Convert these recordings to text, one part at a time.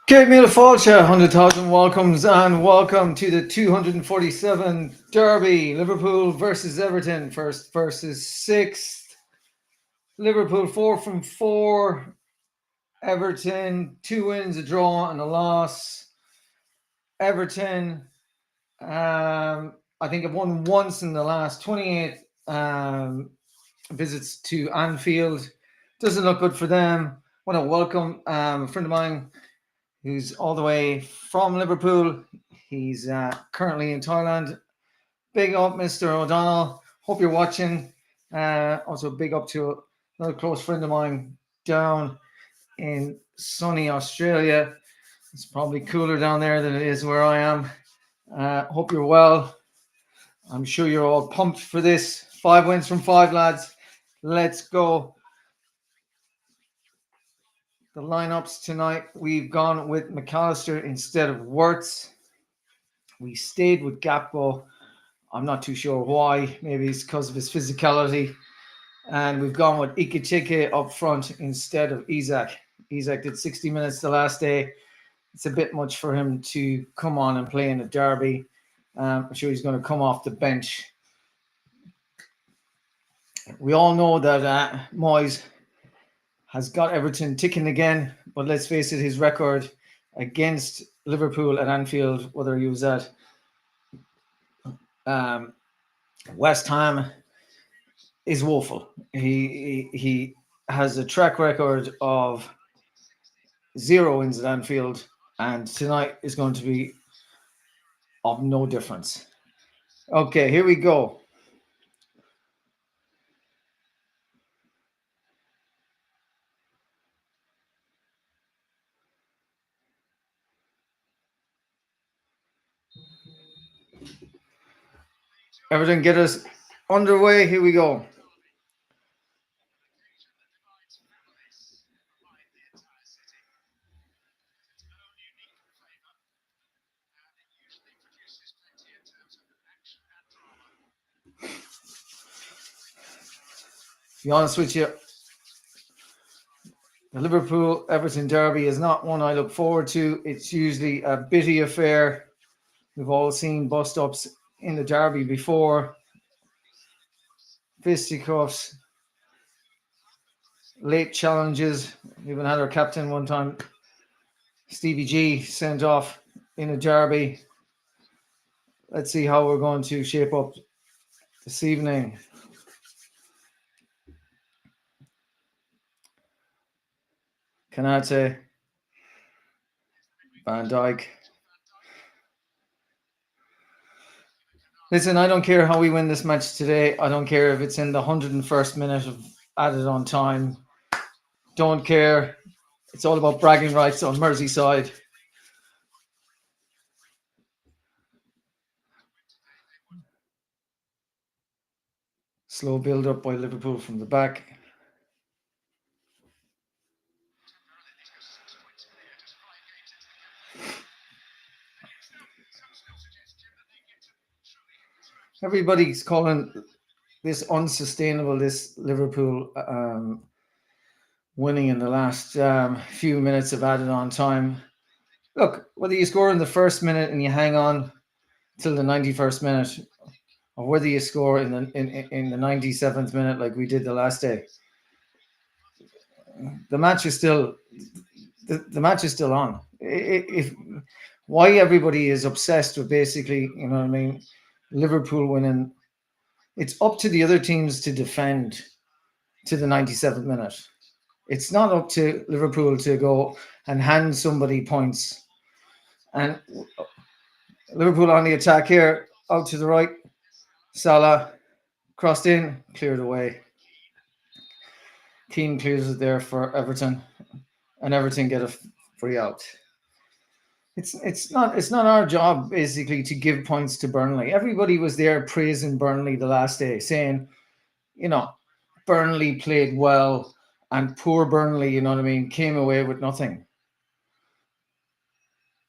Great Meal Falcha, 100,000 welcomes and welcome to the 247 Derby. Liverpool versus Everton, first versus sixth. Liverpool 4 from 4. Everton 2 wins, a draw and a loss. Everton, I think have won once in the last 28 visits to Anfield. Doesn't look good for them. Want to welcome a friend of mine who's all the way from Liverpool. He's currently in Thailand. Big up, Mr. O'Donnell. Hope you're watching. Also, big up to another close friend of mine down in sunny Australia. It's probably cooler down there than it is where I am. Hope you're well. I'm sure you're all pumped for this. 5 wins from 5, lads. Let's go. The lineups tonight, we've gone with McAllister instead of Wirtz. We stayed with Gakpo. I'm not too sure why. Maybe it's because of his physicality. And we've gone with Ikechike up front instead of Isak. Isak did 60 minutes the last day. It's a bit much for him to come on and play in a derby. I'm sure he's going to come off the bench. We all know that Moyes has got Everton ticking again, but let's face it, his record against Liverpool at Anfield, whether he was at West Ham, is woeful. He has a track record of 0 wins at Anfield, and tonight is going to be of no difference. Okay, here we go. Everton, get us underway. Here we go. To be honest with you, the Liverpool-Everton derby is not one I look forward to. It's usually a bitty affair. We've all seen bust-ups in the derby before. Fisticuffs, late challenges. We even had our captain one time, Stevie G, sent off in a derby. Let's see how we're going to shape up this evening. Kanate, Van Dijk. Listen, I don't care how we win this match today. I don't care if it's in the 101st minute of added on time. Don't care. It's all about bragging rights on Merseyside. Slow build up by Liverpool from the back. Everybody's calling this unsustainable, this Liverpool winning in the last few minutes of added on time. Look, whether you score in the first minute and you hang on till the 91st minute, or whether you score in the 97th minute like we did the last day, the match is still on. If why everybody is obsessed with basically, you know what I mean, Liverpool winning, it's up to the other teams to defend to the 97th minute. It's not up to Liverpool to go and hand somebody points And Liverpool on the attack here, out to the right. Salah crossed in, cleared away. Keane clears it there for Everton, and Everton get a free out. It's not our job basically to give points to Burnley. Everybody was there praising Burnley the last day, saying, you know, Burnley played well, and poor Burnley, you know what I mean, came away with nothing.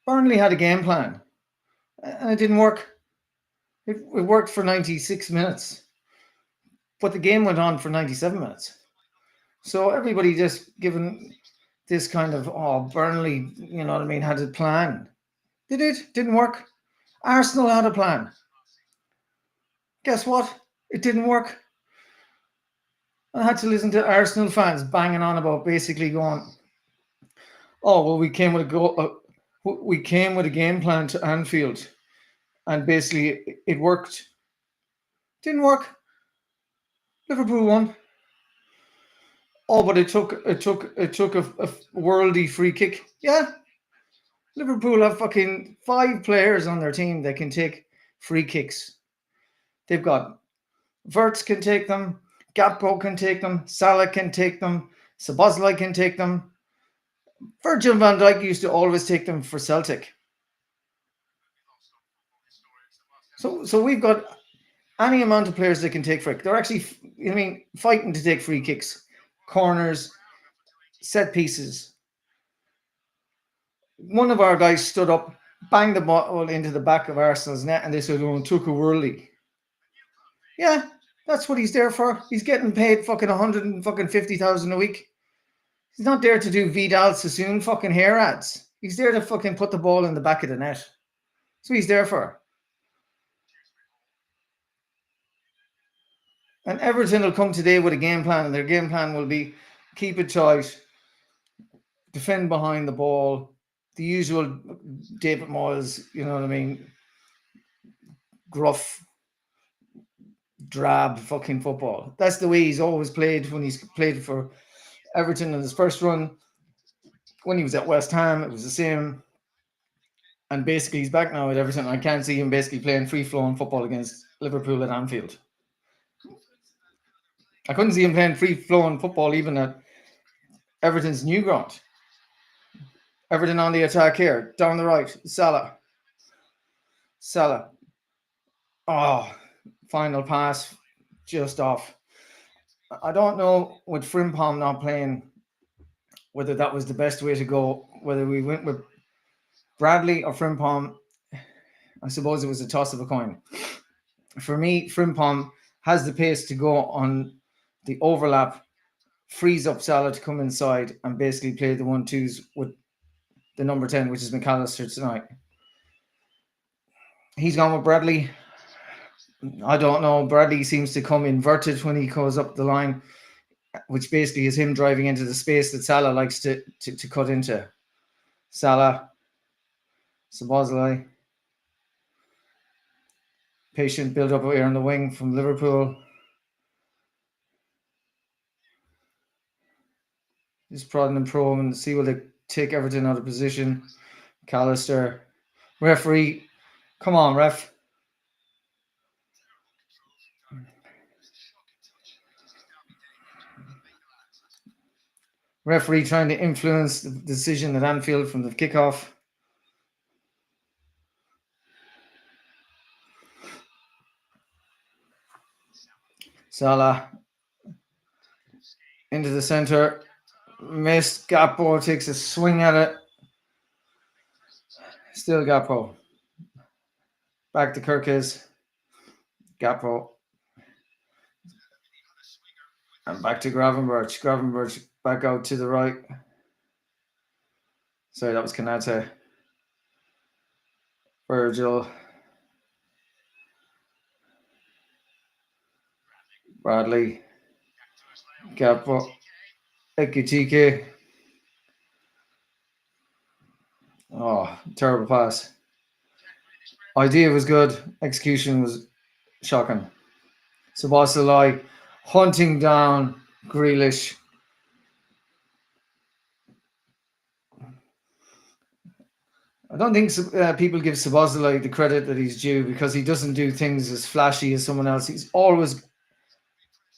Burnley had a game plan, and it didn't work. It worked for 96 minutes, but the game went on for 97 minutes. So everybody just given this kind of, oh, Burnley, you know what I mean, had a plan. Did it? Didn't work. Arsenal had a plan. Guess what? It didn't work. I had to listen to Arsenal fans banging on about basically going, oh, well, we came with a game plan to Anfield, and basically it worked. Didn't work. Liverpool won. Oh, but it took a worldy free kick. Yeah, Liverpool have fucking 5 players on their team that can take free kicks. They've got Verts can take them, Gakpo can take them, Salah can take them, Szoboszlai can take them. Virgil van Dijk used to always take them for Celtic. So we've got any amount of players that can take free. They're actually, fighting to take free kicks, corners, set pieces. One of our guys stood up, banged the ball into the back of Arsenal's net, and they said, "Oh, took a whirly." Yeah, that's what he's there for. He's getting paid fucking 150,000 a week. He's not there to do Vidal Sassoon fucking hair ads. He's there to fucking put the ball in the back of the net. That's what he's there for. And Everton will come today with a game plan, and their game plan will be keep it tight, defend behind the ball, the usual David Moyes, you know what I mean, gruff, drab fucking football. That's the way he's always played when he's played for Everton in his first run. When he was at West Ham, it was the same. And basically, he's back now at Everton. I can't see him basically playing free-flowing football against Liverpool at Anfield. I couldn't see him playing free-flowing football even at Everton's new ground. Everton on the attack here. Down the right. Salah. Oh, final pass. Just off. I don't know with Frimpong not playing whether that was the best way to go. Whether we went with Bradley or Frimpong. I suppose it was a toss of a coin. For me, Frimpong has the pace to go on the overlap, frees up Salah to come inside and basically play the 1-2s with the number 10, which is McAllister tonight. He's gone with Bradley. I don't know. Bradley seems to come inverted when he goes up the line, which basically is him driving into the space that Salah likes to cut into. Salah, Szoboszlai. Patient build up here on the wing from Liverpool. Just prodding and probing and see will they take Everton out of position. McAllister. Referee. Come on, ref. Referee trying to influence the decision at Anfield from the kickoff. Salah into the centre. Missed. Gakpo takes a swing at it. Still Gakpo. Back to Kirkes. Gakpo. And back to Gravenberch. Gravenberch back out to the right. Sorry, that was Kanate. Virgil. Bradley. Gakpo. Ekitike. Oh, terrible pass. Idea was good. Execution was shocking. Szoboszlai hunting down Grealish. I don't think people give Sabozalai the credit that he's due because he doesn't do things as flashy as someone else. He's always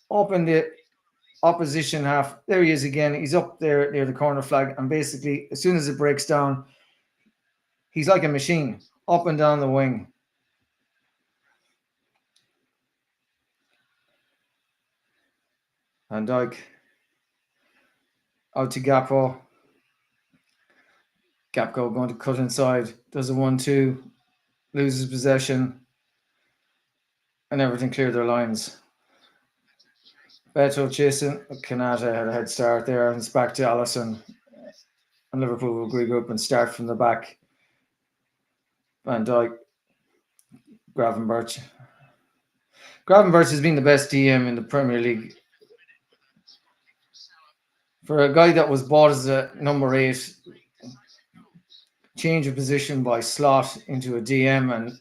up in the opposition half. There he is again. He's up there near the corner flag, and basically, as soon as it breaks down, he's like a machine up and down the wing. Van Dijk out to Gakpo. Gakpo going to cut inside. Does a 1-2. Loses possession. And Everton clear their lines. Beto chasing. Kanata had a head start there. And it's back to Alisson. And Liverpool will regroup and start from the back. Van Dijk. Gravenberch. Gravenberch has been the best DM in the Premier League. For a guy that was bought as a number 8, change of position by slot into a DM, and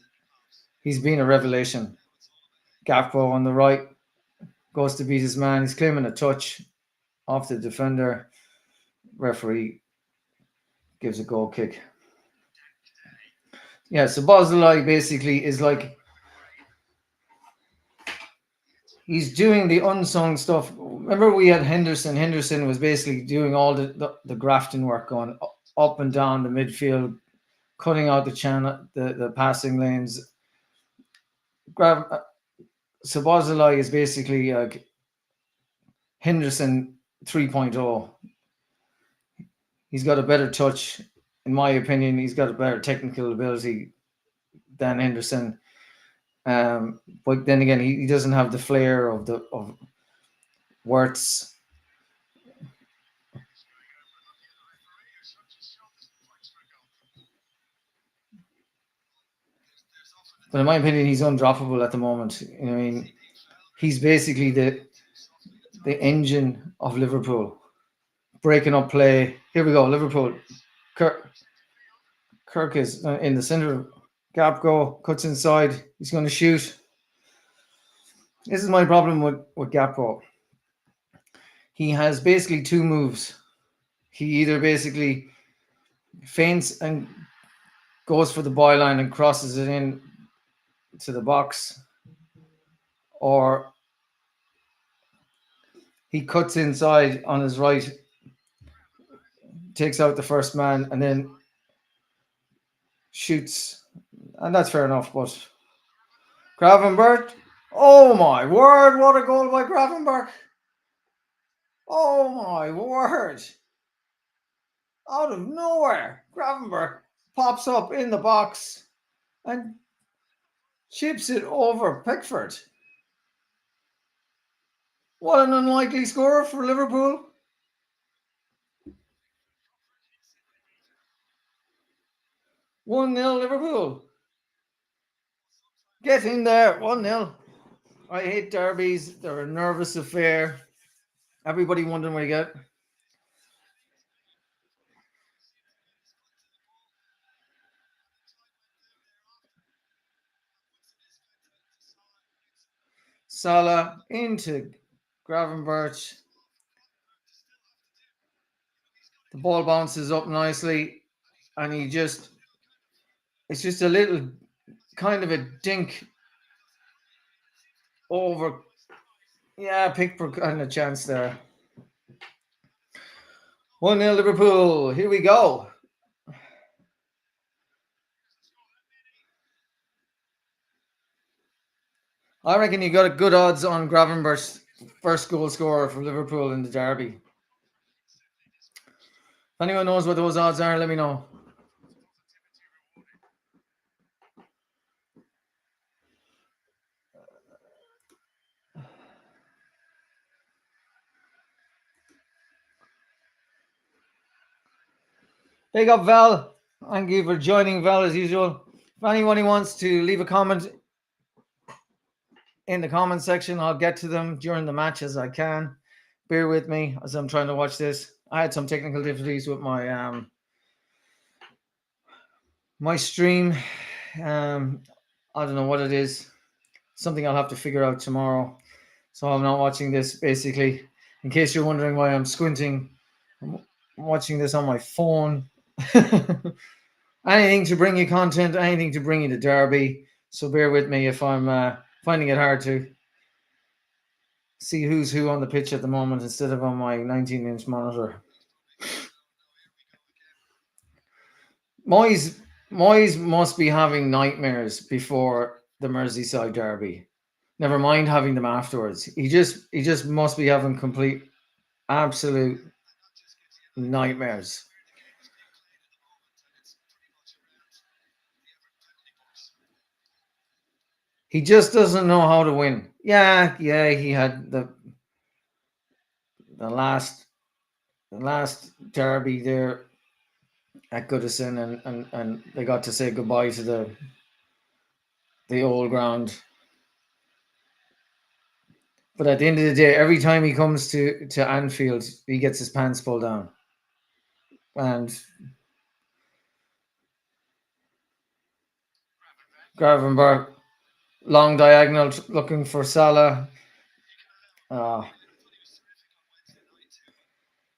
he's been a revelation. Gakpo on the right goes to beat his man. He's claiming a touch off the defender. Referee gives a goal kick. Yeah, so Boszalai basically is like, he's doing the unsung stuff. Remember we had Henderson. Henderson was basically doing all the grafting work, going up and down the midfield, cutting out the channel, the passing lanes. So Boszalai is basically like Henderson 3.0. He's got a better touch, in my opinion. He's got a better technical ability than Henderson. But then again, he doesn't have the flair of Wirtz. But in my opinion, he's undroppable at the moment. I mean, he's basically the engine of Liverpool. Breaking up play. Here we go, Liverpool. Kirk is in the center. Gakpo cuts inside. He's going to shoot. This is my problem with Gakpo. He has basically 2 moves. He either basically feints and goes for the byline and crosses it in to the box, or he cuts inside on his right, takes out the first man, and then shoots. And that's fair enough, but Gravenberch, oh my word, what a goal by Gravenberch. Oh my word. Out of nowhere, Gravenberch pops up in the box and chips it over Pickford. What an unlikely score for Liverpool. One 0 Liverpool. Get in there, 1-0. I hate derbies. They're a nervous affair. Everybody wondering where you get. Salah into Gravenberch. The ball bounces up nicely, and it's just a little kind of a dink over. Yeah, Pickford had a chance there. 1-0 Liverpool. Here we go. I reckon you got a good odds on Gravenberch's first goal scorer for Liverpool in the derby. If anyone knows what those odds are, let me know. Big up, Val. Thank you for joining, Val, as usual. If anyone wants to leave a comment in the comment section, I'll get to them during the match as I can. Bear with me as I'm trying to watch this. I had some technical difficulties with my my stream. I don't know what it is. Something I'll have to figure out tomorrow. So I'm not watching this, basically. In case you're wondering why I'm squinting, I'm watching this on my phone. anything to bring you content, anything to bring you the derby. So bear with me if I'm finding it hard to see who's who on the pitch at the moment instead of on my 19-inch monitor. Moyes, Moyes must be having nightmares before the Merseyside derby. Never mind having them afterwards. He just must be having complete absolute nightmares. He just doesn't know how to win. Yeah, yeah, he had the last the last derby there at Goodison, and they got to say goodbye to the old ground. But at the end of the day, every time he comes to Anfield, he gets his pants pulled down. And Gravenberg, long diagonal looking for Salah. Uh,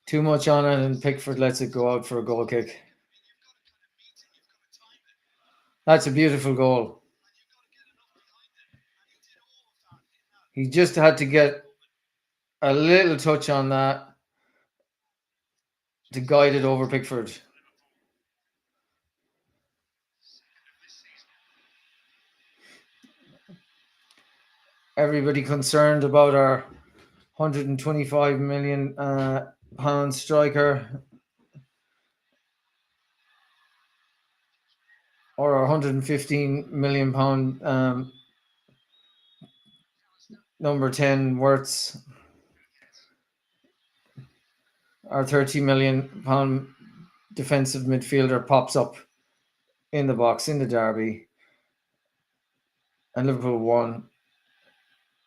too much on it, and Pickford lets it go out for a goal kick. That's a beautiful goal. He just had to get a little touch on that to guide it over Pickford. Everybody concerned about our 125 million pound striker or our 115 million pound number 10 Worts, our 30 million pound defensive midfielder pops up in the box in the derby, and Liverpool won,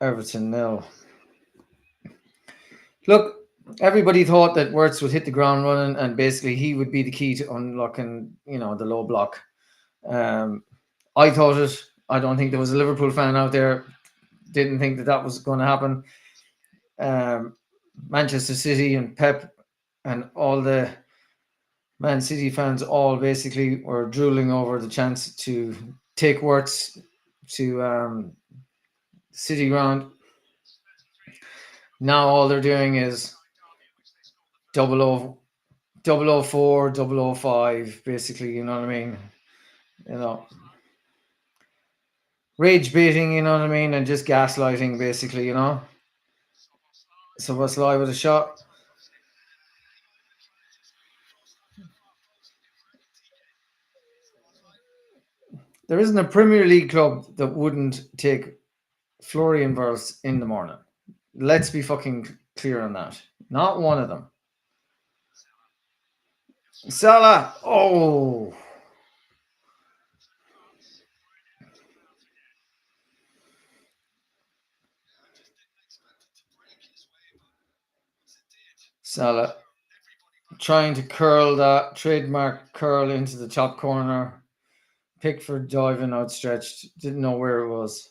Everton nil. Look, everybody thought that Wirtz would hit the ground running, and basically he would be the key to unlocking, the low block. I thought it. I don't think there was a Liverpool fan out there didn't think that that was going to happen. Manchester City and Pep and all the Man City fans all basically were drooling over the chance to take Wirtz to City ground. Now all they're doing is double o, 004, 005, basically, you know what I mean? You know, rage baiting, you know what I mean? And just gaslighting, basically, you know? So what's live with a shot? There isn't a Premier League club that wouldn't take Florian Wirtz in the morning. Let's be fucking clear on that. Not one of them. Salah. Oh, Salah trying to curl that trademark curl into the top corner. Pickford diving outstretched. Didn't know where it was.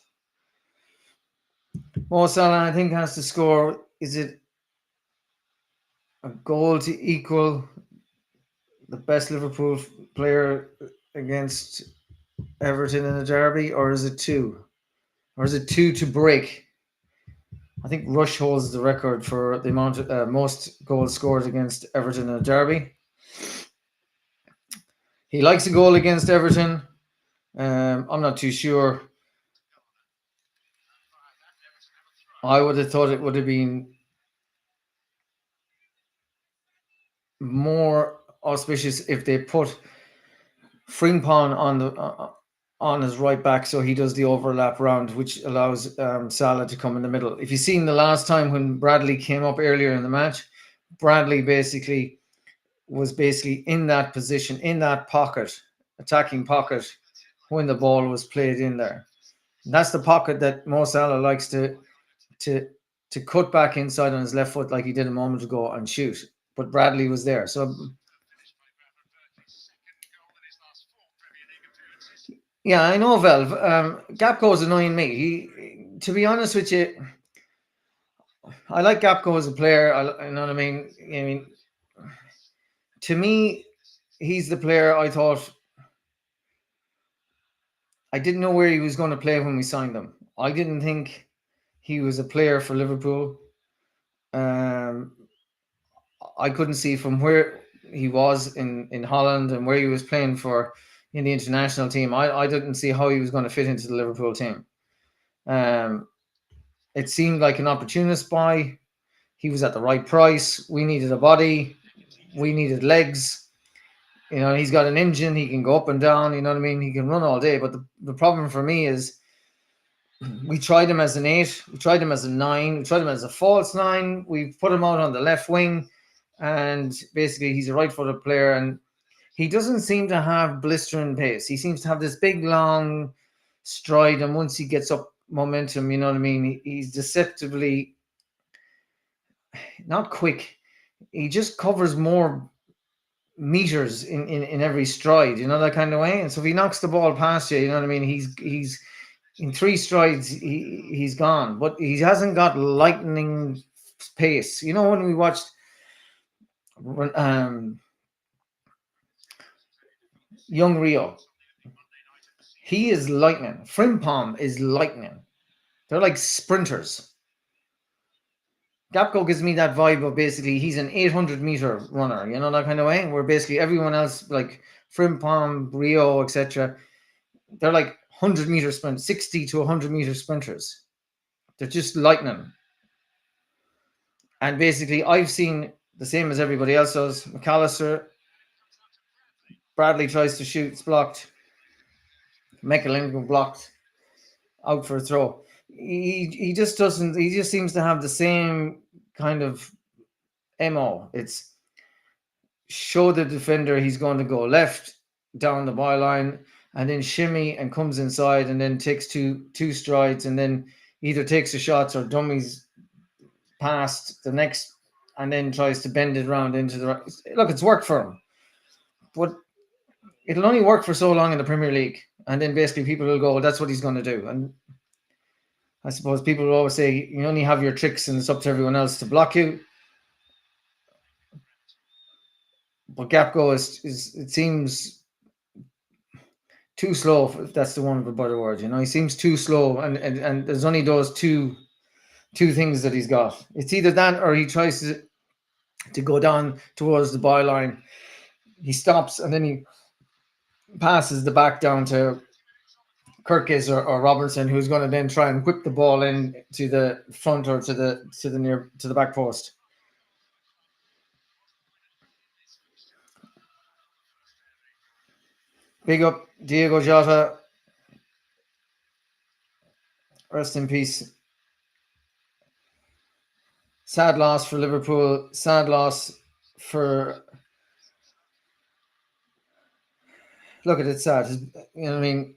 Mo Salah, I think, has to score. Is it a goal to equal the best Liverpool player against Everton in a derby, or is it two? Or is it two to break? I think Rush holds the record for the amount of most goals scored against Everton in a derby. He likes a goal against Everton. I'm not too sure. I would have thought it would have been more auspicious if they put Frimpong on his right back, so he does the overlap round, which allows Salah to come in the middle. If you've seen the last time when Bradley came up earlier in the match, Bradley was basically in that position, in that pocket, attacking pocket, when the ball was played in there. And that's the pocket that Mo Salah likes to to cut back inside on his left foot like he did a moment ago and shoot. But Bradley was there. So yeah, I know, Velv. Gapco's annoying me. To be honest with you, I like Gapco as a player. You know what I mean. I mean, to me, he's the player I thought. I didn't know where he was going to play when we signed him. I didn't think he was a player for Liverpool. Um, I couldn't see from where he was in Holland and where he was playing for in the international team. I didn't see how he was going to fit into the Liverpool team. Um, it seemed like an opportunist buy. He was at the right price. We needed a body. We needed legs. You know, he's got an engine. He can go up and down. You know what I mean? He can run all day. But the problem for me is we tried him as an 8. We tried him as a 9. We tried him as a false 9. We put him out on the left wing. And basically, he's a right footed player. And he doesn't seem to have blistering pace. He seems to have this big, long stride. And once he gets up momentum, you know what I mean? He's deceptively not quick. He just covers more meters in every stride, you know, that kind of way. And so if he knocks the ball past you, you know what I mean, he's in 3 strides he's gone. But he hasn't got lightning pace. You know, when we watched um young Rio, he is lightning. Frimpong is lightning. They're like sprinters. Gapco gives me that vibe of basically he's an 800-meter runner, you know, that kind of way, where basically everyone else, like Frimpong, Rio, etc., they're like 100-meter sprint, 60 to 100-meter sprinters. They're just lightning. And basically, I've seen the same as everybody else does. McAllister, Bradley tries to shoot, it's blocked. McAllister blocked, out for a throw. He just doesn't. He just seems to have the same kind of mo. It's show the defender he's going to go left down the byline, and then shimmy and comes inside, and then takes two strides, and then either takes the shots or dummies past the next, and then tries to bend it around into the right. Look, it's worked for him, but it'll only work for so long in the Premier League, and then basically people will go, well, "That's what he's going to do." And I suppose people will always say you only have your tricks, and it's up to everyone else to block you. But Gapco is it seems too slow, if that's the one better word. You know, he seems too slow, and there's only those two things that he's got. It's either that or he tries to go down towards the byline. He stops and then he passes the back down to Kirkis or Robertson, who's going to then try and whip the ball in to the front or to the back post. Big up Diego Jota. Rest in peace. Sad loss for Liverpool. Sad loss for. Look at it, sad. You know what I mean?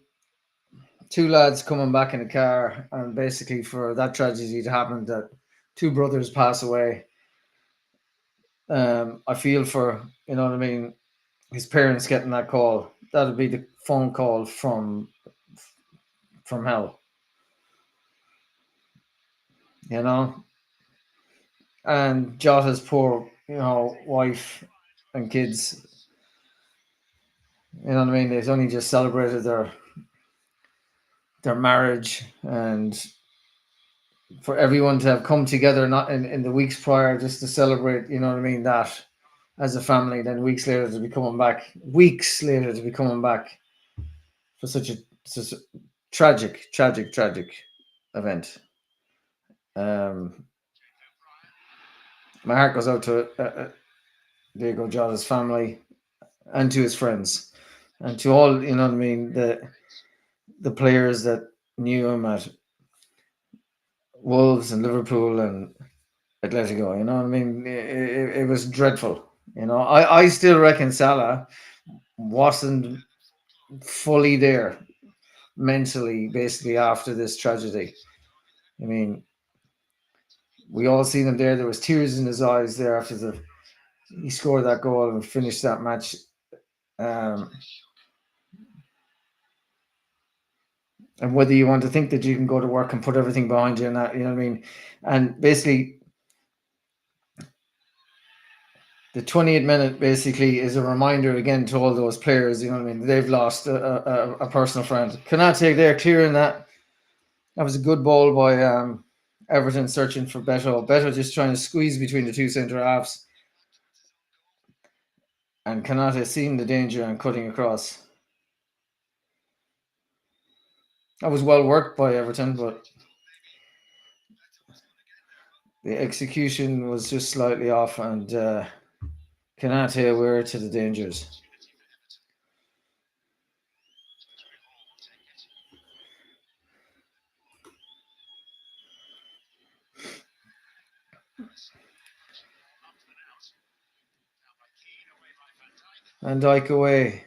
Two lads coming back in a car, and basically for that tragedy to happen, that two brothers pass away. I feel for, you know what I mean, his parents getting that call. That'll be the phone call from hell, you know. And Jota's poor, you know, wife and kids. You know what I mean? They've only just celebrated their marriage, and for everyone to have come together not in the weeks prior just to celebrate, you know what I mean, that as a family, then weeks later to be coming back for such a tragic event. Um, my heart goes out to Diego Jota's family and to his friends and to all, you know what I mean, the players that knew him at Wolves and Liverpool and Atletico. You know what I mean? It was dreadful. You know, I still reckon Salah wasn't fully there mentally, basically, after this tragedy. I mean, we all seen him there. There was tears in his eyes there after he scored that goal and finished that match. Um, and whether you want to think that you can go to work and put everything behind you and that, you know what I mean? And basically, the 20th minute basically is a reminder again to all those players. You know what I mean? They've lost a personal friend. Canate there clearing that. That was a good ball by Everton searching for Beto. Beto just trying to squeeze between the two centre halves. And Kanate seeing the danger and cutting across. That was well worked by Everton, but the execution was just slightly off, and Kanate aware to the dangers. And Dyke away.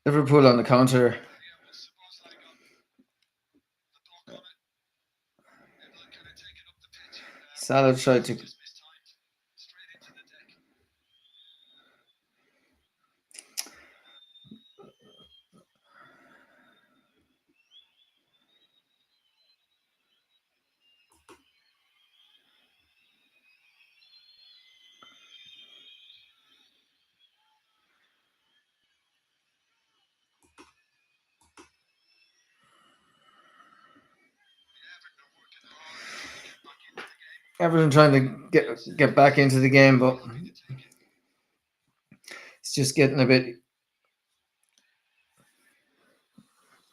Liverpool on the counter. Salah tried to. Everton trying to get back into the game, but it's just getting a bit.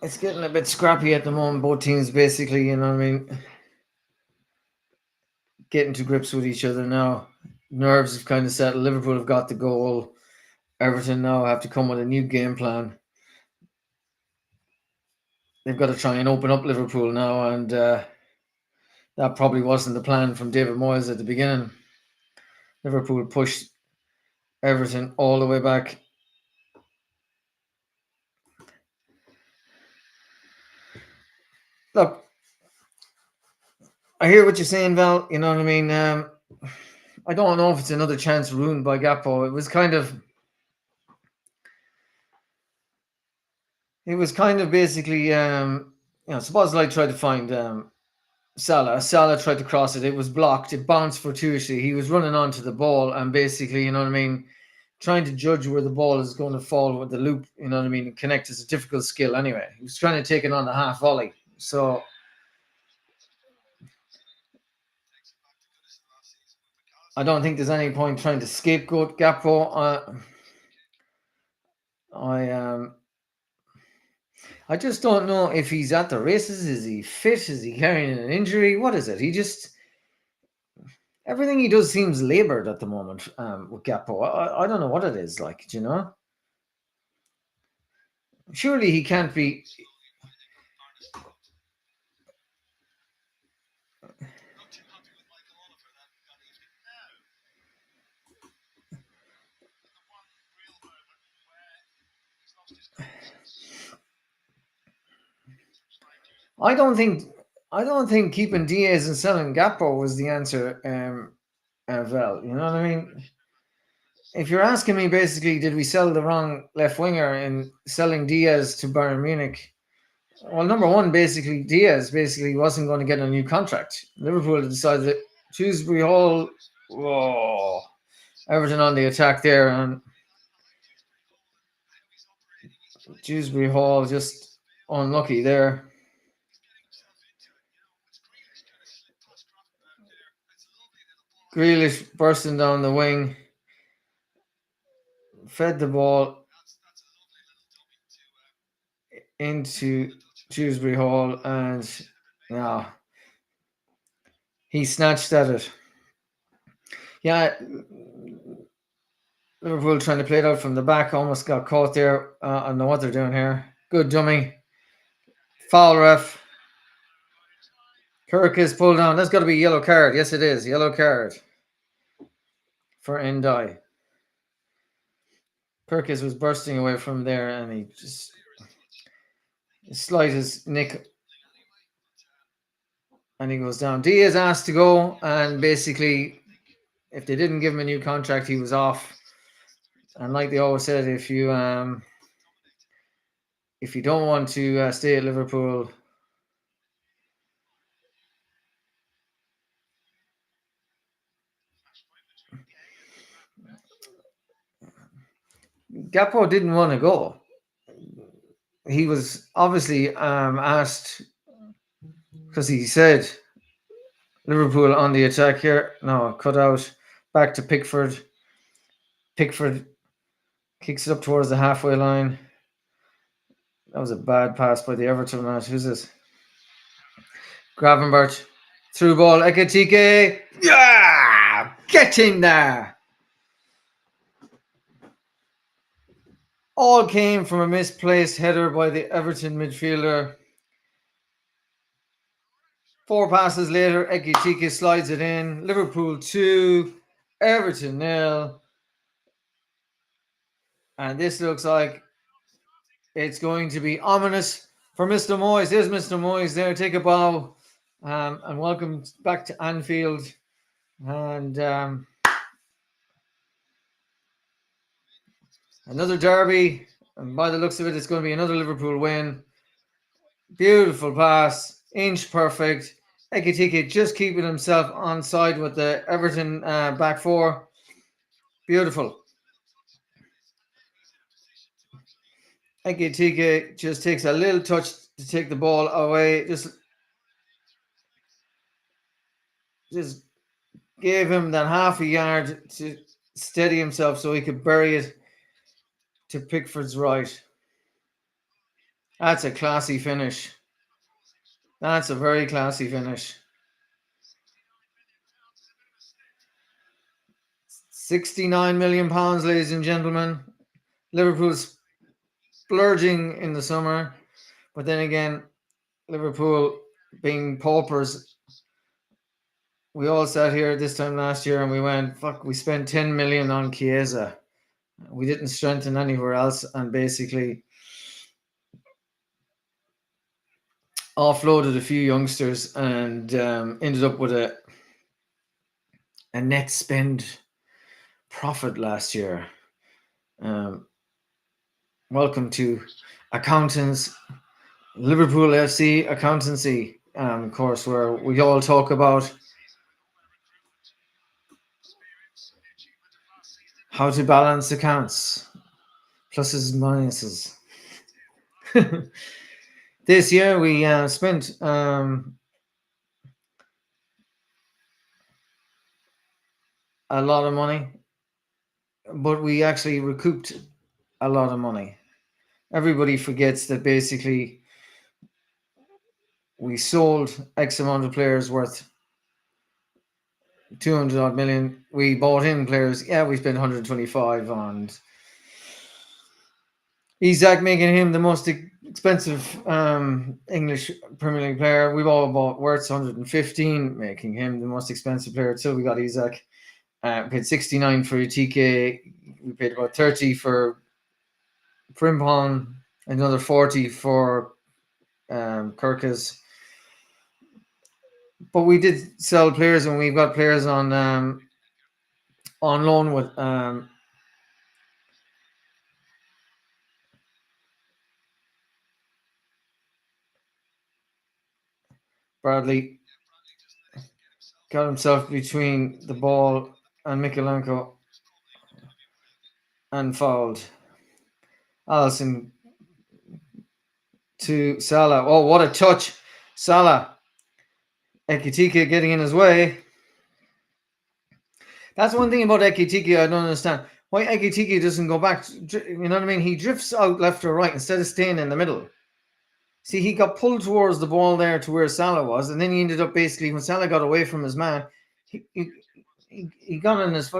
It's getting a bit scrappy at the moment. Both teams basically, you know what I mean, getting to grips with each other now. Nerves have kind of settled. Liverpool have got the goal. Everton now have to come with a new game plan. They've got to try and open up Liverpool now, and that probably wasn't the plan from David Moyes at the beginning. Liverpool pushed Everton all the way back. Look, I hear what you're saying, Val. You know what I mean? I don't know if it's another chance ruined by Gakpo. It was kind of basically, Szoboszlai tried to find Salah. Salah tried to cross it. It was blocked. It bounced fortuitously. He was running onto the ball and basically, you know what I mean, trying to judge where the ball is going to fall with the loop, you know what I mean, and connect is a difficult skill anyway. He was trying to take it on the half volley. So I don't think there's any point trying to scapegoat Gakpo. I just don't know if he's at the races. Is he fit? Is he carrying an injury? What is it? Everything he does seems laboured at the moment with Gakpo. I don't know what it is like, do you know? Surely he can't be. I don't think keeping Diaz and selling Gakpo was the answer. Vel, you know what I mean? If you're asking me, basically, did we sell the wrong left winger in selling Diaz to Bayern Munich? Well, number one, basically, Diaz basically wasn't going to get a new contract. Liverpool decided that Shrewsbury Hall, whoa, Everton on the attack there, and Shrewsbury Hall just unlucky there. Grealish bursting down the wing, fed the ball into Shrewsbury Hall, and now he snatched at it. Yeah, Liverpool trying to play it out from the back, almost got caught there. I don't know what they're doing here. Good dummy. Foul ref. Kirk is pulled down. That's got to be yellow card. Yes, it is. Yellow card for Ndai. Perkins was bursting away from there, and he just slices Nick, and he goes down. D is asked to go, and basically, if they didn't give him a new contract, he was off. And like they always said, if you don't want to stay at Liverpool, Gakpo didn't want to go. He was obviously asked because he said Liverpool on the attack here. No, cut out. Back to Pickford. Pickford kicks it up towards the halfway line. That was a bad pass by the Everton man. Who's this? Gravenbert. Through ball. Ekitike. Yeah! Get in there! All came from a misplaced header by the Everton midfielder. 4 passes later, Ekitike slides it in. Liverpool 2, Everton 0. And this looks like it's going to be ominous for Mr. Moyes. There's Mr. Moyes there. Take a bow and welcome back to Anfield. And another derby. And by the looks of it, it's going to be another Liverpool win. Beautiful pass. Inch perfect. Ekitike just keeping himself on side with the Everton back four. Beautiful. Ekitike just takes a little touch to take the ball away. Just gave him that half a yard to steady himself so he could bury it to Pickford's right. That's a classy finish. That's a very classy finish. £69 million, ladies and gentlemen. Liverpool's splurging in the summer, but then again, Liverpool being paupers. We all sat here this time last year and we went, fuck, we spent 10 million on Chiesa. We didn't strengthen anywhere else and basically offloaded a few youngsters and ended up with a net spend profit last year. Welcome to accountants, Liverpool FC accountancy course where we all talk about how to balance accounts, pluses and minuses. This year we spent a lot of money, but we actually recouped a lot of money. Everybody forgets that basically we sold X amount of players worth 200 odd million. We bought in players. Yeah, we spent 125 on Isak, making him the most expensive English Premier League player. We've all bought Wirtz 115, making him the most expensive player until we got Isak. We paid 69 for TK. We paid about 30 for Frimpong, another 40 for Kirkus. But we did sell players, and we've got players on loan with Bradley. Got himself between the ball and Mikalenko and fouled. Allison to Salah. Oh, what a touch. Salah. Ekitike getting in his way. That's one thing about Ekitike I don't understand. Why Ekitike doesn't go back. You know what I mean? He drifts out left or right instead of staying in the middle. See, he got pulled towards the ball there to where Salah was, and then he ended up basically, when Salah got away from his man, he got in his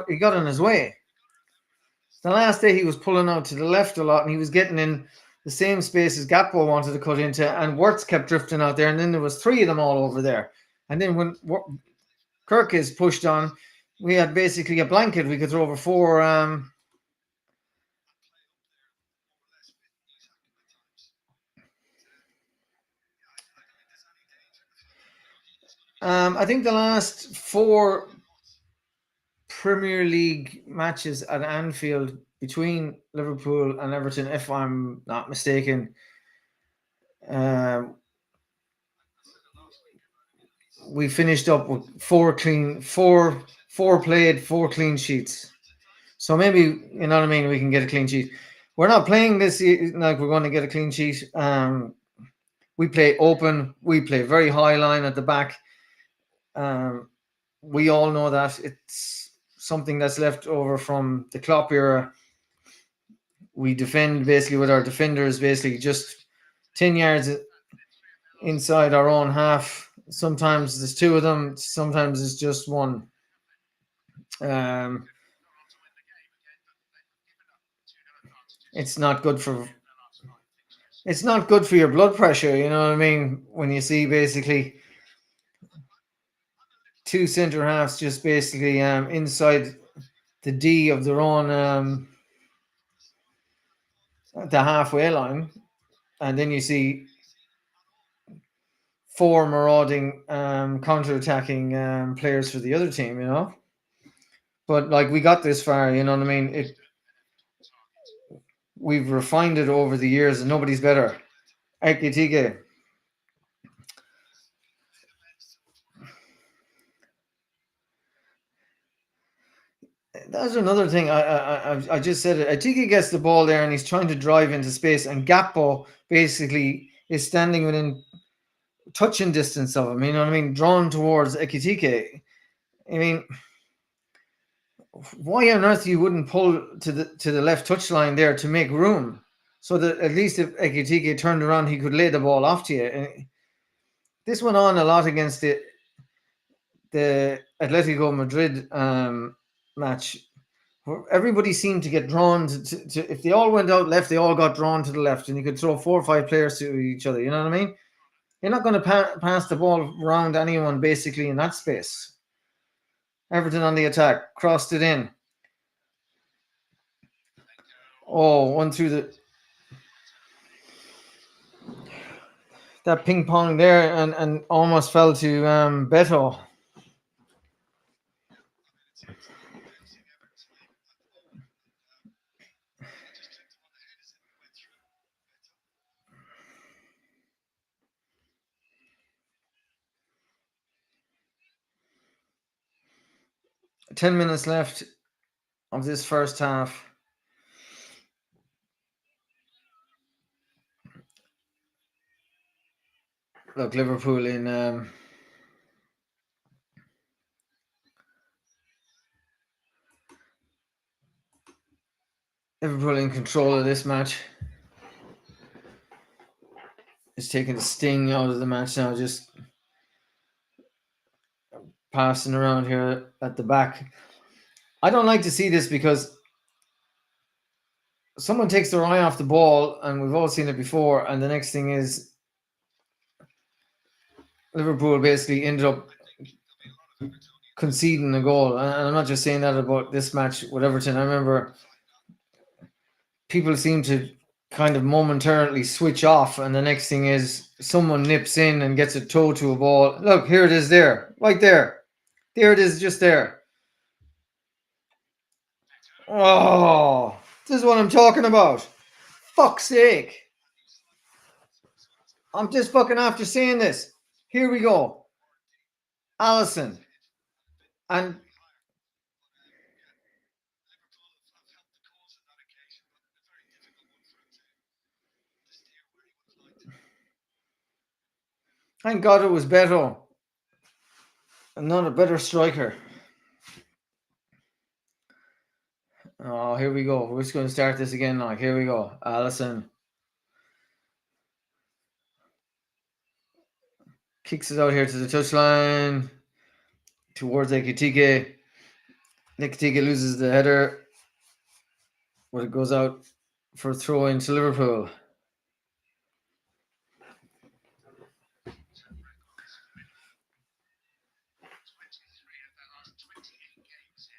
way. The last day he was pulling out to the left a lot, and he was getting in the same space as Gakpo wanted to cut into, and Wirtz kept drifting out there, and then there was 3 of them all over there. And then when Kirk is pushed on, we had basically a blanket we could throw over four. I think the last four Premier League matches at Anfield between Liverpool and Everton, if I'm not mistaken, um, we finished up with four played, four clean sheets. So maybe, you know what I mean, we can get a clean sheet. We're not playing this like we're going to get a clean sheet. We play open. We play very high line at the back. Um, we all know that it's something that's left over from the Klopp era. We defend basically with our defenders, basically just 10 yards inside our own half. Sometimes there's two of them. Sometimes it's just one. Um, it's not good for your blood pressure. You know what I mean? When you see basically two centre halves just basically inside the D of their own the halfway line, and then you see four marauding counter-attacking players for the other team. You know, but like we got this far. You know what I mean? We've refined it over the years, and nobody's better. Ekitike. That's another thing. I just said it. Atiki gets the ball there and he's trying to drive into space, and Gakpo basically is standing within touching distance of him. You know what I mean? Drawn towards Ekitike. I mean, why on earth you wouldn't pull to the left touch line there to make room, so that at least if Ekitike turned around, he could lay the ball off to you. And this went on a lot against the Atletico Madrid match. Everybody seemed to get drawn to if they all went out left, they all got drawn to the left, and you could throw 4 or 5 players to each other. You know what I mean? You're not going to pass the ball around anyone basically in that space. Everton on the attack, crossed it in. Oh, one through that ping pong there, and almost fell to Beto. $10 left of this first half. Look, Liverpool in Liverpool in control of this match. It's taking the sting out of the match now, just passing around here at the back. I don't like to see this because someone takes their eye off the ball, and we've all seen it before, and the next thing is Liverpool basically ended up conceding a goal. And I'm not just saying that about this match with Everton. I remember people seem to kind of momentarily switch off, and the next thing is someone nips in and gets a toe to a ball. Look, here it is there, right there. There it is, just there. Oh, this is what I'm talking about. Fuck's sake. I'm just fucking after saying this. Here we go. Allison. And thank God it was Beto. And not a better striker. Oh, here we go. We're just going to start this again. Like, here we go. Allison kicks it out here to the touchline towards Ekitike. Ekitike loses the header, but it goes out for a throw into Liverpool.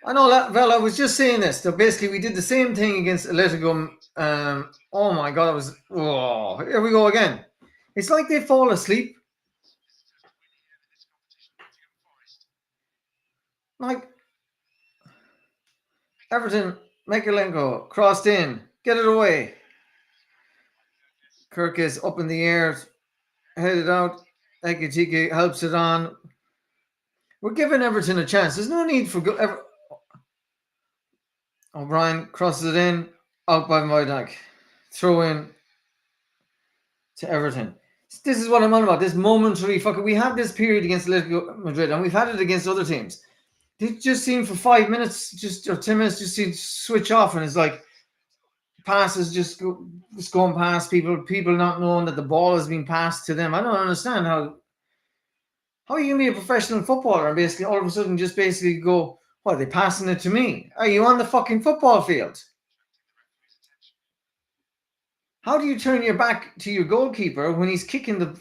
I know that. Well, I was just saying this. So basically, we did the same thing against Atletico. Oh my god, I was. Oh, here we go again. It's like they fall asleep. Like Everton, Mikalenko crossed in, get it away. Kirk is up in the air, headed out. Ekitike helps it on. We're giving Everton a chance. There's no need for O'Brien crosses it in, out by Moidak. Throw in to Everton. This is what I'm on about. This momentary fucking. We had this period against Atletico Madrid, and we've had it against other teams. They just seem for 5 minutes, just or 10 minutes, just seem to switch off, and it's like passes just going past people. People not knowing that the ball is being passed to them. I don't understand how you can be a professional footballer and basically all of a sudden just basically go, what are they passing it to me? Are you on the fucking football field? How do you turn your back to your goalkeeper when he's kicking the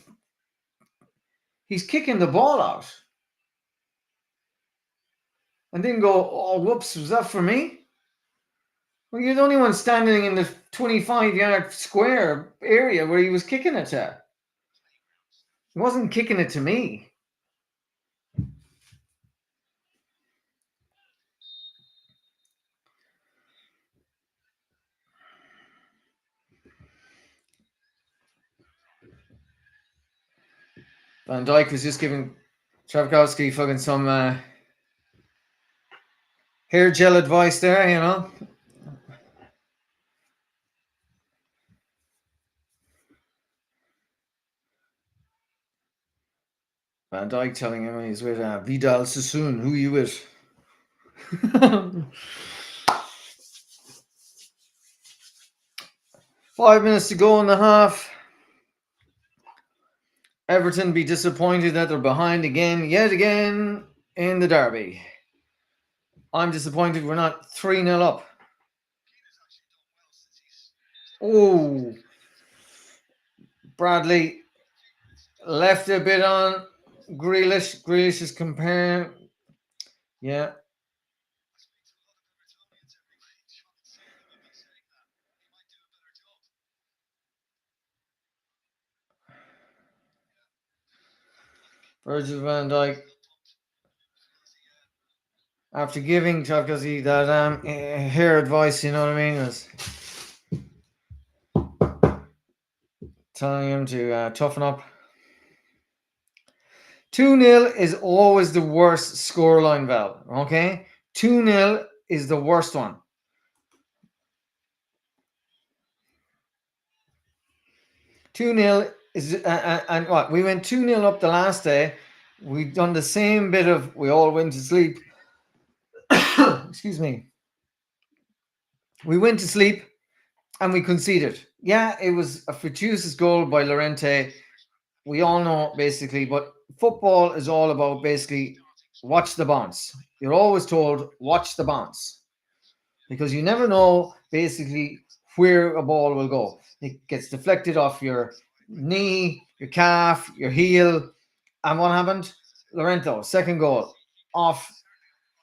ball out and then go, oh whoops, was that for me? Well, you're the only one standing in the 25-yard square area where he was kicking it to. He wasn't kicking it to me. Van Dijk was just giving Travkowski fucking some hair gel advice there, you know. Van Dijk telling him he's with Vidal Sassoon. Who you with? 5 minutes to go in the half. Everton be disappointed that they're behind again, yet again, in the derby. I'm disappointed we're not 3-0 up. Oh, Bradley left a bit on Grealish. Grealish is comparing. Yeah. Virgil van Dijk, after giving Travkowski that hair advice, you know what I mean, was telling him to toughen up. 2-0 is always the worst scoreline, Val. Okay? 2-0 is the worst one. 2-0 is, and what? We went 2-0 up the last day. We've done the same bit of we all went to sleep. Excuse me. We went to sleep and we conceded. Yeah, it was a fortuitous goal by Llorente. We all know basically, but football is all about basically watch the bounce. You're always told watch the bounce because you never know basically where a ball will go. It gets deflected off your knee, your calf, your heel. And what happened? Lorento, second goal, off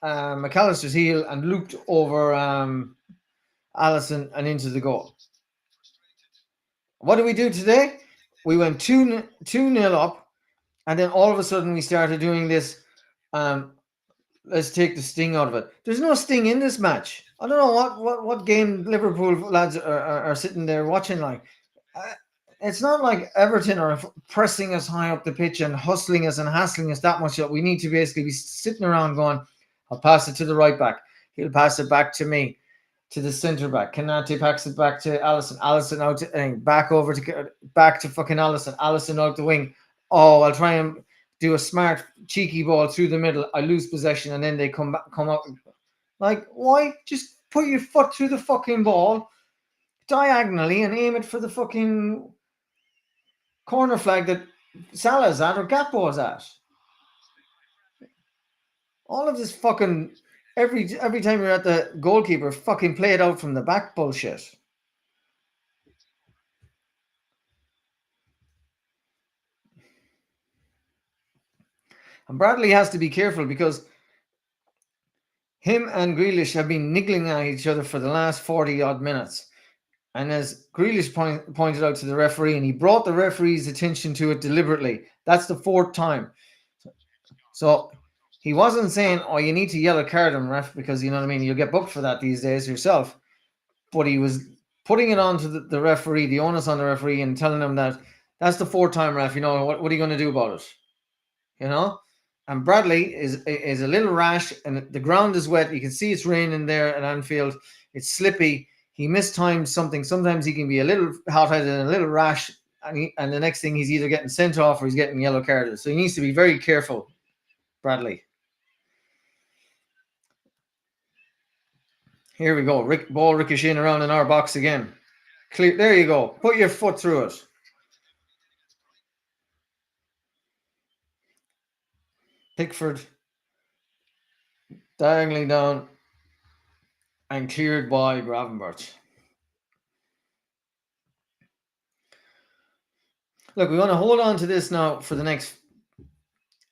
McAllister's heel and looped over Allison and into the goal. What did we do today? We went 2-0 up, and then all of a sudden we started doing this. Let's take the sting out of it. There's no sting in this match. I don't know what game Liverpool lads are sitting there watching like. It's not like Everton are pressing us high up the pitch and hustling us and hassling us that much that we need to basically be sitting around going, I'll pass it to the right back. He'll pass it back to me, to the centre back. Kanate packs it back to Allison. Allison out to back to fucking Allison. Allison out the wing. Oh, I'll try and do a smart cheeky ball through the middle. I lose possession and then they come out. Like, why? Just put your foot through the fucking ball diagonally and aim it for the fucking corner flag that Salah's at or Gakpo's at. All of this fucking every time you're at the goalkeeper, fucking play it out from the back bullshit. And Bradley has to be careful because Him and Grealish have been niggling at each other for the last 40 odd minutes. And as Grealish pointed out to the referee, and he brought the referee's attention to it deliberately, that's the fourth time. So he wasn't saying, oh, you need to yellow card him, ref, because you know what I mean, you'll get booked for that these days yourself. But he was putting it on to the referee, the onus on the referee, and telling him that that's the fourth time, ref, you know, what are you going to do about it? You know? And Bradley is a little rash, and the ground is wet. You can see it's raining there at Anfield. It's slippy. He mistimed something. Sometimes he can be a little hot-headed and a little rash, and the next thing he's either getting sent off or he's getting yellow carded. So he needs to be very careful, Bradley. Here we go. Ball ricocheting around in our box again. Clear. There you go. Put your foot through it. Pickford diagonally down and cleared by Gravenberch. Look, we want to hold on to this now for the next,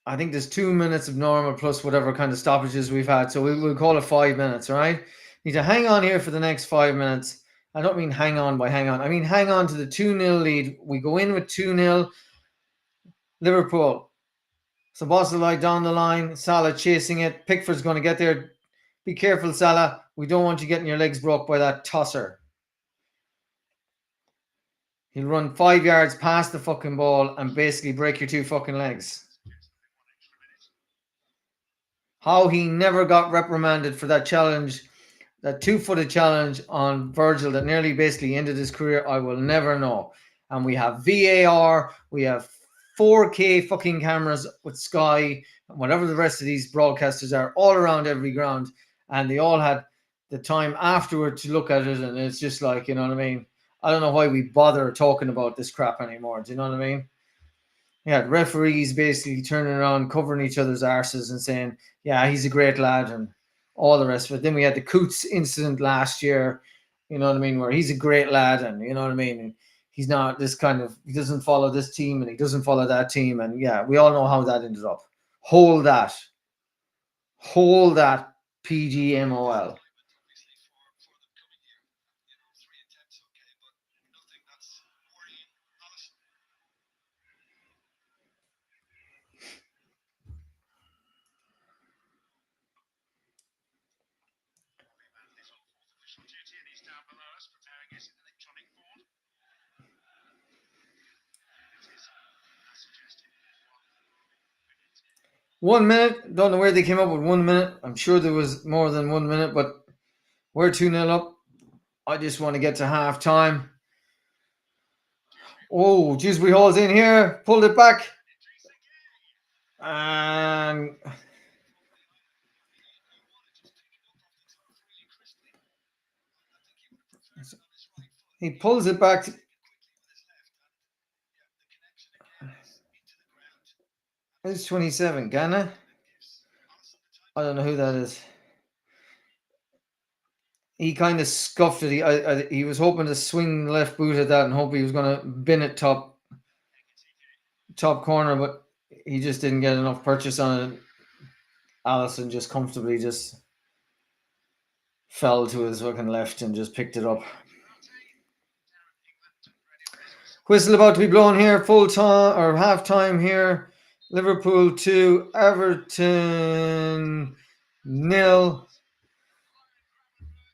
I think there's 2 minutes of normal plus whatever kind of stoppages we've had. So we'll call it 5 minutes, all right? Need to hang on here for the next 5 minutes. I don't mean hang on by hang on. I mean hang on to the 2-0 lead. We go in with 2-0. Liverpool. So Bosley down the line. Salah chasing it. Pickford's going to get there. Be careful, Salah. We don't want you getting your legs broke by that tosser. He'll run 5 yards past the fucking ball and basically break your 2 fucking legs. How he never got reprimanded for that challenge, that 2-footed challenge on Virgil that nearly basically ended his career, I will never know. And we have VAR, we have 4K fucking cameras with Sky and whatever the rest of these broadcasters are all around every ground, and they all had the time afterward to look at it, and it's just like, you know what I mean? I don't know why we bother talking about this crap anymore. Do you know what I mean? Yeah, referees basically turning around, covering each other's arses and saying, yeah, he's a great lad and all the rest of it. Then we had the Coots incident last year, you know what I mean, where he's a great lad and you know what I mean, and he's not this kind of, he doesn't follow this team and he doesn't follow that team. And yeah, we all know how that ended up. Hold that. Hold that PGMOL. One minute. Don't know where they came up with 1 minute. I'm sure there was more than 1 minute, but we're 2-0 up. I just want to get to half time. Oh, Dewsbury Hall's in here. Pulled it back. And he pulls it back. It's 27. Ghana. I don't know who that is. He kind of scuffed it. He was hoping to swing left boot at that and hope he was going to bin it top corner, but he just didn't get enough purchase on it. Allison just comfortably just fell to his fucking left and just picked it up. Whistle about to be blown here. Full time or half time here. Liverpool 2, Everton 0.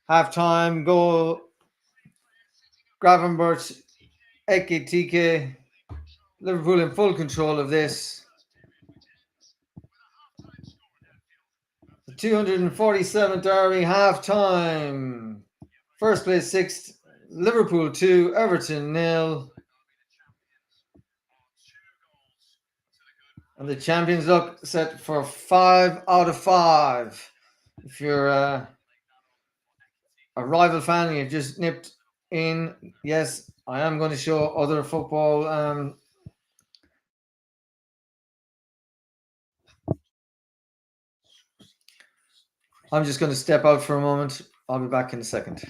Half time goal. Gravenberch, Ekitike. Liverpool in full control of this. The 247th derby, half time. First place 6th, Liverpool 2, Everton 0. And the champions look set for 5 out of 5. If you're a rival fan and you've just nipped in, yes, I am going to show other football. I'm just going to step out for a moment. I'll be back in a second.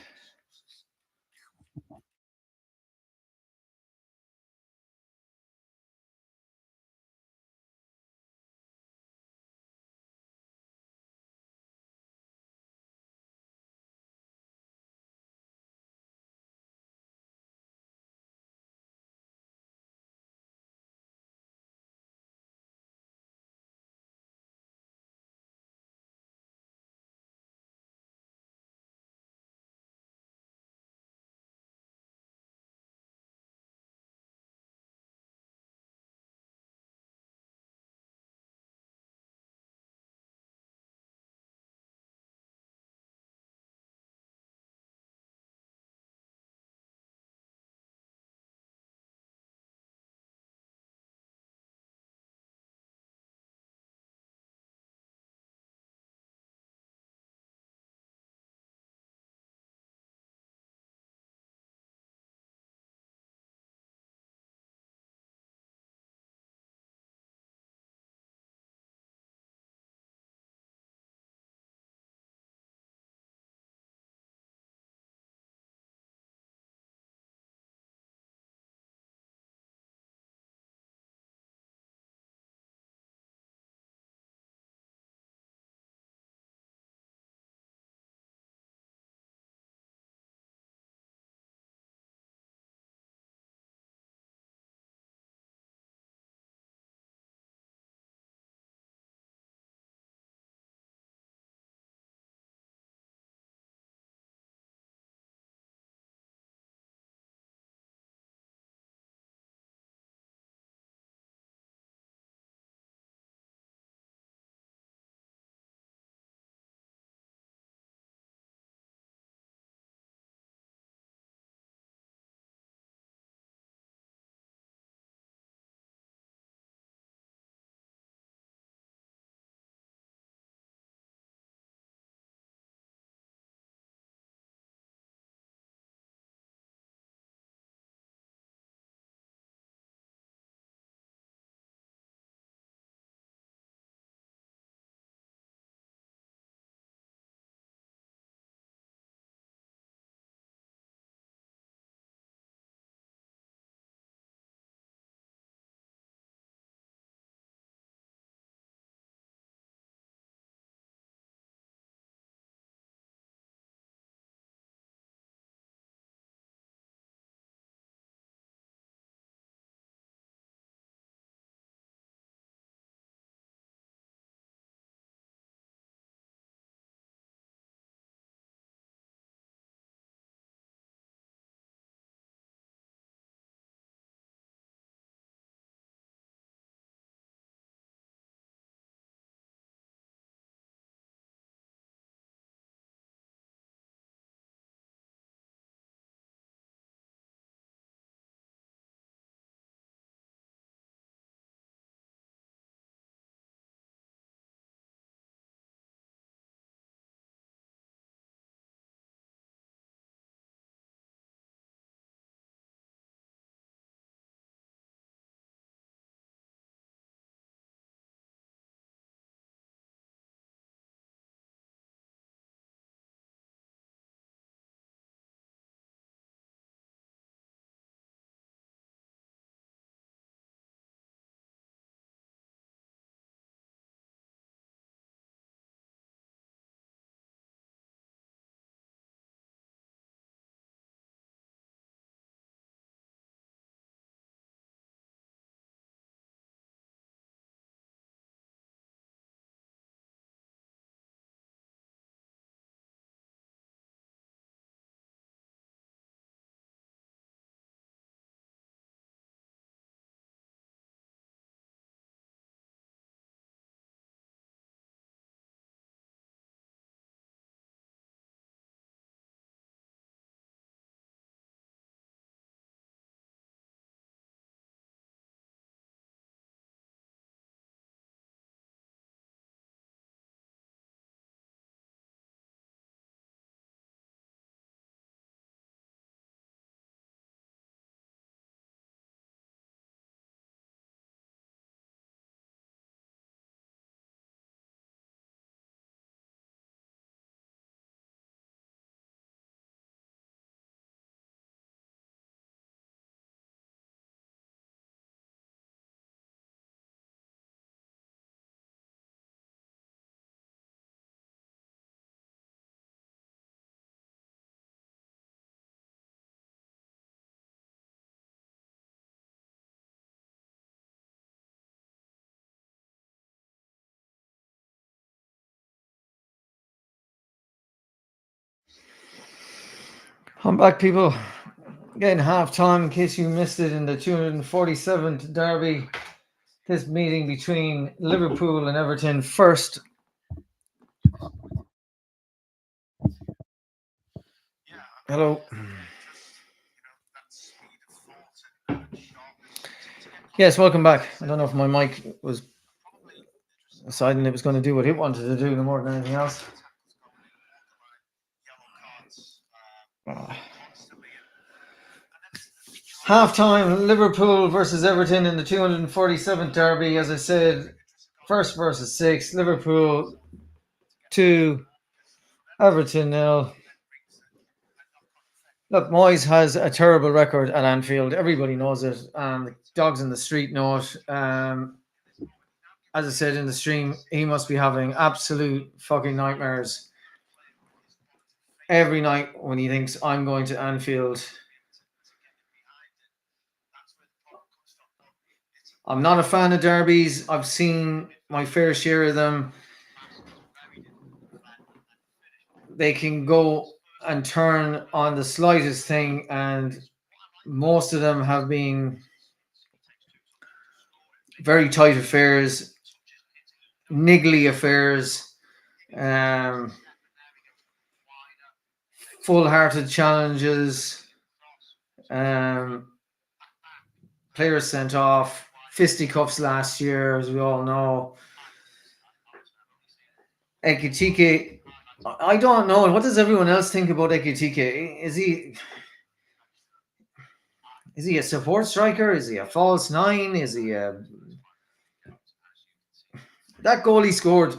I'm back, people. Again, half time, in case you missed it, in the 247th derby. This meeting between Liverpool and Everton first. Hello. Yes, welcome back. I don't know if my mic was deciding it was going to do what it wanted to do no more than anything else. Half time, Liverpool versus Everton in the 247th derby. As I said, first versus sixth. Liverpool 2, Everton 0. Look, Moyes has a terrible record at Anfield. Everybody knows it. The dogs in the street know it. As I said in the stream, he must be having absolute fucking nightmares every night when he thinks I'm going to Anfield. I'm not a fan of derbies. I've seen my fair share of them. They can go and turn on the slightest thing, and most of them have been very tight affairs, niggly affairs, full-hearted challenges, players sent off, fisticuffs last year, as we all know. Ekitike, I don't know. What does everyone else think about Ekitike? Is he a support striker? Is he a false nine? Is he a... That goal he scored,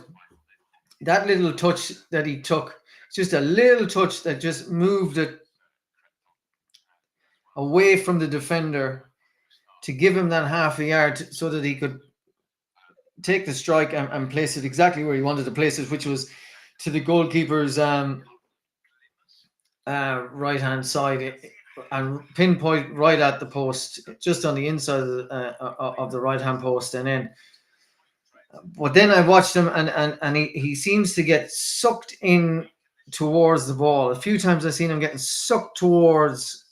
that little touch that he took, just a little touch that just moved it away from the defender to give him that half a yard so that he could take the strike and place it exactly where he wanted to place it, which was to the goalkeeper's right-hand side and pinpoint right at the post, just on the inside of the right-hand post. And then, but then I watched him, and he seems to get sucked in towards the ball. A few times I've seen him getting sucked towards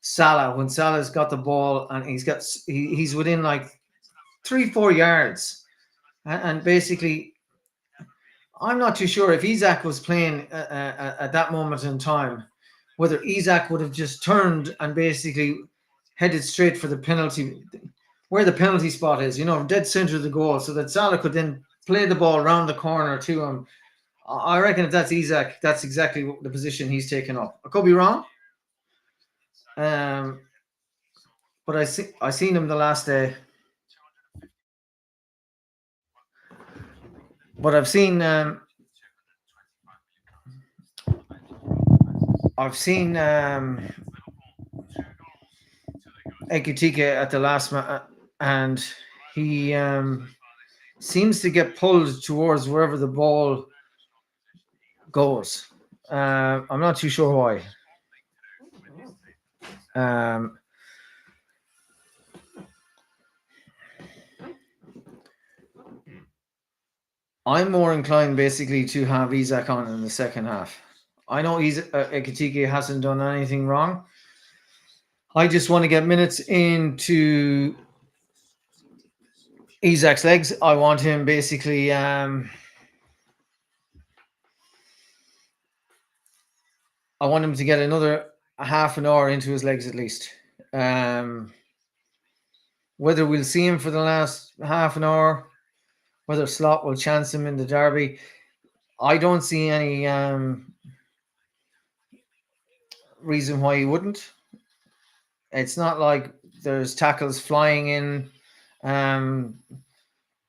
Salah when Salah's got the ball, and he's within like 3-4 yards, and basically, I'm not too sure if Isak was playing at that moment in time, whether Isak would have just turned and basically headed straight for the penalty, where the penalty spot is, dead center of the goal, so that Salah could then play the ball around the corner to him. I reckon if that's Isak, that's exactly the position he's taken up. I could be wrong, but I seen him the last day. But I've seen Ekitike at the last match, and he seems to get pulled towards wherever the ball goes. I'm not too sure why. I'm more inclined basically to have Isak on in the second half. I know Ekitike hasn't done anything wrong. I just want to get minutes into Isak's legs. I want him basically I want him to get another half an hour into his legs at least. Whether we'll see him for the last half an hour, whether Slot will chance him in the derby, I don't see any reason why he wouldn't. It's not like there's tackles flying in,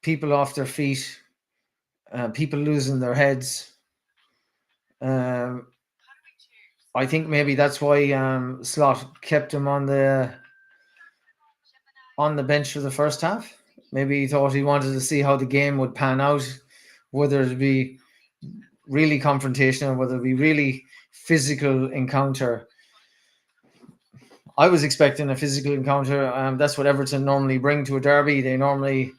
people off their feet, people losing their heads. I think maybe that's why Slot kept him on the bench for the first half. Maybe he thought he wanted to see how the game would pan out, whether it'd be really confrontational, whether it'd be really physical encounter. I was expecting a physical encounter. That's what Everton normally bring to a derby. They normally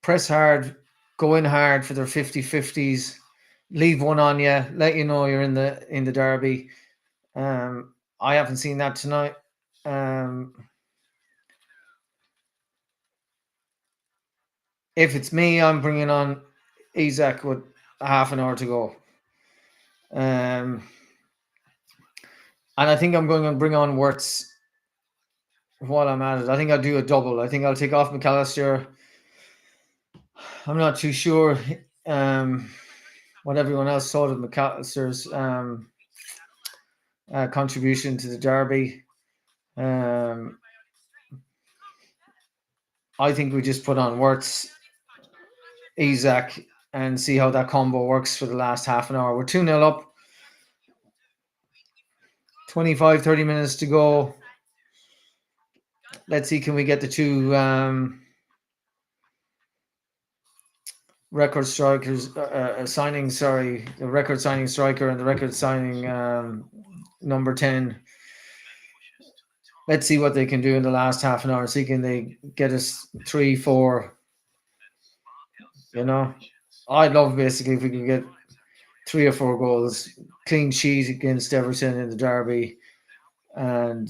press hard, go in hard for their 50-50s, leave one on you, let you know you're in the derby. I haven't seen that tonight. Um, if it's me, I'm bringing on Isaac with a half an hour to go. And I think I'm going to bring on Wirtz while I'm at it. I think I'll do a double. I think I'll take off McAllister. I'm not too sure what everyone else thought of McAllister's contribution to the derby. I think we just put on Wirtz, Isaac, and see how that combo works for the last half an hour. We're 2-0 up. 25, 30 minutes to go. Let's see, can we get the two record strikers signing? Sorry, the record signing striker and the record signing number 10. Let's see what they can do in the last half an hour. See, can they get us 3, 4? You know, I'd love basically if we could get 3 or 4 goals, clean sheet against Everton in the derby, and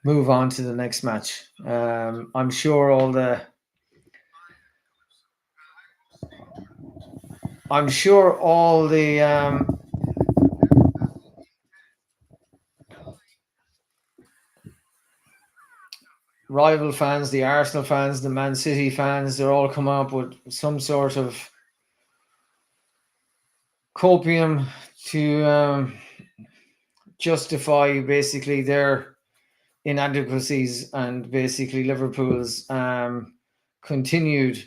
move on to the next match. I'm sure all the rival fans, the Arsenal fans, the Man City fans, they're all coming up with some sort of copium to justify basically their inadequacies and basically Liverpool's continued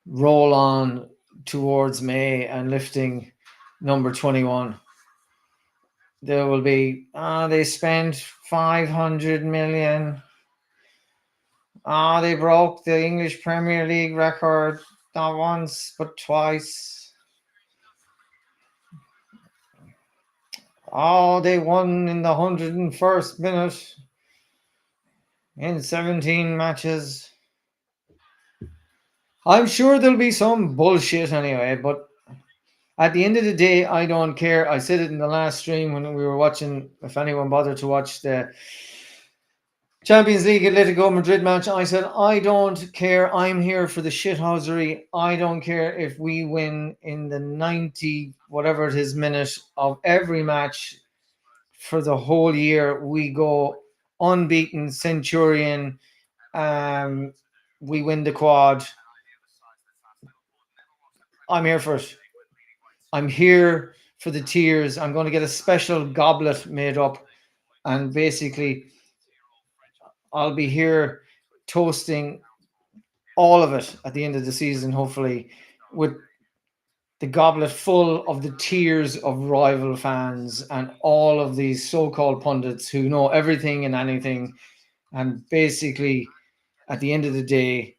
roll on towards May and lifting number 21. There will be, they spent 500 million. They broke the English Premier League record not once but twice. They won in the 101st minute in 17 matches. I'm sure there'll be some bullshit anyway, but at the end of the day, I don't care. I said it in the last stream when we were watching, if anyone bothered to watch the Champions League Atletico Madrid match, I said, I don't care. I'm here for the shithousery. I don't care if we win in the 90, whatever it is, minute of every match for the whole year. We go unbeaten, Centurion. We win the quad. I'm here for it. I'm here for the tears. I'm going to get a special goblet made up, and basically I'll be here toasting all of it at the end of the season, hopefully, with the goblet full of the tears of rival fans and all of these so-called pundits who know everything and anything, and basically at the end of the day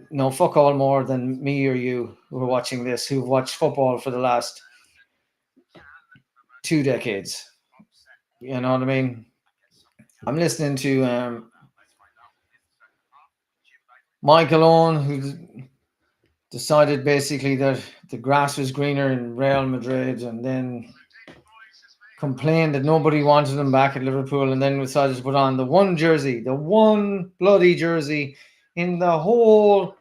know fuck all more than me or you who are watching this, who've watched football for the last 2 decades. You know what I mean? I'm listening to Michael Owen, who decided basically that the grass was greener in Real Madrid, and then complained that nobody wanted him back at Liverpool, and then decided to put on the one bloody jersey in the whole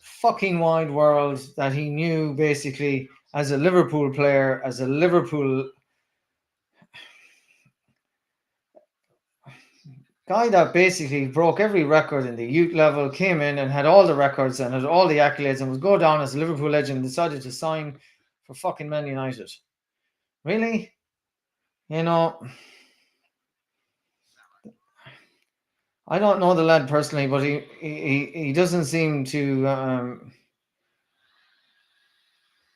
fucking wide world that he knew basically as a Liverpool player, as a Liverpool guy that basically broke every record in the youth level, came in and had all the records and had all the accolades and would go down as a Liverpool legend, and decided to sign for fucking Man United. Really? You know, I don't know the lad personally, but he doesn't seem to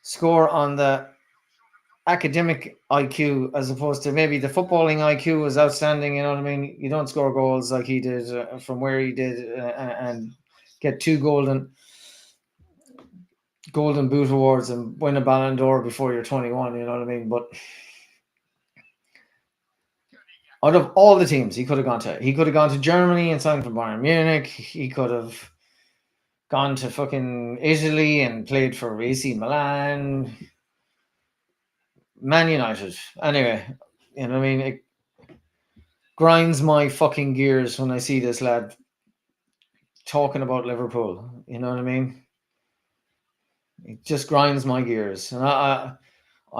score on the academic IQ as opposed to maybe the footballing IQ was outstanding. You know what I mean? You don't score goals like he did from where he did and get 2 golden boot awards and win a Ballon d'Or before you're 21. You know what I mean? But out of all the teams he could have gone to Germany and signed for Bayern Munich. He could have gone to fucking Italy and played for AC Milan, Man United. Anyway, you know what I mean? It grinds my fucking gears when I see this lad talking about Liverpool. You know what I mean? It just grinds my gears. And I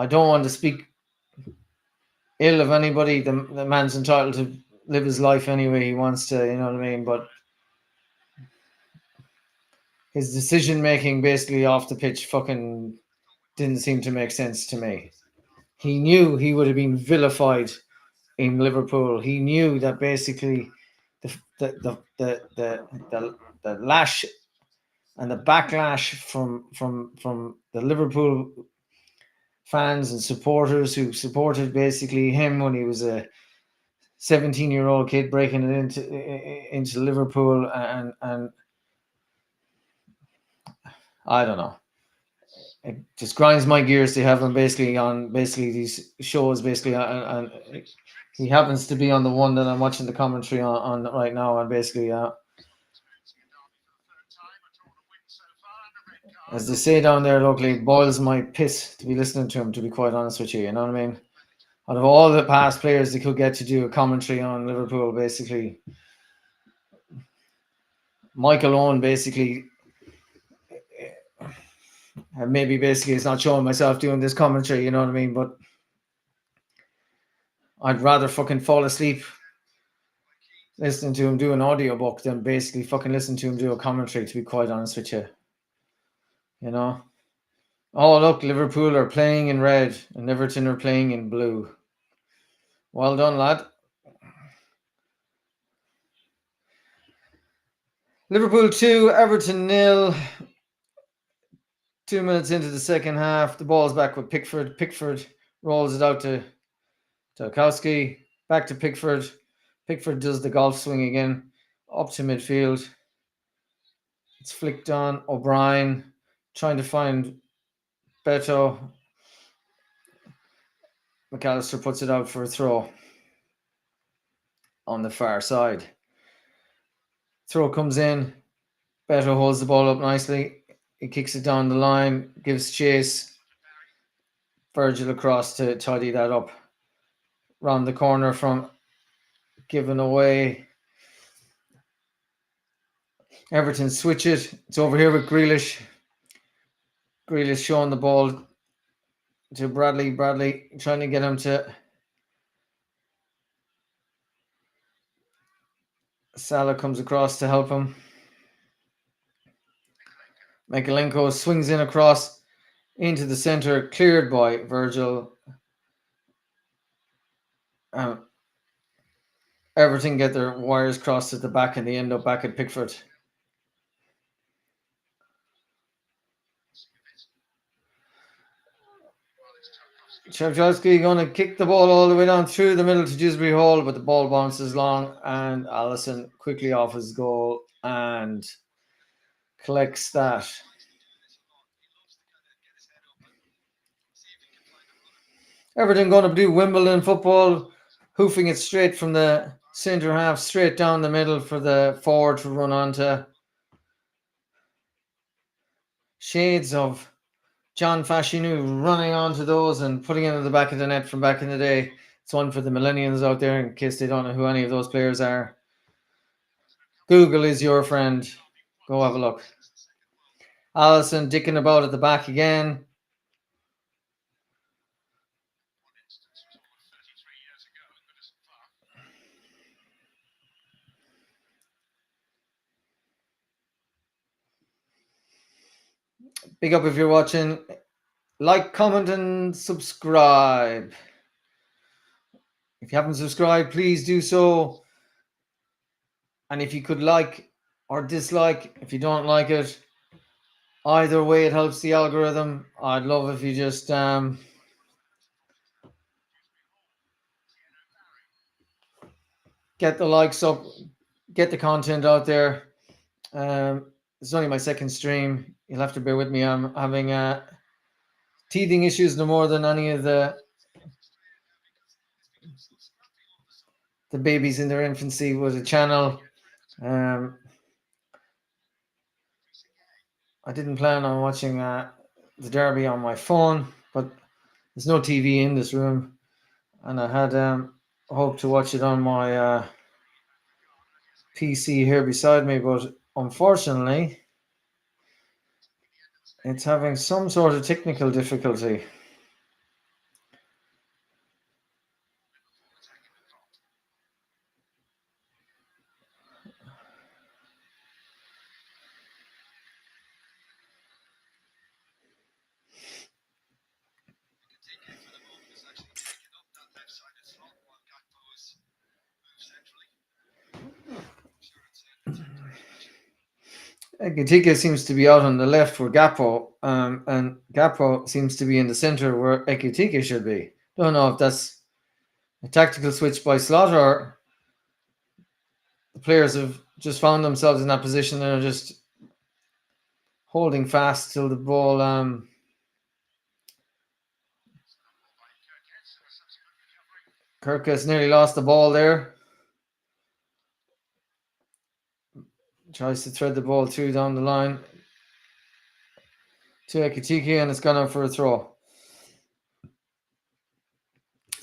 don't want to speak ill of anybody. The man's entitled to live his life any way he wants to, you know what I mean? But his decision making basically off the pitch fucking didn't seem to make sense to me. He knew he would have been vilified in Liverpool. He knew that basically the lash and the backlash from the Liverpool fans and supporters who supported basically him when he was a 17-year-old kid breaking it into Liverpool, and I don't know. It just grinds my gears to have him basically on basically these shows basically, and he happens to be on the one that I'm watching the commentary on right now, and basically as they say down there locally, it boils my piss to be listening to him, to be quite honest with you. You know what I mean? Out of all the past players that could get to do a commentary on Liverpool, basically, Michael Owen basically, maybe basically it's not showing myself doing this commentary, you know what I mean? But I'd rather fucking fall asleep listening to him do an audiobook than basically fucking listen to him do a commentary, to be quite honest with you. You know? Oh, look, Liverpool are playing in red and Everton are playing in blue. Well done, lad. Liverpool 2, Everton 0. 2 minutes into the second half, the ball's back with Pickford. Pickford rolls it out to Tarkowski. Back to Pickford. Pickford does the golf swing again. Up to midfield. It's flicked on. O'Brien trying to find Beto. McAllister puts it out for a throw on the far side. Throw comes in. Beto holds the ball up nicely. He kicks it down the line, gives chase. Virgil across to tidy that up. Round the corner from given away. Everton switch it. It's over here with Grealish. Grealish showing the ball to Bradley. Bradley trying to get him to Salah, comes across to help him. Mykolenko swings in across into the centre, cleared by Virgil. Everton get their wires crossed at the back and they end up back at Pickford. Tarkowski going to kick the ball all the way down through the middle to Dewsbury Hall, but the ball bounces long and Allison quickly off his goal and collects that. Everton going to do Wimbledon football, hoofing it straight from the centre half, straight down the middle for the forward to run onto. Shades of John Fashanu running onto those and putting it in the back of the net from back in the day. It's one for the millennials out there in case they don't know who any of those players are. Google is your friend. Go have a look. Allison dicking about at the back again. Big up if you're watching. Like, comment, and subscribe. If you haven't subscribed, please do so. And if you could like or dislike, if you don't like it, either way it helps the algorithm. I'd love if you just get the likes up, get the content out there. It's only my second stream. You'll have to bear with me. I'm having teething issues no more than any of the babies in their infancy with a channel. I didn't plan on watching the derby on my phone, but there's no TV in this room, and I had hoped to watch it on my PC here beside me, but unfortunately, it's having some sort of technical difficulty. Ekitike seems to be out on the left for Gapo, and Gapo seems to be in the center where Ekitike should be. Don't know if that's a tactical switch by Slaughter or the players have just found themselves in that position and are just holding fast till the ball. Kirk has nearly lost the ball there. Tries to thread the ball through down the line to Ekitike, and it's gone out for a throw.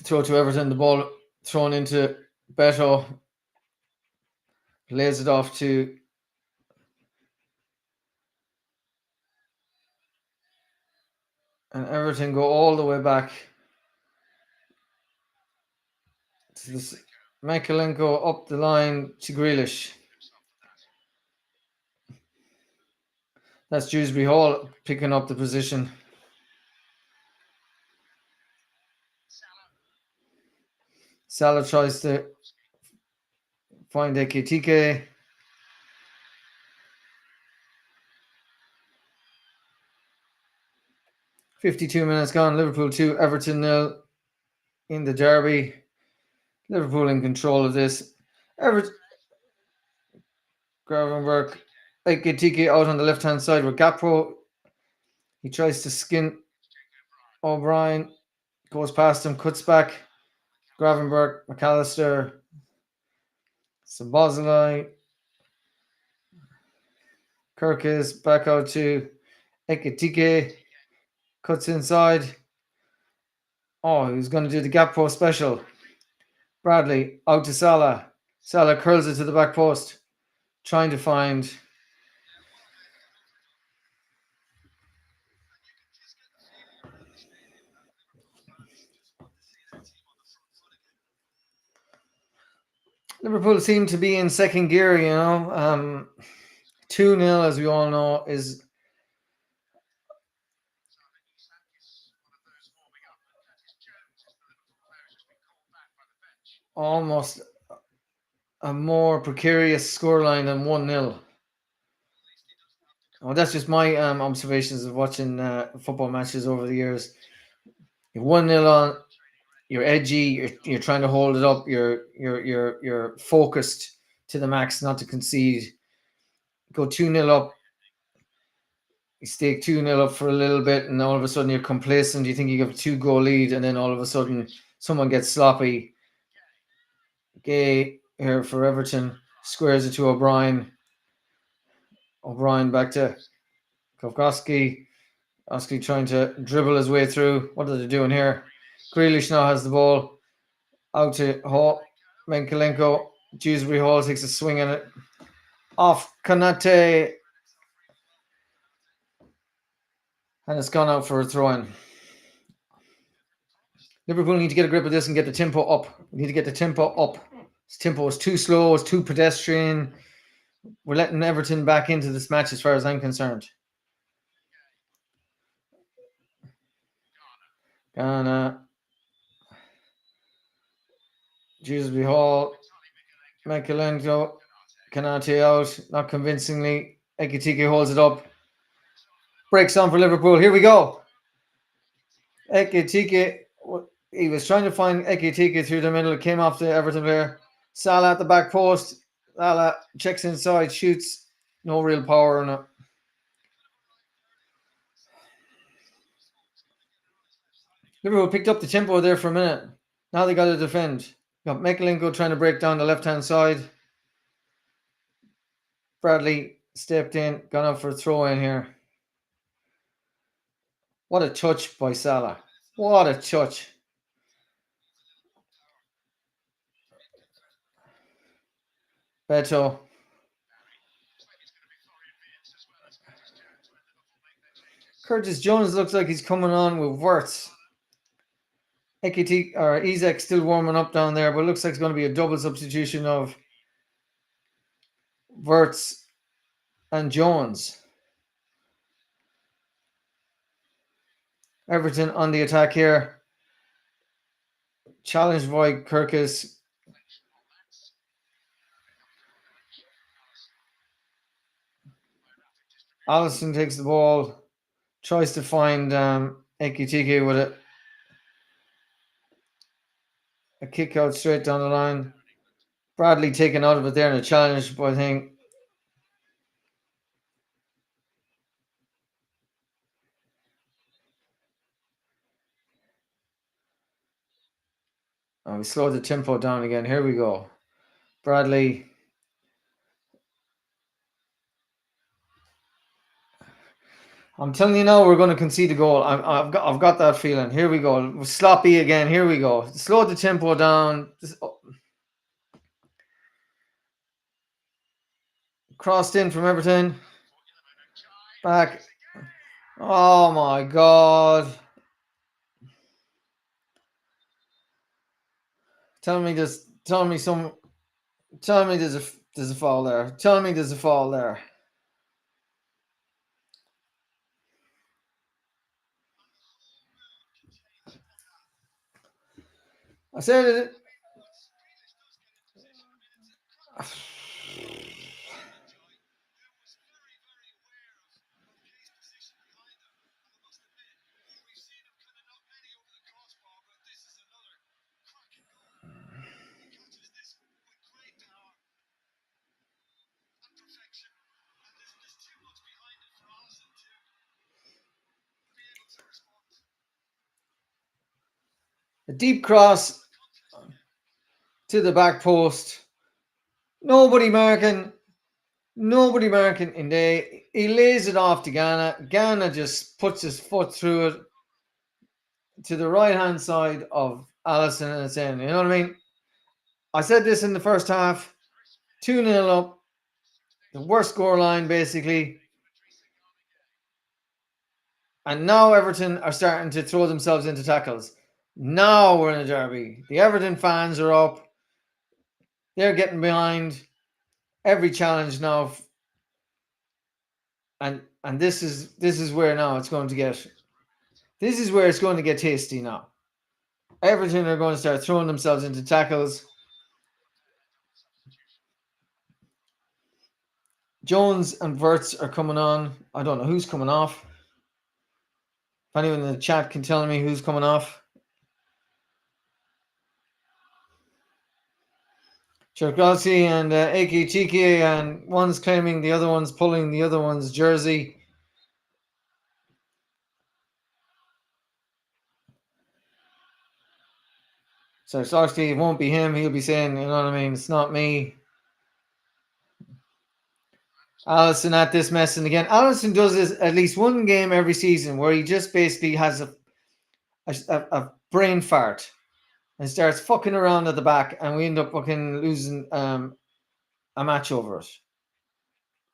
Throw to Everton. The ball thrown into Beto. Lays it off to and Everton go all the way back to this. Makalenko up the line to Grealish. That's Dewsbury Hall picking up the position. Salah tries to find Ekitike. .52 minutes gone. Liverpool 2, Everton 0 in the derby. Liverpool in control of this. Everton. Gravenberg. Ekitike out on the left-hand side with Gakpo. He tries to skin O'Brien. Goes past him, cuts back. Gravenberg, McAllister. Sabozlai. Kirk is back out to Ekitike. Cuts inside. Oh, he was going to do the gap post special. Bradley out to Salah. Salah curls it to the back post. Trying to find Liverpool seem to be in second gear, 2-0, as we all know, is almost a more precarious scoreline than 1-0. Well, that's just my observations of watching football matches over the years. You're 1-0 on, you're edgy, you're trying to hold it up, you're focused to the max not to concede. Go 2-0 up, you stay 2-0 up for a little bit, and all of a sudden you're complacent. You think you have a 2-goal lead, and then all of a sudden someone gets sloppy. Gay here for Everton squares it to O'Brien. O'Brien back to Kovkowski. Oski trying to dribble his way through. What are they doing here? Grealish now has the ball. Out to Hall. Menkelenko. Dewsbury Hall takes a swing at it. Off Kanate. And it's gone out for a throw-in. Liverpool need to get a grip of this and get the tempo up. We need to get the tempo up. This tempo is too slow. It's too pedestrian. We're letting Everton back into this match as far as I'm concerned. Ghana. Dewsbury Hall. Menkelenko. Kanate out. Not convincingly. Ekitike holds it up. Breaks on for Liverpool. Here we go. Ekitike. He was trying to find Ekitike through the middle. It came off the Everton player. Salah at the back post. Salah checks inside, shoots. No real power on it. Liverpool picked up the tempo there for a minute. Now they got to defend. Got Mekalenko trying to break down the left-hand side. Bradley stepped in, gone up for a throw in here. What a touch by Salah. What a touch. Beto. Curtis Jones looks like he's coming on with Wirtz. Ekiti or Isaac still warming up down there, but it looks like it's going to be a double substitution of Wirtz and Jones. Everton on the attack here. Challenged by Kirkus. Allison takes the ball, tries to find Ekitike with a kick out straight down the line. Bradley taken out of it there in a challenge, but I think we slowed the tempo down again. Here we go. Bradley. I'm telling you now, we're going to concede a goal. I've got that feeling. Here we go. Sloppy again. Here we go. Slow the tempo down. Crossed in from Everton. Back. Oh my God. Tell me there's a foul there. Tell me there's a foul there. I said it. A deep cross to the back post. Nobody marking. In there. He lays it off to Ghana. Ghana just puts his foot through it to the right hand side of Allison and it's in. You know what I mean? I said this in the first half. 2-0 up. The worst score line, basically. And now Everton are starting to throw themselves into tackles. Now we're in a derby. The Everton fans are up. They're getting behind every challenge now. And this is where now it's going to get. This is where it's going to get tasty now. Everton are going to start throwing themselves into tackles. Jones and Wirtz are coming on. I don't know who's coming off. If anyone in the chat can tell me who's coming off. Cherkowski and Ake Chiki, and one's claiming the other one's pulling the other one's jersey. So Cherkowski, it won't be him. He'll be saying, you know what I mean? It's not me. Allison at this messing again. Allison does this at least one game every season where he just basically has a brain fart and starts fucking around at the back, and we end up fucking losing a match over it.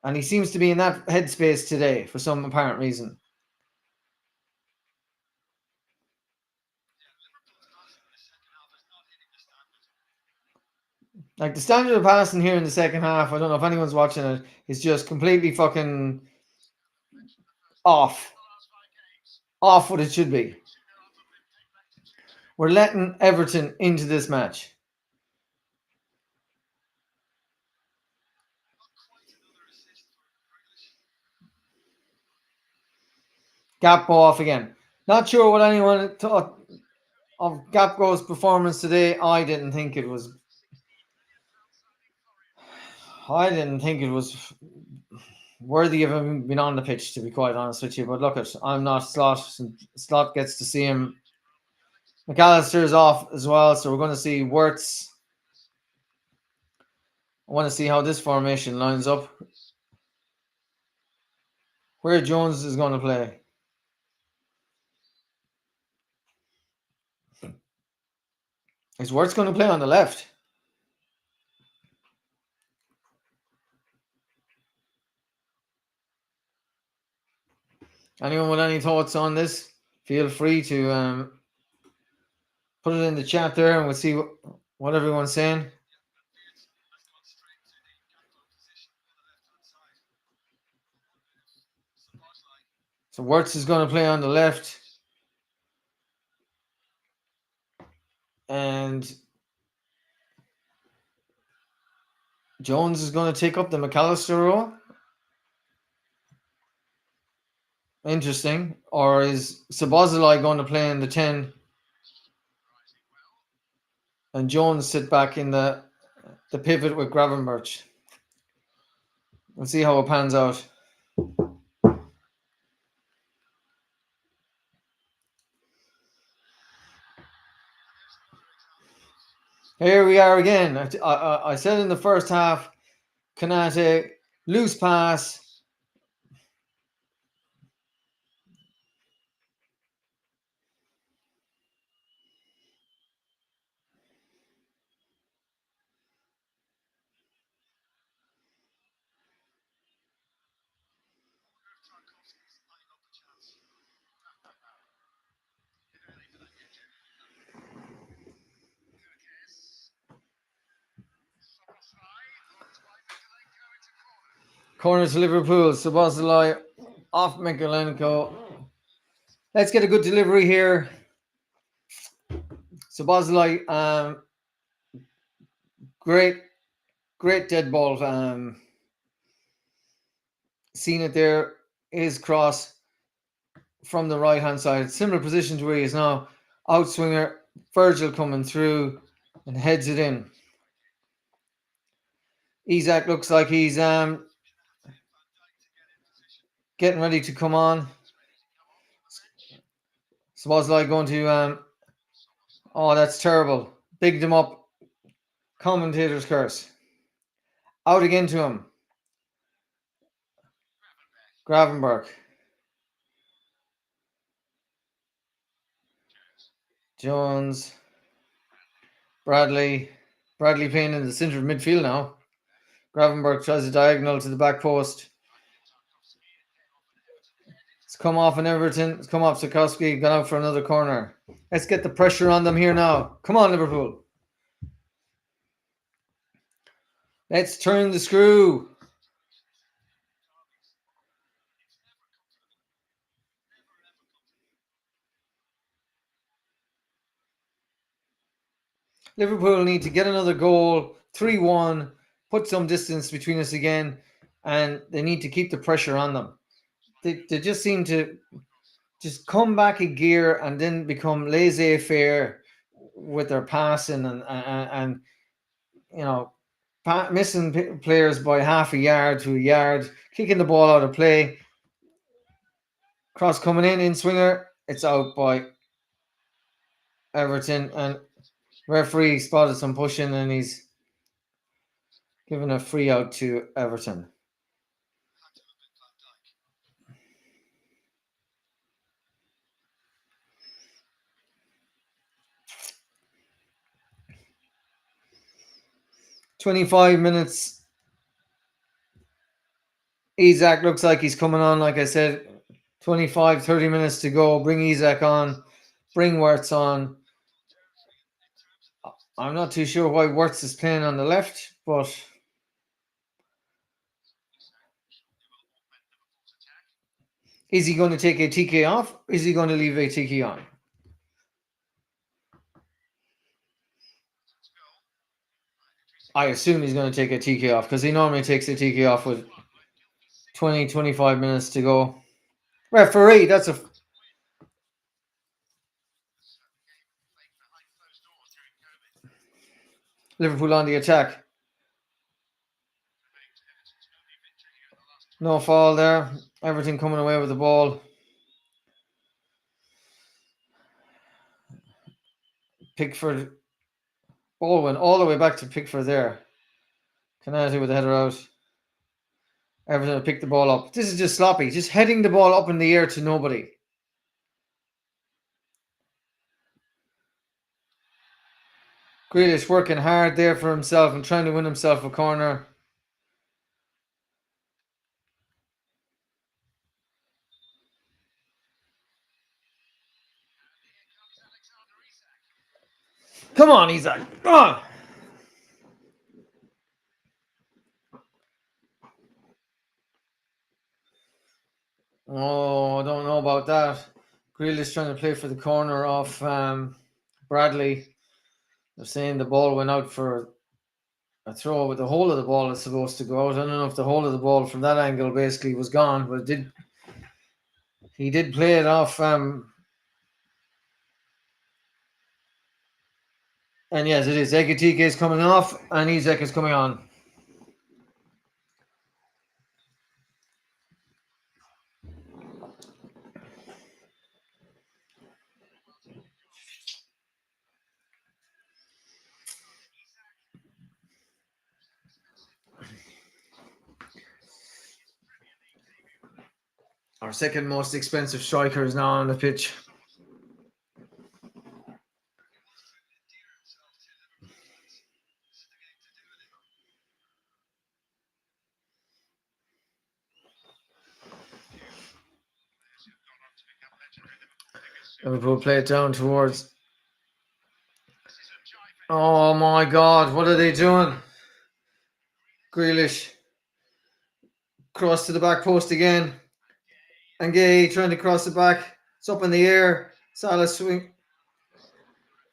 And he seems to be in that headspace today for some apparent reason. Like the standard of passing here in the second half, I don't know if anyone's watching it, is just completely fucking off. Off what it should be. We're letting Everton into this match. Gakpo off again. Not sure what anyone thought of Gakpo's performance today. I didn't think it was worthy of him being on the pitch, to be quite honest with you. But look, I'm not Slot. Slot gets to see him. McAllister's off as well, so we're going to see Wirtz. I want to see how this formation lines up. Where Jones is going to play. Is Wirtz going to play on the left? Anyone with any thoughts on this? Feel free to put it in the chat there, and we'll see what everyone's saying. So Wirtz is going to play on the left, and Jones is going to take up the McAllister role. Interesting. Or is Szoboszlai going to play in the 10 and Jones sit back in the pivot with Gravenberch? We'll see how it pans out. Here we are again. I said in the first half, Konate, loose pass. Corner to Liverpool. Szoboszlai off Mikolenko. Let's get a good delivery here. Szoboszlai, great dead ball. Seen it there. His cross from the right hand side. Similar position to where he is now. Outswinger. Virgil coming through and heads it in. Isak looks like he's getting ready to come on. Szoboszlai going to oh, that's terrible. Bigged him up. Commentator's curse. Out again to him. Gravenberch. Jones. Bradley playing in the centre of midfield now. Gravenberch tries a diagonal to the back post. It's come off in Everton. It's come off Sikowski. Gone out for another corner. Let's get the pressure on them here now. Come on, Liverpool. Let's turn the screw. Liverpool need to get another goal. 3-1. Put some distance between us again. And they need to keep the pressure on them. They just seem to just come back a gear and then become laissez-faire with their passing and you know, missing players by half a yard to a yard, kicking the ball out of play. Cross coming in swinger. It's out by Everton, and referee spotted some pushing and he's given a free out to Everton. "25 minutes. Isak looks like he's coming on, like I said. 25, 30 minutes to go. Bring Isak on. Bring Wirtz on. I'm not too sure why Wirtz is playing on the left, but is he going to take a TK off? Is he going to leave a TK on? I assume he's going to take a TK off because he normally takes a TK off with 20, 25 minutes to go. Referee, that's a... Liverpool on the attack. No foul there. Everything coming away with the ball. Pickford. Ball went all the way back to Pickford there. Konate with the header out. Everton will pick the ball up. This is just sloppy. Just heading the ball up in the air to nobody. Grealish working hard there for himself and trying to win himself a corner. Come on, Isaac. Oh. Oh, I don't know about that. Grealish trying to play for the corner off Bradley. They're saying the ball went out for a throw, but the whole of the ball is supposed to go out. I don't know if the whole of the ball from that angle basically was gone, but he did play it off. And yes, it is. Ekitike is coming off, and Isaac is coming on. Our second most expensive striker is now on the pitch. Liverpool play it down towards. Oh my God! What are they doing? Grealish cross to the back post again, and Gay trying to cross it back. It's up in the air. Salah swing.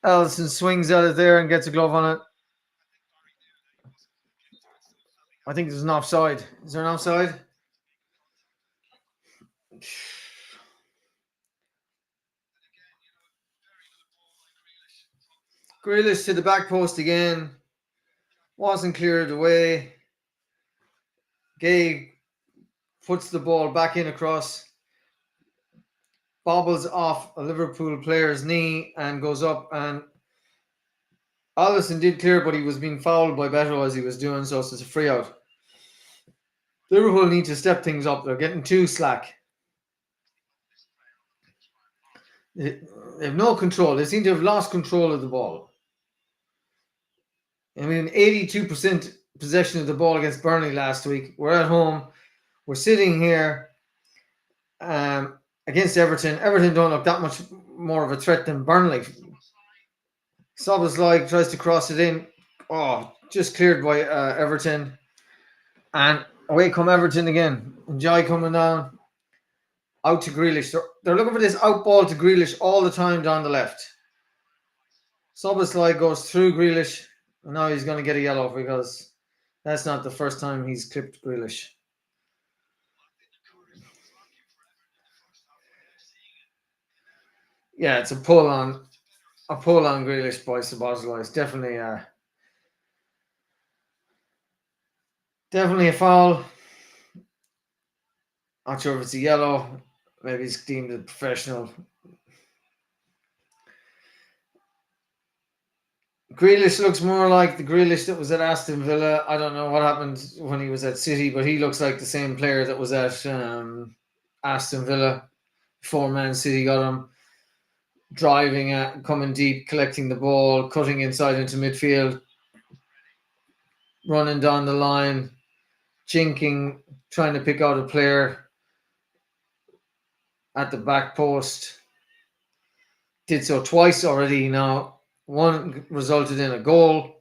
Ellison swings at it there and gets a glove on it. I think there's an offside. Is there an offside? Grealish to the back post again. Wasn't cleared away. Gay puts the ball back in across. Bobbles off a Liverpool player's knee and goes up. And Alisson did clear, but he was being fouled by Beto as he was doing so. So it's a free out. Liverpool need to step things up. They're getting too slack. They have no control. They seem to have lost control of the ball. I mean, 82% possession of the ball against Burnley last week. We're at home. We're sitting here against Everton. Everton don't look that much more of a threat than Burnley. Szoboszlai tries to cross it in. Oh, just cleared by Everton. And away come Everton again. Enjoy coming down. Out to Grealish. They're looking for this out ball to Grealish all the time down the left. Szoboszlai goes through Grealish. And now he's going to get a yellow because that's not the first time he's clipped Grealish. Yeah, it's a pull on Grealish by Szoboszlai. It's definitely a foul. Not sure if it's a yellow. Maybe it's deemed a professional. Grealish looks more like the Grealish that was at Aston Villa. I don't know what happened when he was at City, but he looks like the same player that was at Aston Villa before Man City got him. Driving at, coming deep, collecting the ball, cutting inside into midfield, running down the line, jinking, trying to pick out a player at the back post. Did so twice already now. One resulted in a goal,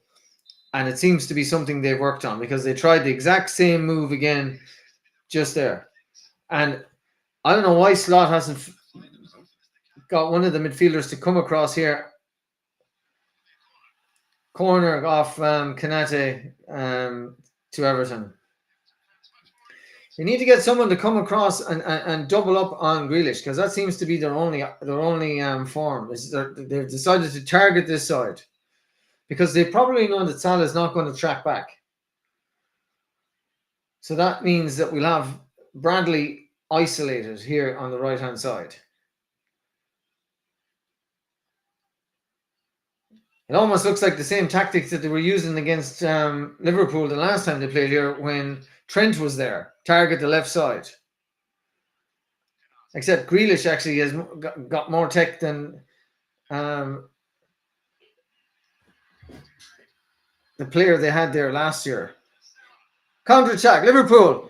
and it seems to be something they've worked on because they tried the exact same move again just there. And I don't know why Slot hasn't got one of the midfielders to come across here. Corner off Kanate to Everton. They need to get someone to come across and double up on Grealish because that seems to be their only form. They've decided to target this side because they probably know that Salah is not going to track back. So that means that we'll have Bradley isolated here on the right-hand side. It almost looks like the same tactics that they were using against Liverpool the last time they played here when Trent was there. Target the left side. Except Grealish actually has got more tech than the player they had there last year. Counter attack, Liverpool.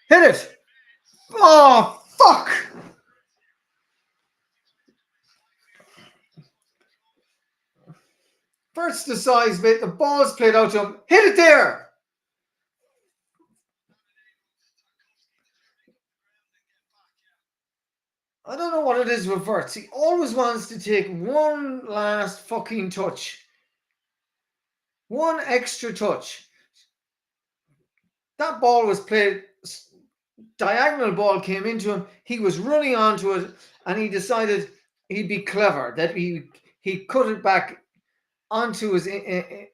Hit it. Oh, fuck. First the size bit, the ball's played out to him. Hit it there. I don't know what it is with Verts. He always wants to take one last fucking touch. One extra touch. That ball was played, diagonal ball came into him. He was running onto it, and he decided he'd be clever, that he cut it back onto his to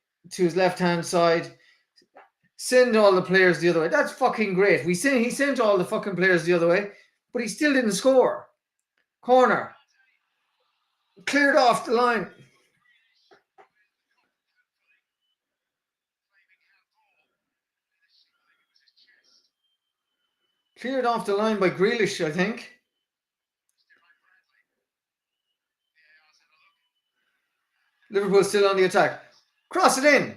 his left hand side, send all the players the other way. That's fucking great. He sent all the fucking players the other way, but he still didn't score. Corner. Cleared off the line. Cleared off the line by Grealish, I think. Liverpool still on the attack. Cross it in.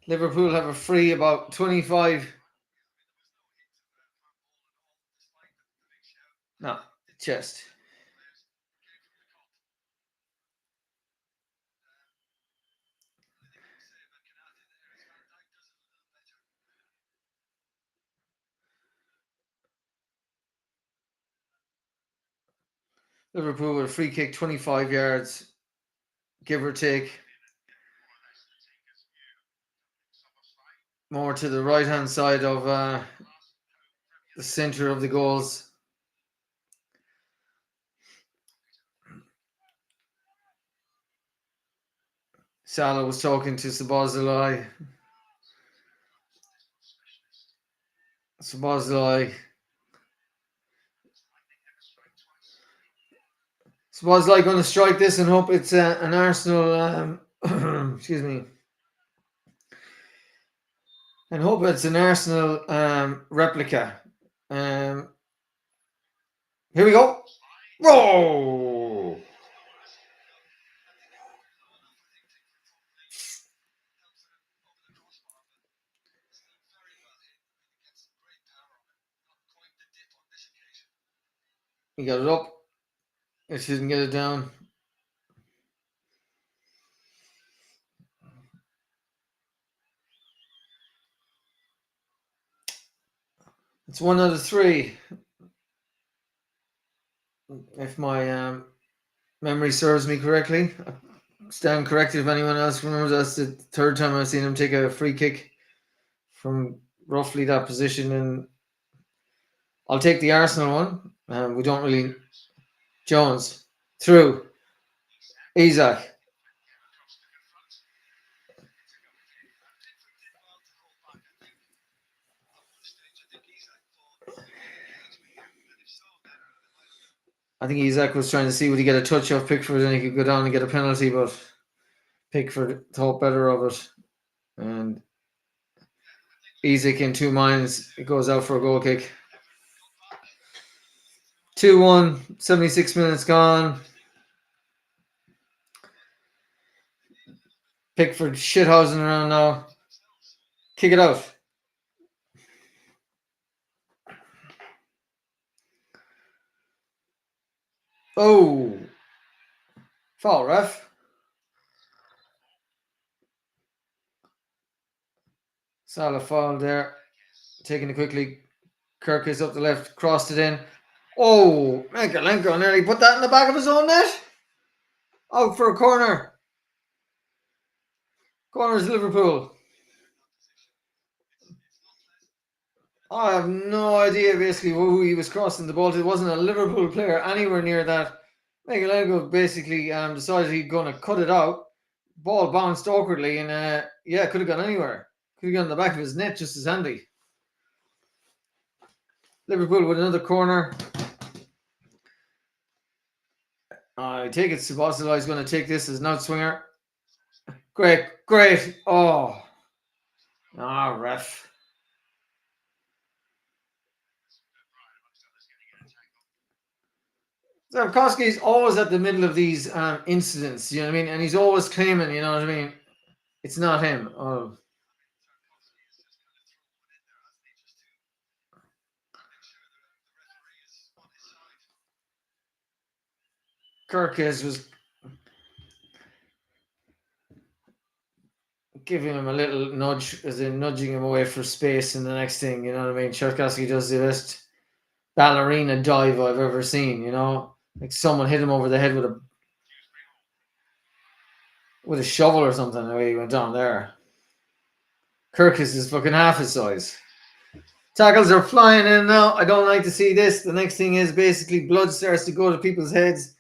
Liverpool have a free about 25. No, chest. Liverpool with a free kick, 25 yards, give or take. More to the right hand side of the center of the goals. Salah was talking to Szoboszlai. Szoboszlai going to strike this and hope it's an Arsenal. Excuse me. And hope it's an Arsenal replica. Here we go. Whoa! He got it up. If he didn't get it down. It's 1 out of 3. If my memory serves me correctly. Stand corrected if anyone else remembers. That's the third time I've seen him take a free kick from roughly that position. And I'll take the Arsenal one. We don't really. Jones. Through. Isak. I think Isak was trying to see would he get a touch off Pickford and he could go down and get a penalty, but Pickford thought better of it. And Isak in 2 minds, it goes out for a goal kick. 2-1, 76 minutes gone. Pickford shithousing around now. Kick it out. Oh. Foul, ref. Salah foul there. Taking it quickly. Kirk is up the left, crossed it in. Oh, Lenko nearly put that in the back of his own net. Out for a corner. Corner's Liverpool. I have no idea basically who he was crossing the ball to. It wasn't a Liverpool player anywhere near that. Lenko basically decided he's going to cut it out. Ball bounced awkwardly and could have gone anywhere. Could have gone in the back of his net just as handy. Liverpool with another corner. I take it Szoboszlai is going to take this as an outswinger. Great. Oh, ref. Tarkovsky's always at the middle of these incidents, you know what I mean? And he's always claiming, you know what I mean? It's not him. Oh, Kirkes was giving him a little nudge, as in nudging him away for space, and the next thing, you know what I mean? Tarkovsky does the best ballerina dive I've ever seen, you know? Like someone hit him over the head with a shovel or something, the way he went down there. Kirkes is fucking half his size. Tackles are flying in now. I don't like to see this. The next thing is basically blood starts to go to people's heads.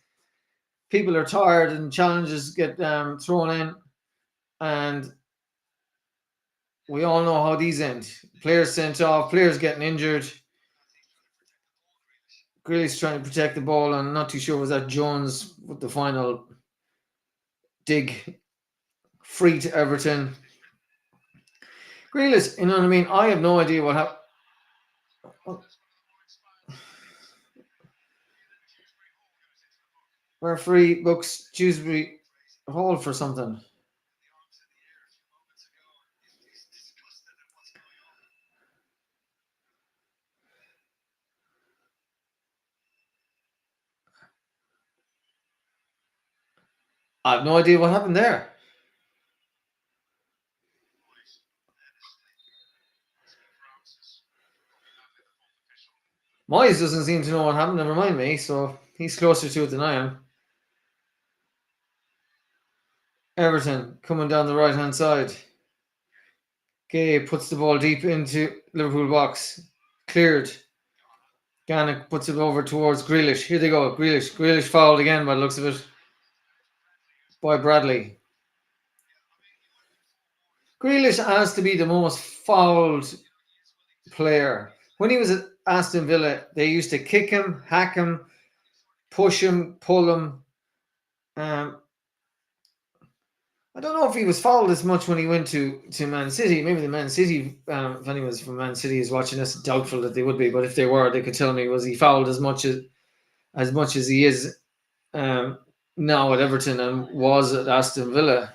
People are tired and challenges get thrown in. And we all know how these end. Players sent off, players getting injured. Grealish trying to protect the ball. I'm not too sure was that Jones with the final dig free to Everton. Grealish, you know what I mean? I have no idea what happened. Referee books Dewsbury Hall for something. I have no idea what happened there. Moyes doesn't seem to know what happened, never mind me, so he's closer to it than I am. Everton coming down the right hand side. Gay puts the ball deep into Liverpool box. Cleared. Gannick puts it over towards Grealish. Here they go. Grealish fouled again by the looks of it. By Bradley. Grealish has to be the most fouled player. When he was at Aston Villa, they used to kick him, hack him, push him, pull him. I don't know if he was fouled as much when he went to Man City. Maybe the Man City, if anyone was from Man City is watching this, doubtful that they would be. But if they were, they could tell me, was he fouled as much as he is now at Everton and was at Aston Villa?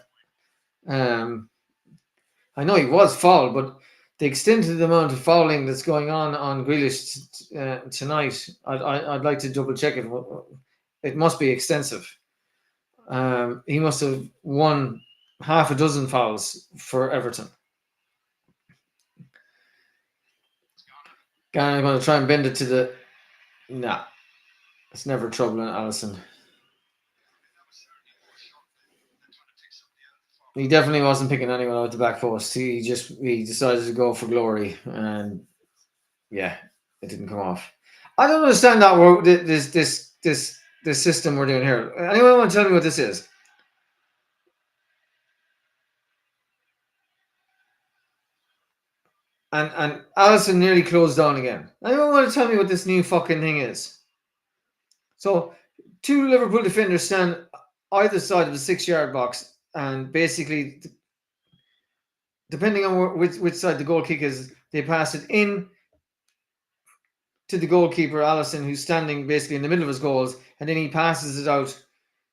I know he was fouled, but the extent of the amount of fouling that's going on Grealish tonight, I'd like to double check it. It must be extensive. He must have won half a dozen fouls for Everton. I'm going to try and bend it to the. Nah, it's never troubling Allison. He definitely wasn't picking anyone out the back post. He decided to go for glory, and yeah, it didn't come off. I don't understand that this system we're doing here. Anyone want to tell me what this is? And Allison nearly closed down again. Anyone want to tell me what this new fucking thing is? So, two Liverpool defenders stand either side of the 6-yard box, and basically, depending on which side the goal kick is, they pass it in to the goalkeeper, Allison, who's standing basically in the middle of his goals, and then he passes it out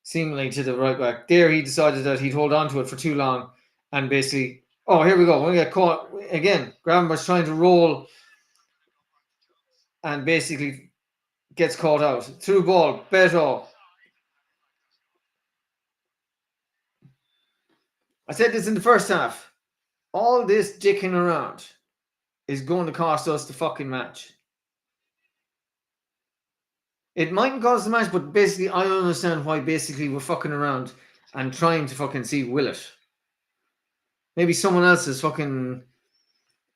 seemingly to the right back. There, he decided that he'd hold on to it for too long, and basically, oh, here we go. We get caught again. Gravenberch's trying to roll, and basically gets caught out. Through ball, Beto. I said this in the first half. All this dicking around is going to cost us the fucking match. It mightn't cost the match, but basically, I don't understand why basically we're fucking around and trying to fucking see will it. Maybe someone else is fucking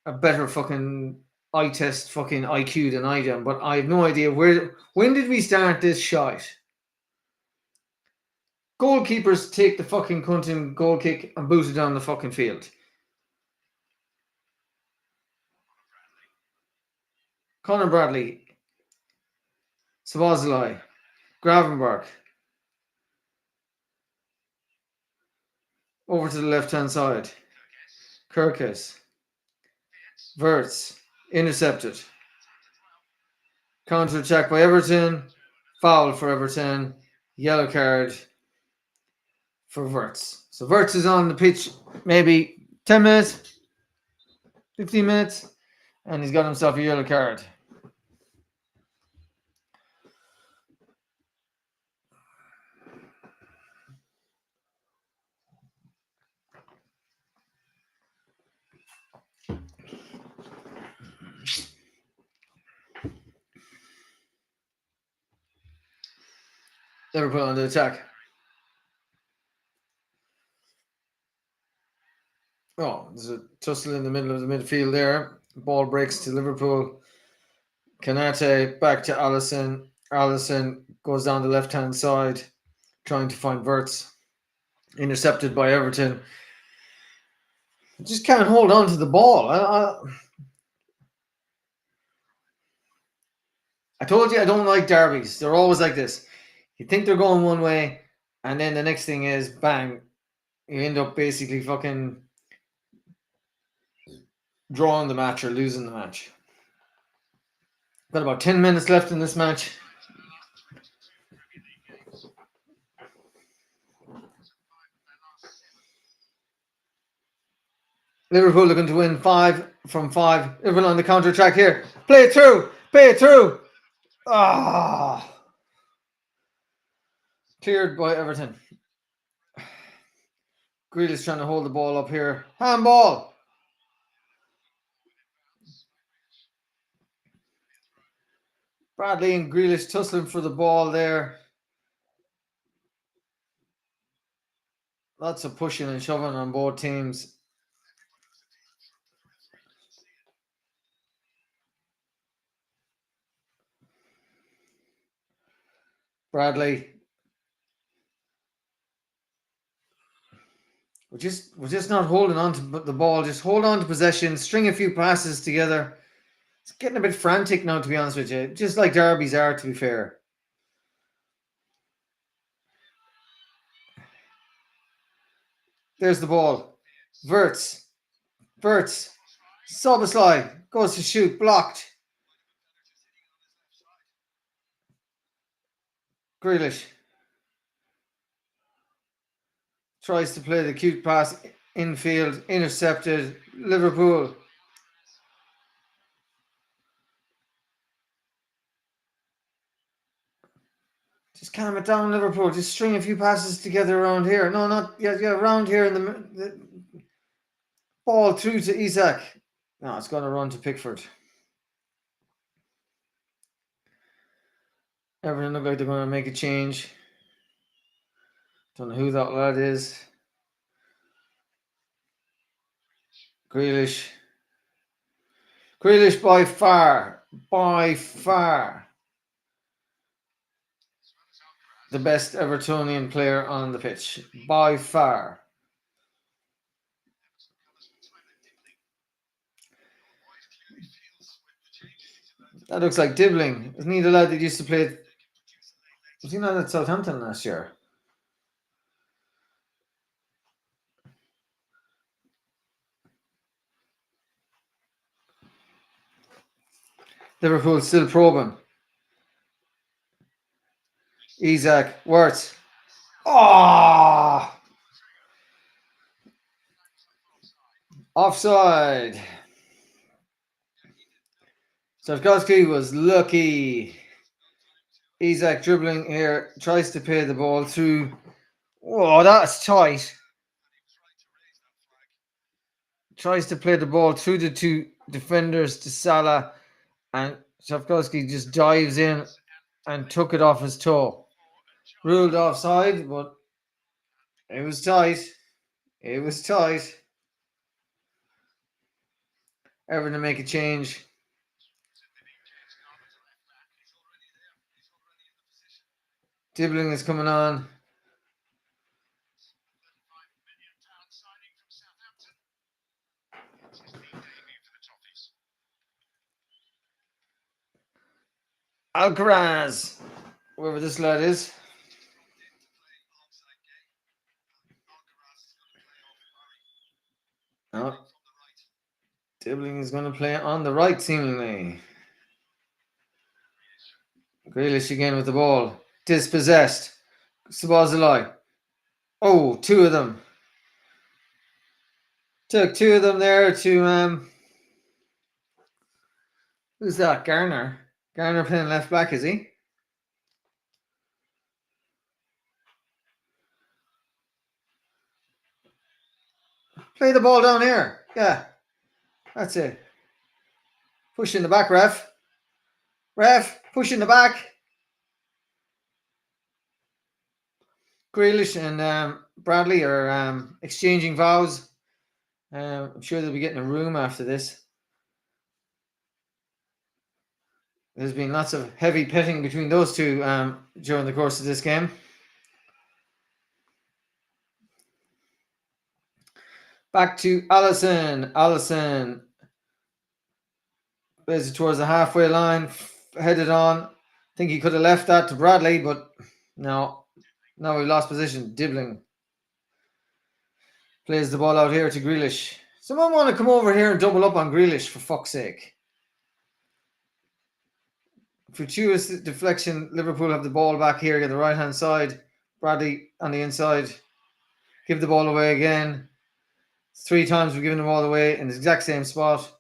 a better fucking eye test fucking IQ than I do, but I have no idea when did we start this shite? Goalkeepers take the fucking cunting goal kick and boot it down the fucking field. Conor Bradley, Szoboszlai, Gravenberch. over to the left-hand side. Kirkus. Verts. Intercepted. Counter-attack by Everton. Foul for Everton. Yellow card for Verts. So Verts is on the pitch maybe 10 minutes, 15 minutes, and he's got himself a yellow card. Liverpool on the attack. Oh, there's a tussle in the middle of the midfield there. Ball breaks to Liverpool. Kanate back to Allison. Allison goes down the left-hand side, trying to find Verts. Intercepted by Everton. Just can't hold on to the ball. I told you I don't like derbies. They're always like this. You think they're going one way, and then the next thing is bang. You end up basically fucking drawing the match or losing the match. Got about 10 minutes left in this match. Liverpool looking to win 5 from 5. Liverpool on the counter attack here. Play it through. Play it through. Ah. Cleared by Everton. Grealish trying to hold the ball up here. Handball. Bradley and Grealish tussling for the ball there. Lots of pushing and shoving on both teams. Bradley. We're just not holding on to the ball. Just hold on to possession. String a few passes together. It's getting a bit frantic now, to be honest with you. Just like derbies are, to be fair. There's the ball. Verts. Soboslai goes to shoot. Blocked. Grealish tries to play the cute pass infield. Intercepted. Liverpool. Just calm it down, Liverpool. Just string a few passes together around here. No, not around here in the ball through to Isak. No, it's going to run to Pickford. Everton look like they're going to make a change. Don't know who that lad is. Grealish by far the best Evertonian player on the pitch. By far. That looks like Dibbling. Isn't he the lad that used to play? Was he not at Southampton last year? Liverpool still probing. Isak, Wirtz. Oh! Offside. Tarkowski was lucky. Isak dribbling here, tries to pay the ball through. Oh, that's tight. Tries to play the ball through the two defenders to Salah, and Tarkowski just dives in and took it off his toe. Ruled offside, but it was tight. It was tight. Everton to make a change. Dibbling is coming on. Alcaraz, whoever this lad is. Oh, Dibbling is going to play on the right, seemingly. Grealish again with the ball. Dispossessed. Szoboszlai. Oh, two of them. Took two of them there to who's that? Garner. Garner playing left back, is he? Play the ball down here. Yeah. That's it. Push in the back, ref. Ref, push in the back. Grealish and Bradley are exchanging vows. I'm sure they'll be getting a room after this. There's been lots of heavy petting between those two during the course of this game. Back to Allison. Allison plays it towards the halfway line, headed on. I think he could have left that to Bradley, but no. Now we've lost position. Dibbling plays the ball out here to Grealish. Someone want to come over here and double up on Grealish, for fuck's sake. Fortuitous deflection. Liverpool have the ball back here at the right hand side. Bradley on the inside. Give the ball away again. 3 times we've given the ball away in the exact same spot.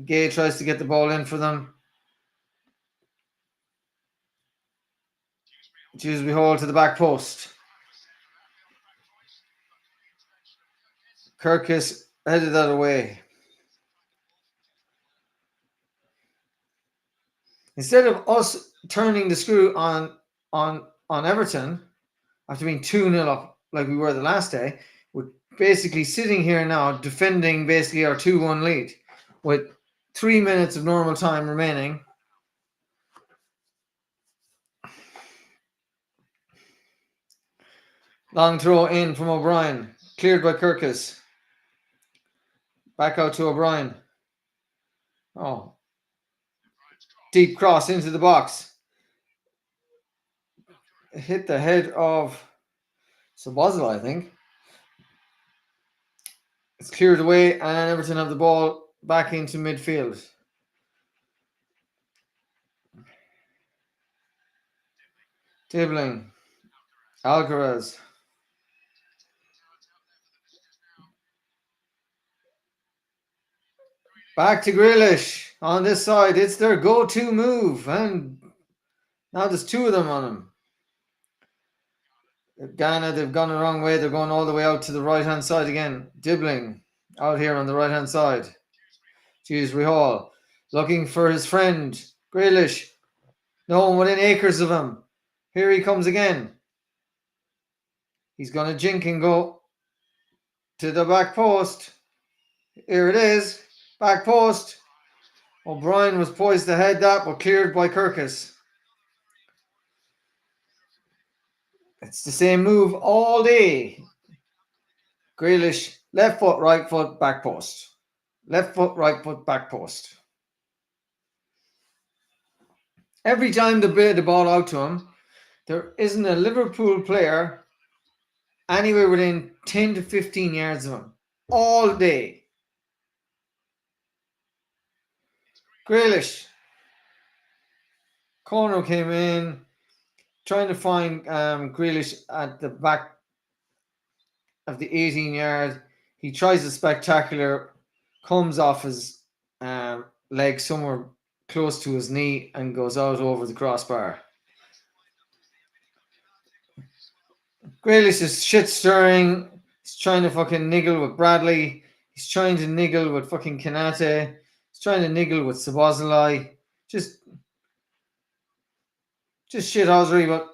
Gay tries to get the ball in for them. Dewsbury Hall to the back post. Kirkus headed that away. Instead of us turning the screw on Everton after being 2-0 up like we were the last day, we're basically sitting here now defending basically our 2-1 lead with 3 minutes of normal time remaining. Long throw in from O'Brien. Cleared by Kirkus. Back out to O'Brien. Oh. Deep cross into the box. Hit the head of Szoboszlai, I think. It's cleared away and Everton have the ball back into midfield. Dibbling. Alcaraz. Back to Grealish on this side. It's their go-to move. And now there's 2 of them on him. Ghana, they've gone the wrong way. They're going all the way out to the right-hand side again. Dibbling out here on the right-hand side. Dewsbury Hall looking for his friend. Grealish. No one within acres of him. Here he comes again. He's going to jink and go to the back post. Here it is. Back post. O'Brien was poised to head that, but cleared by Kirkus. It's the same move all day. Grealish, left foot, right foot, back post. Left foot, right foot, back post. Every time they play the ball out to him, there isn't a Liverpool player anywhere within 10 to 15 yards of him. All day. Grealish. Corner came in, trying to find Grealish at the back of the 18 yard. He tries a spectacular, comes off his leg somewhere close to his knee and goes out over the crossbar. Grealish is shit stirring. He's trying to fucking niggle with Bradley. He's trying to niggle with fucking Kanate. He's trying to niggle with Szoboszlai. Just shithousery, but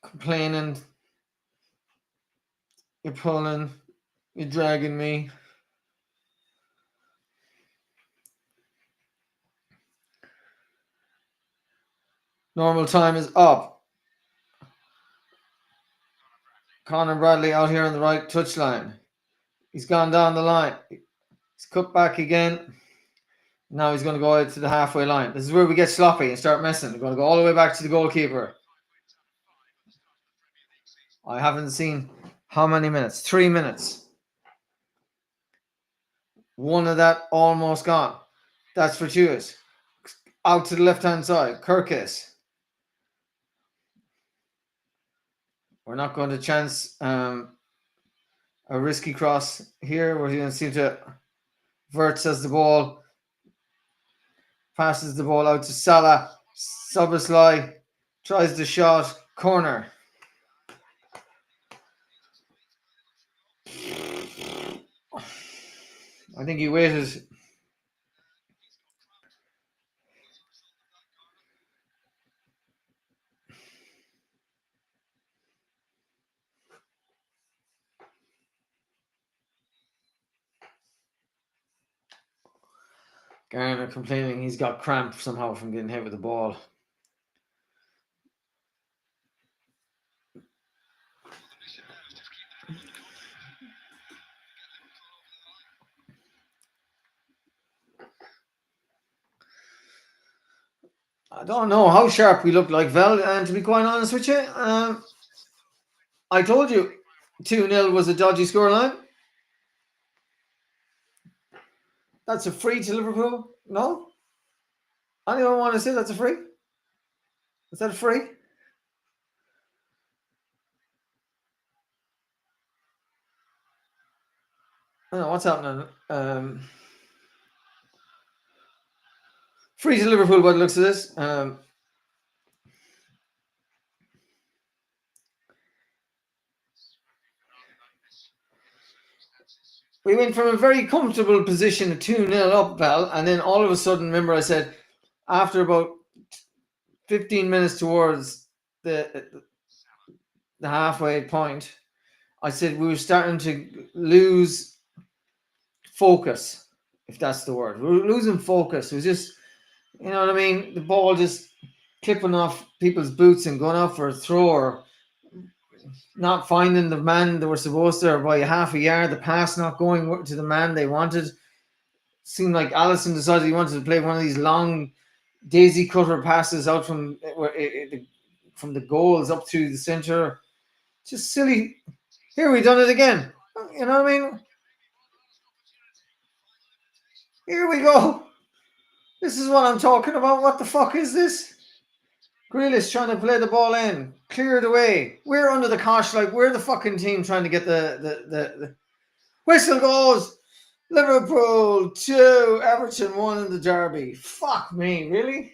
complaining. You're pulling. You're dragging me. Normal time is up. Conor Bradley out here on the right touchline. He's gone down the line. He's cut back again. Now he's going to go out to the halfway line. This is where we get sloppy and start messing. We're going to go all the way back to the goalkeeper. I haven't seen how many minutes? 3 minutes. One of that almost gone. That's fortuitous. Out to the left hand side. Kirkis. We're not going to chance a risky cross here. We're going to seem to. Verts has the ball. Passes the ball out to Salah. Soboslai tries the shot. Corner. I think he waited. Garner complaining he's got cramp somehow from getting hit with the ball. I don't know how sharp we look like, Val, and to be quite honest with you, I told you 2-0 was a dodgy scoreline. That's a free to Liverpool? No? Anyone want to say that's a free? Is that a free? I don't know what's happening. Free to Liverpool by the looks of this. We went from a very comfortable position, 2-0 up, Val, and then all of a sudden, remember I said, after about 15 minutes towards the halfway point, I said we were starting to lose focus, if that's the word. We were losing focus. It was just, you know what I mean? The ball just clipping off people's boots and going out for a throw, or not finding the man they were supposed to, or by half a yard, the pass not going to the man they wanted. Seemed like Allison decided he wanted to play one of these long daisy cutter passes out from the goals up through the centre. Just silly. Here we done it again. You know what I mean? Here we go. This is what I'm talking about. What the fuck is this? Grealish trying to play the ball in. Clear it away. We're under the cosh like we're the fucking team trying to get the whistle goes. Liverpool 2, Everton 1 in the derby. Fuck me, really?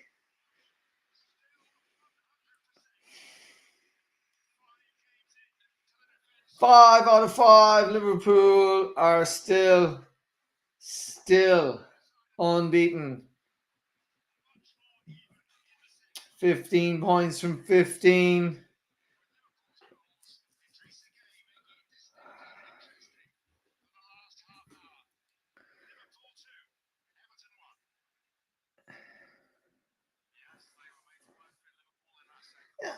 Five out of five. Liverpool are still unbeaten. 15 points from 15. Yeah,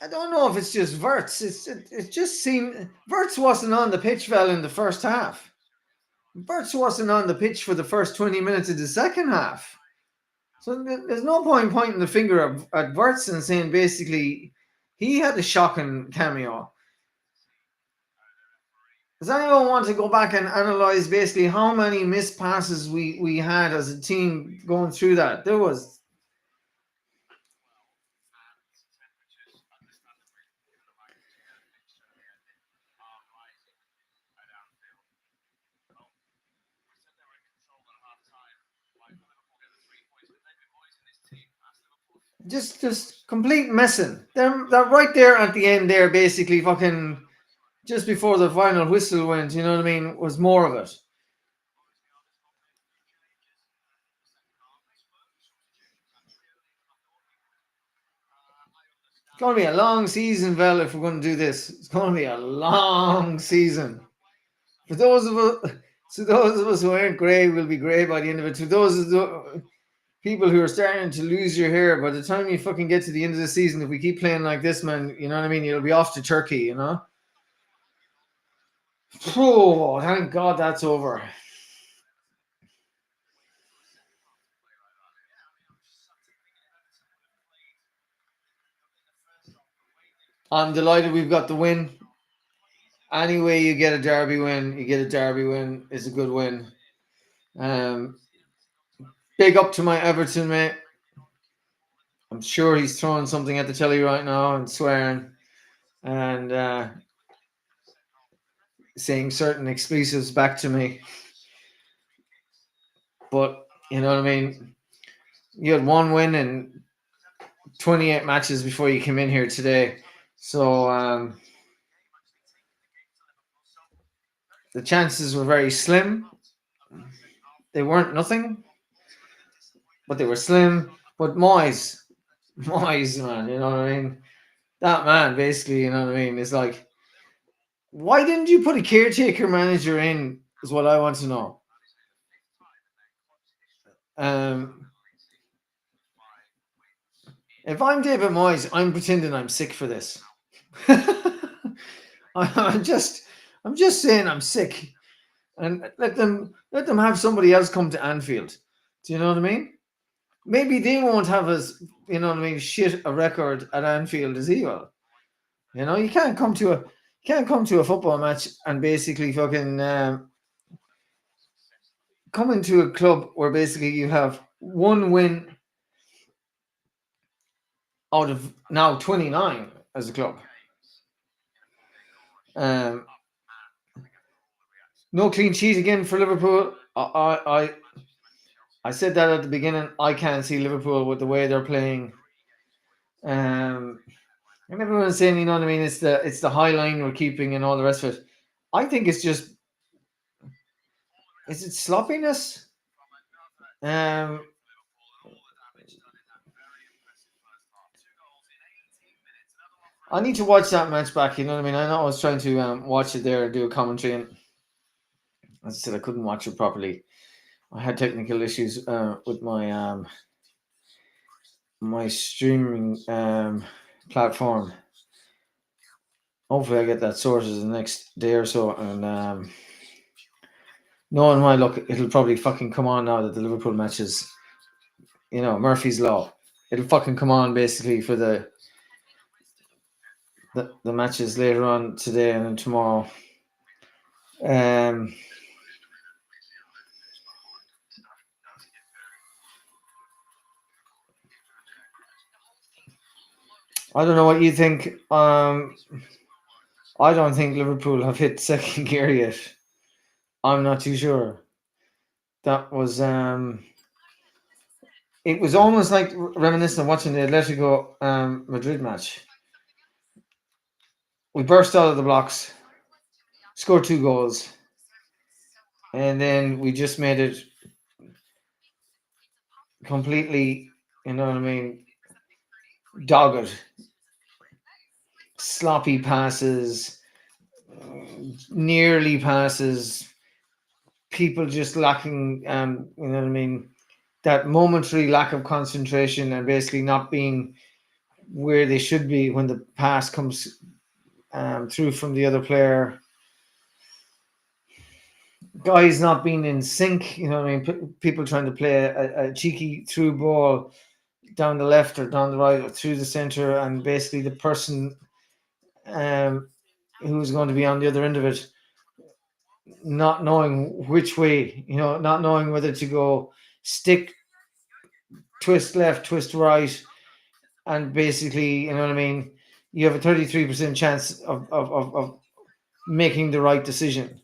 I don't know if it's just Verts. It just seemed Verts wasn't on the pitch, Val, in the first half. Verts wasn't on the pitch for the first 20 minutes of the second half. So there's no point pointing the finger at Verts and saying basically he had a shocking cameo. Does anyone want to go back and analyze basically how many missed passes we had as a team going through that? There was. Just complete messing. They're right there at the end there, basically fucking just before the final whistle went, you know what I mean, was more of it. It's going to be a long season, Vel, if we're going to do this. It's going to be a long season. For those of us, who aren't grey will be grey by the end of it. To those of the people who are starting to lose your hair, by the time you fucking get to the end of the season, if we keep playing like this, man, you know what I mean? You'll be off to Turkey, you know? Oh, thank God that's over. I'm delighted we've got the win. Any way you get a derby win, you get a derby win is a good win. Um, Big up to my Everton mate. I'm sure he's throwing something at the telly right now and swearing and saying certain expletives back to me. But you know what I mean? You had one win in 28 matches before you came in here today. So the chances were very slim. They weren't nothing, but they were slim. But Moyes, man, you know what I mean? That man, basically, you know what I mean, is like, why didn't you put a caretaker manager in? Is what I want to know. Um, if I'm David Moyes, I'm pretending I'm sick for this. I'm just, I'm just saying I'm sick, and let them have somebody else come to Anfield. Do you know what I mean? Maybe they won't have as you know what I mean shit a record at Anfield as he will. You know, you can't come to a football match and basically fucking come into a club where basically you have one win out of now 29 as a club. Um, no clean sheet again for Liverpool. I said that at the beginning. I can't see Liverpool with the way they're playing. Um, and everyone's saying, you know what I mean? It's the high line we're keeping and all the rest of it. I think it's just is it sloppiness? Um, I need to watch that match back. You know what I mean? I know I was trying to watch it there and do a commentary, and as I said, I couldn't watch it properly. I had technical issues with my streaming platform. Hopefully, I get that sorted the next day or so. And knowing my luck, it'll probably fucking come on now that the Liverpool matches, you know, Murphy's Law. It'll fucking come on basically for the matches later on today and tomorrow. Um, I don't know what you think. I don't think Liverpool have hit second gear yet. I'm not too sure. That was it was almost like reminiscent of watching the Atletico Madrid match. We burst out of the blocks, scored 2 goals, and then we just made it completely, you know what I mean, dogged, sloppy passes, nearly passes, people just lacking, you know what I mean, that momentary lack of concentration and basically not being where they should be when the pass comes through from the other player. Guys not being in sync, you know what I mean? People trying to play a cheeky through ball down the left or down the right or through the center, and basically the person who's going to be on the other end of it not knowing which way, you know, not knowing whether to go stick, twist left, twist right, and basically, you know what I mean, you have a 33% chance of making the right decision,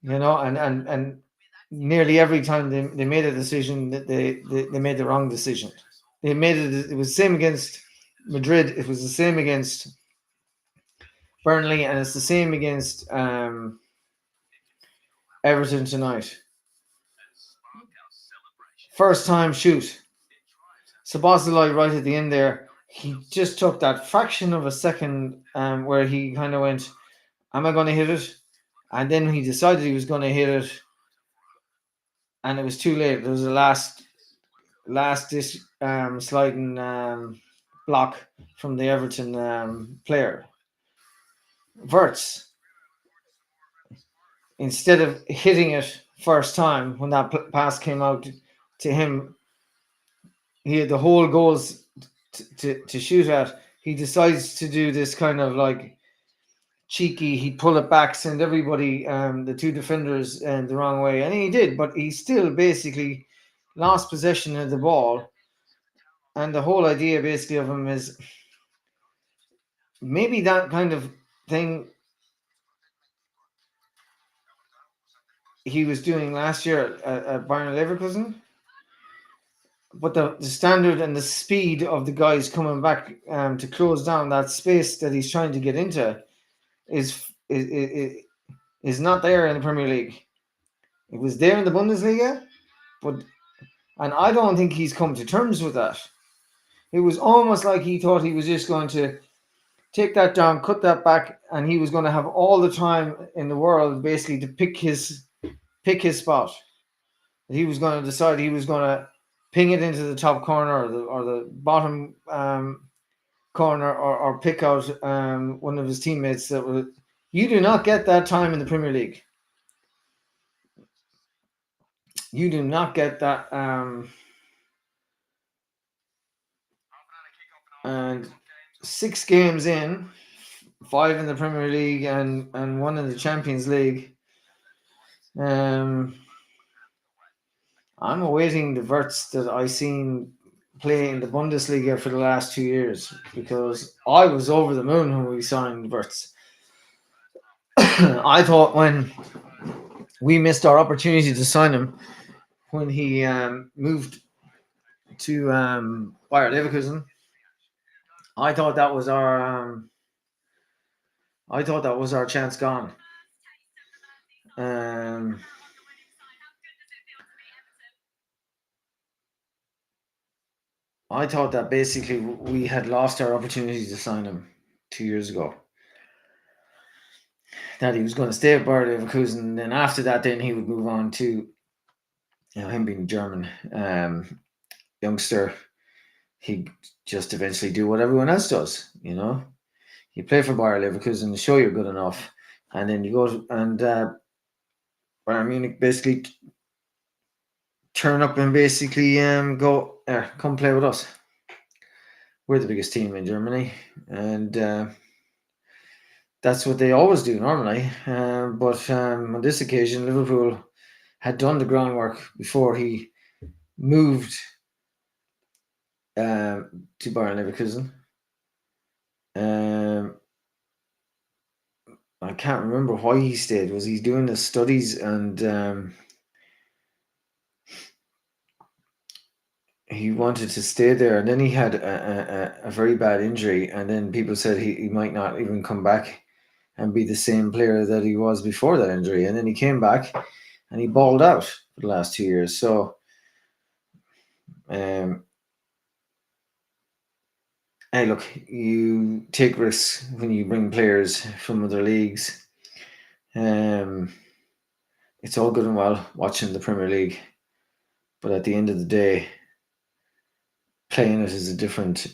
you know, and nearly every time they made a decision that they made the wrong decision. They made it was the same against Madrid, it was the same against Burnley, and it's the same against Everton tonight. First time shoot. Sabazalai right at the end there, he just took that fraction of a second where he kind of went, am I going to hit it? And then he decided he was going to hit it, and it was too late. There was a last sliding block from the Everton player. Verts, instead of hitting it first time when that pass came out to him, he had the whole goals to shoot at. he decides to do this kind of like cheeky. He'd pull it back, send everybody, the two defenders, the wrong way, and he did. But he still basically lost possession of the ball. And the whole idea, basically, of him is maybe that kind of thing he was doing last year at Bayern Leverkusen. But the standard and the speed of the guys coming back to close down that space that he's trying to get into is is not there in the Premier League. It was there in the Bundesliga, but and I don't think he's come to terms with that. It was almost like he thought he was just going to take that down, cut that back, and he was going to have all the time in the world basically to pick his spot. He was going to decide he was going to ping it into the top corner or the bottom corner or pick out one of his teammates that will. You do not get that time in the Premier League. You do not get that. And 6 games in, 5 in the Premier League and 1 in the Champions League. I'm awaiting the Wirtz that I seen play in the Bundesliga for the last 2 years because I was over the moon when we signed Wirtz. I thought when we missed our opportunity to sign him when he moved to Bayer Leverkusen, I thought that was our chance gone. I thought that basically we had lost our opportunity to sign him 2 years ago. That he was going to stay at Bayer Leverkusen, and then after that, then he would move on to, him being a German youngster, he'd just eventually do what everyone else does. You play for Bayer Leverkusen, you show you're good enough, and then you go and Bayern Munich basically turn up and basically go, come play with us. We're the biggest team in Germany, and that's what they always do normally. But on this occasion, Liverpool had done the groundwork before he moved to Bayern Leverkusen. I can't remember why he stayed. Was he doing his studies and he wanted to stay there, and then he had a very bad injury, and then people said he might not even come back and be the same player that he was before that injury. And then he came back and he balled out for the last 2 years. So hey, look, you take risks when you bring players from other leagues. It's all good and well watching the Premier League, but at the end of the day, playing it is a different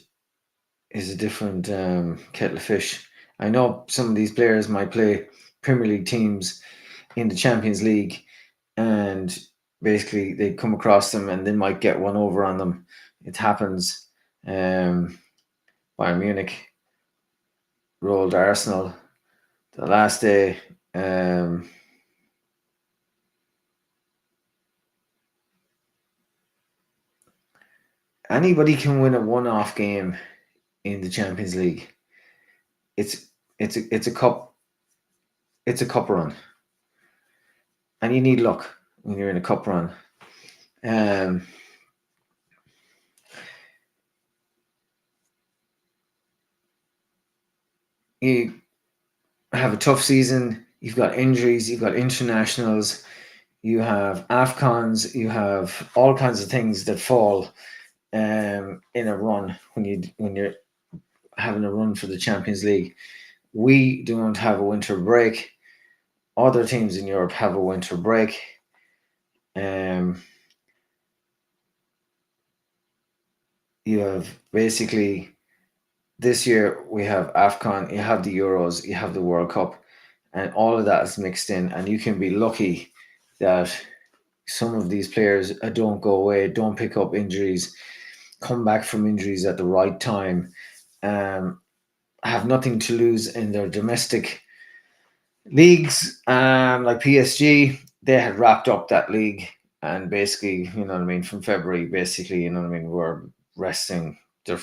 kettle of fish. I know some of these players might play Premier League teams in the Champions League, and basically they come across them and they might get one over on them. It happens. Bayern Munich rolled Arsenal the last day. Anybody can win a one-off game in the Champions League. It's a cup run, and you need luck when you're in a cup run. You have a tough season. You've got injuries. You've got internationals. You have AFCONs. You have all kinds of things that fall in a run when you're having a run for the Champions League. We don't have a winter break. Other teams in Europe have a winter break. You have basically this year we have AFCON, you have the Euros, you have the World Cup, and all of that is mixed in. And you can be lucky that some of these players don't go away, don't pick up injuries, come back from injuries at the right time, have nothing to lose in their domestic leagues. Like PSG, they had wrapped up that league, and basically, you know what I mean, from February, basically, you know what I mean, were resting their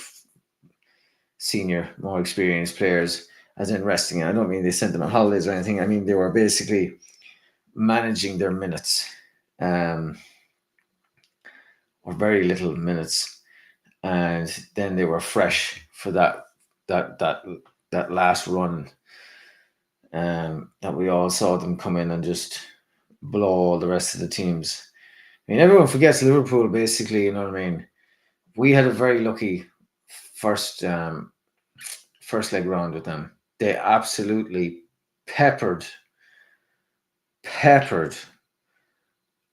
senior, more experienced players, as in resting. I don't mean they sent them on holidays or anything. I mean they were basically managing their minutes, or very little minutes, and then they were fresh for that last run. That we all saw them come in and just blow all the rest of the teams. I mean, everyone forgets Liverpool. Basically, you know what I mean. We had a very lucky first first leg round with them. They absolutely peppered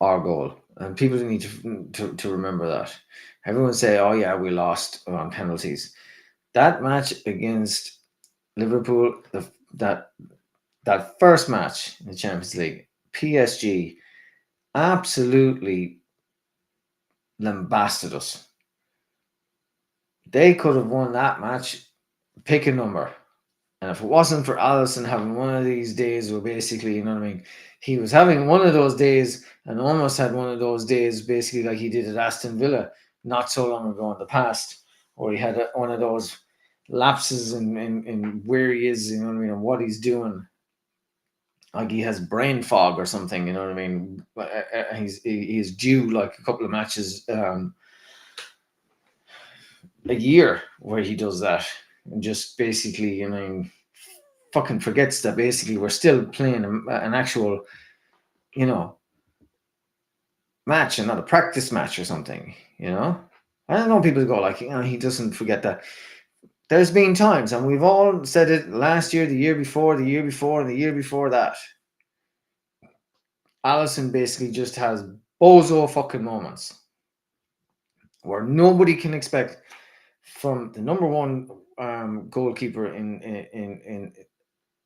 our goal, and people need to remember that. Everyone say, "Oh yeah, we lost on penalties." That match against Liverpool, that first match in the Champions League, PSG absolutely lambasted us. They could have won that match. Pick a number. And if it wasn't for Allison having one of these days where basically, you know what I mean, he was having one of those days and almost had one of those days basically like he did at Aston Villa not so long ago in the past, where he had one of those lapses in where he is, you know what I mean, and what he's doing. Like he has brain fog or something, you know what I mean. He's due like a couple of matches a year where he does that, and just basically, you know, fucking forgets that basically we're still playing an actual, you know, match and not a practice match or something, you know. I don't know, people go like, you know, he doesn't forget that. There's been times, and we've all said it last year, the year before, the year before, and the year before that. Allison basically just has bozo fucking moments where nobody can expect from the number one goalkeeper in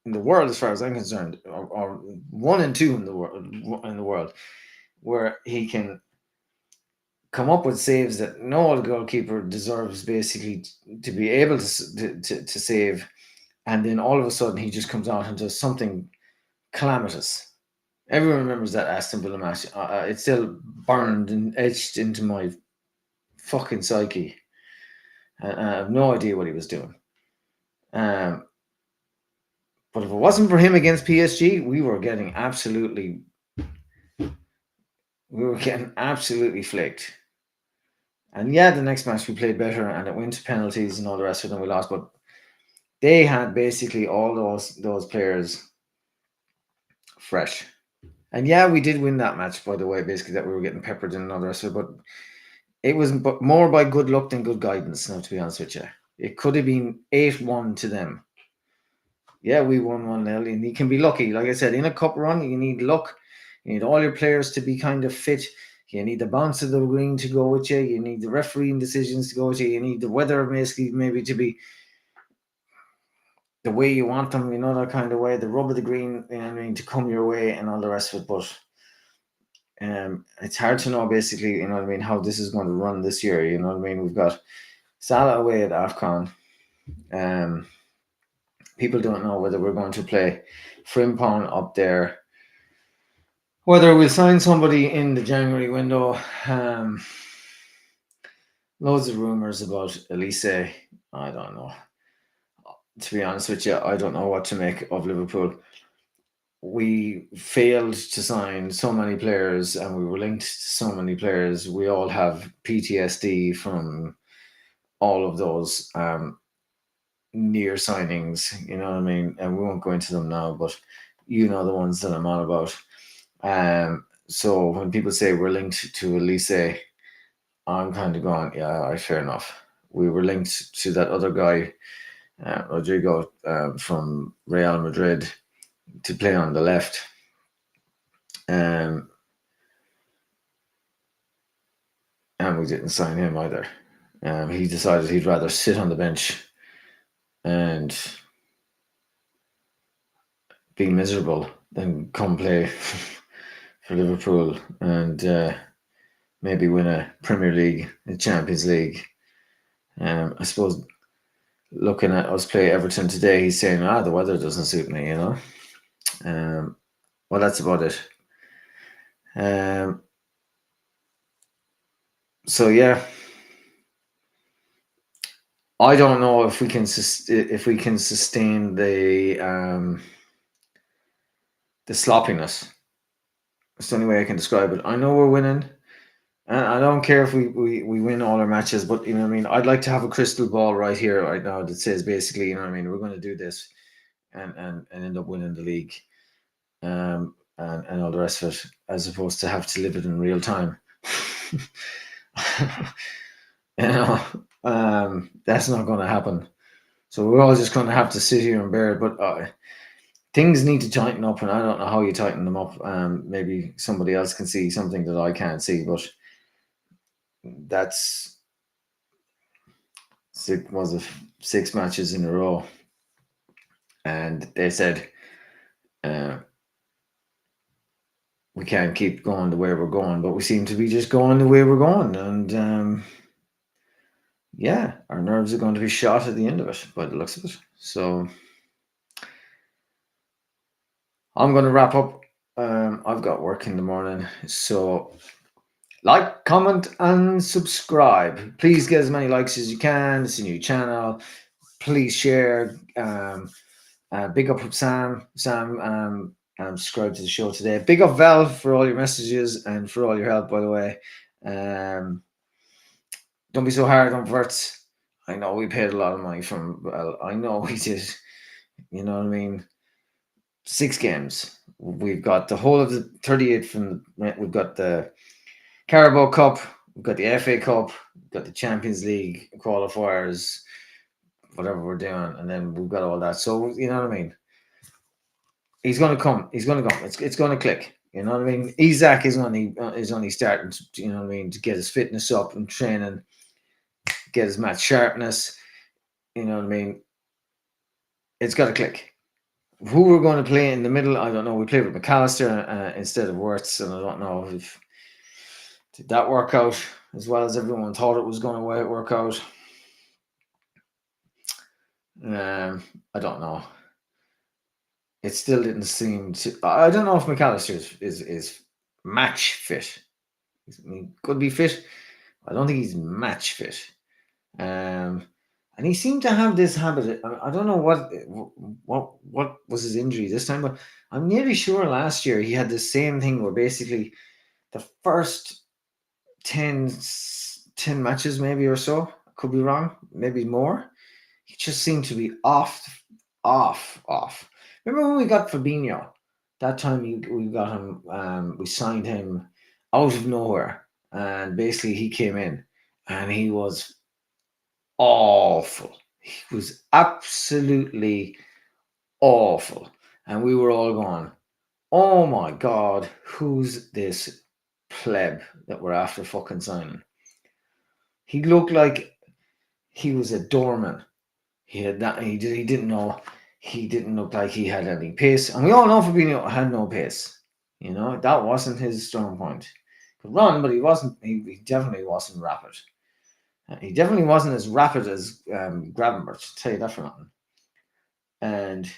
the world, as far as I'm concerned, or one and two in the world, where he can come up with saves that no other goalkeeper deserves, basically, to be able to save, and then all of a sudden he just comes out and does something calamitous. Everyone remembers that Aston Villa match. It's still burned and etched into my fucking psyche. I have no idea what he was doing. But if it wasn't for him against PSG, we were getting absolutely flaked. And yeah, the next match we played better and it went to penalties and all the rest of them, we lost. But they had basically all those players fresh. And yeah, we did win that match, by the way, basically, that we were getting peppered and all the rest of it. But it was more by good luck than good guidance, now, to be honest with you. It could have been 8-1 to them. Yeah, we won 1-0, and you can be lucky. Like I said, in a cup run, you need luck. You need all your players to be kind of fit. You need the bounce of the green to go with you. You need the refereeing decisions to go with you. You need the weather basically maybe to be the way you want them, you know, that kind of way. The rub of the green, you know what I mean, to come your way and all the rest of it. But it's hard to know basically, you know what I mean, how this is going to run this year. You know what I mean? We've got Salah away at AFCON. People don't know whether we're going to play Frimpong up there, whether we'll sign somebody in the January window. Loads of rumors about Elise. I don't know. To be honest with you, I don't know what to make of Liverpool. We failed to sign so many players and we were linked to so many players. We all have PTSD from all of those near signings, you know what I mean? And we won't go into them now, but you know the ones that I'm on about. So when people say we're linked to Elise, I'm kind of going, yeah, all right, fair enough. We were linked to that other guy, Rodrigo, from Real Madrid, to play on the left. And we didn't sign him either. He decided he'd rather sit on the bench and be miserable than come play for Liverpool and maybe win a Premier League, a Champions League. I suppose looking at us play Everton today, he's saying, the weather doesn't suit me, well, that's about it. So yeah, I don't know if we can sustain the sloppiness. It's the only way I can describe it. I know we're winning, and I don't care if we win all our matches, but you know what I mean. I'd like to have a crystal ball right here, right now, that says basically, you know what I mean, we're going to do this, and end up winning the league, and all the rest of it, as opposed to have to live it in real time. That's not going to happen. So we're all just going to have to sit here and bear it. But things need to tighten up, and I don't know how you tighten them up. Maybe somebody else can see something that I can't see, but that's six matches in a row, and they said we can't keep going the way we're going, but we seem to be just going the way we're going, and yeah, our nerves are going to be shot at the end of it by the looks of it. So I'm going to wrap up. I've got work in the morning, so like, comment, and subscribe. Please get as many likes as you can. It's a new channel. Please share. Big up from Sam. Sam subscribed to the show today. Big up Val for all your messages and for all your help, by the way. Don't be so hard on Verts. I know we paid a lot of money from. Well, I know we did. You know what I mean? 6 games. We've got the whole of the 38 from. We've got the Carabao Cup. We've got the FA Cup. We've got the Champions League qualifiers. Whatever we're doing, and then we've got all that. So you know what I mean. He's going to come. He's going to come. It's going to click. You know what I mean? Isaac is only starting to, you know what I mean, to get his fitness up and training, get his match sharpness. You know what I mean? It's got to click. Who we're going to play in the middle, I don't know. We played with McAllister instead of Wirtz, and I don't know if did that work out as well as everyone thought it was going to work out. I don't know. It still didn't seem to. I don't know if McAllister is match fit. He could be fit. I don't think he's match fit. And he seemed to have this habit. I don't know what was his injury this time, but I'm nearly sure last year he had the same thing where basically the first 10 matches maybe or so, I could be wrong, maybe more, he just seemed to be off. Remember when we got Fabinho? That time we got him, we signed him out of nowhere, and basically he came in and he was awful. He was absolutely awful. And we were all going, oh my God, who's this pleb that we're after fucking signing? He looked like he was a doorman. He had that. He didn't know. He didn't look like he had any pace. And we all know Fabinho had no pace. You know, that wasn't his strong point. He could run, but he wasn't. He definitely wasn't rapid. He definitely wasn't as rapid as Gravenberch, I'll tell you that for nothing. And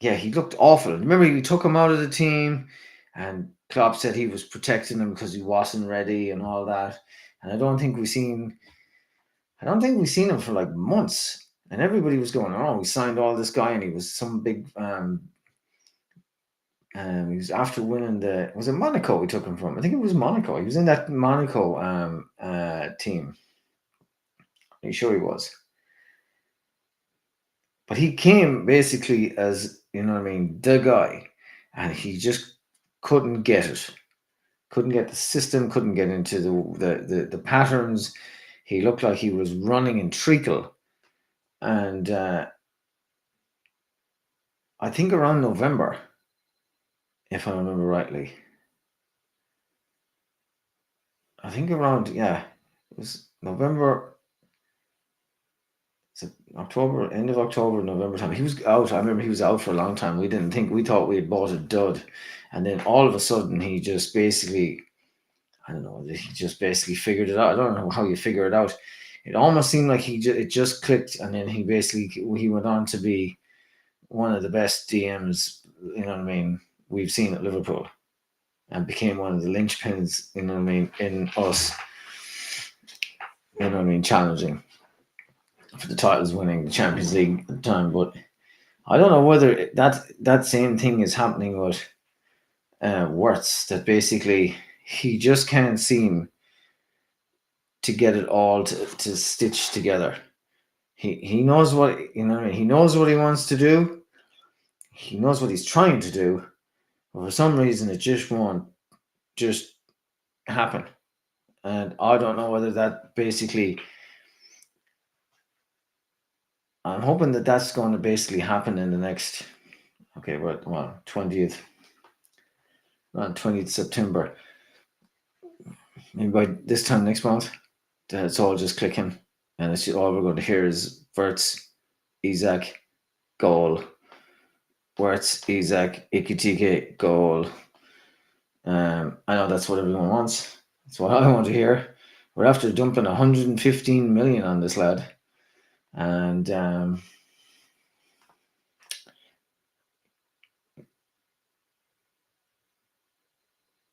yeah, he looked awful. Remember, we took him out of the team, and Klopp said he was protecting him because he wasn't ready and all that. And I don't think we've seen him for like months. And everybody was going, "Oh, we signed all this guy, and he was some big." He was after winning was it Monaco we took him from? I think it was Monaco. He was in that Monaco team. Are you sure he was? But he came basically as, you know what I mean, the guy, and he just couldn't get it. Couldn't get the system, couldn't get into the patterns. He looked like he was running in treacle. And I think around November, if I remember rightly. I think around, it was November. October, end of October, November time. He was out. I remember he was out for a long time. We thought we had bought a dud. And then all of a sudden he just basically, I don't know, he just basically figured it out. I don't know how you figure it out. it almost seemed like it just clicked, and then he went on to be one of the best DMs, you know what I mean, we've seen at Liverpool, and became one of the linchpins, you know what I mean, in us, you know what I mean, challenging for the titles, winning the Champions League at the time. But I don't know whether that same thing is happening with Wirtz, that basically he just can't seem to get it all to stitch together. He knows what, you know, he knows what he wants to do. He knows what he's trying to do, but for some reason it just won't just happen. And I don't know whether that basically, I'm hoping that that's going to basically happen in the next, okay, well 20th, around 20th September, maybe by this time next month, that it's all just clicking, and it's all we're going to hear is Verts, Isaac, goal, Wirtz, Isaac, Ikitike, goal. I know that's what everyone wants. That's what I want to hear. We're after dumping 115 million on this lad, and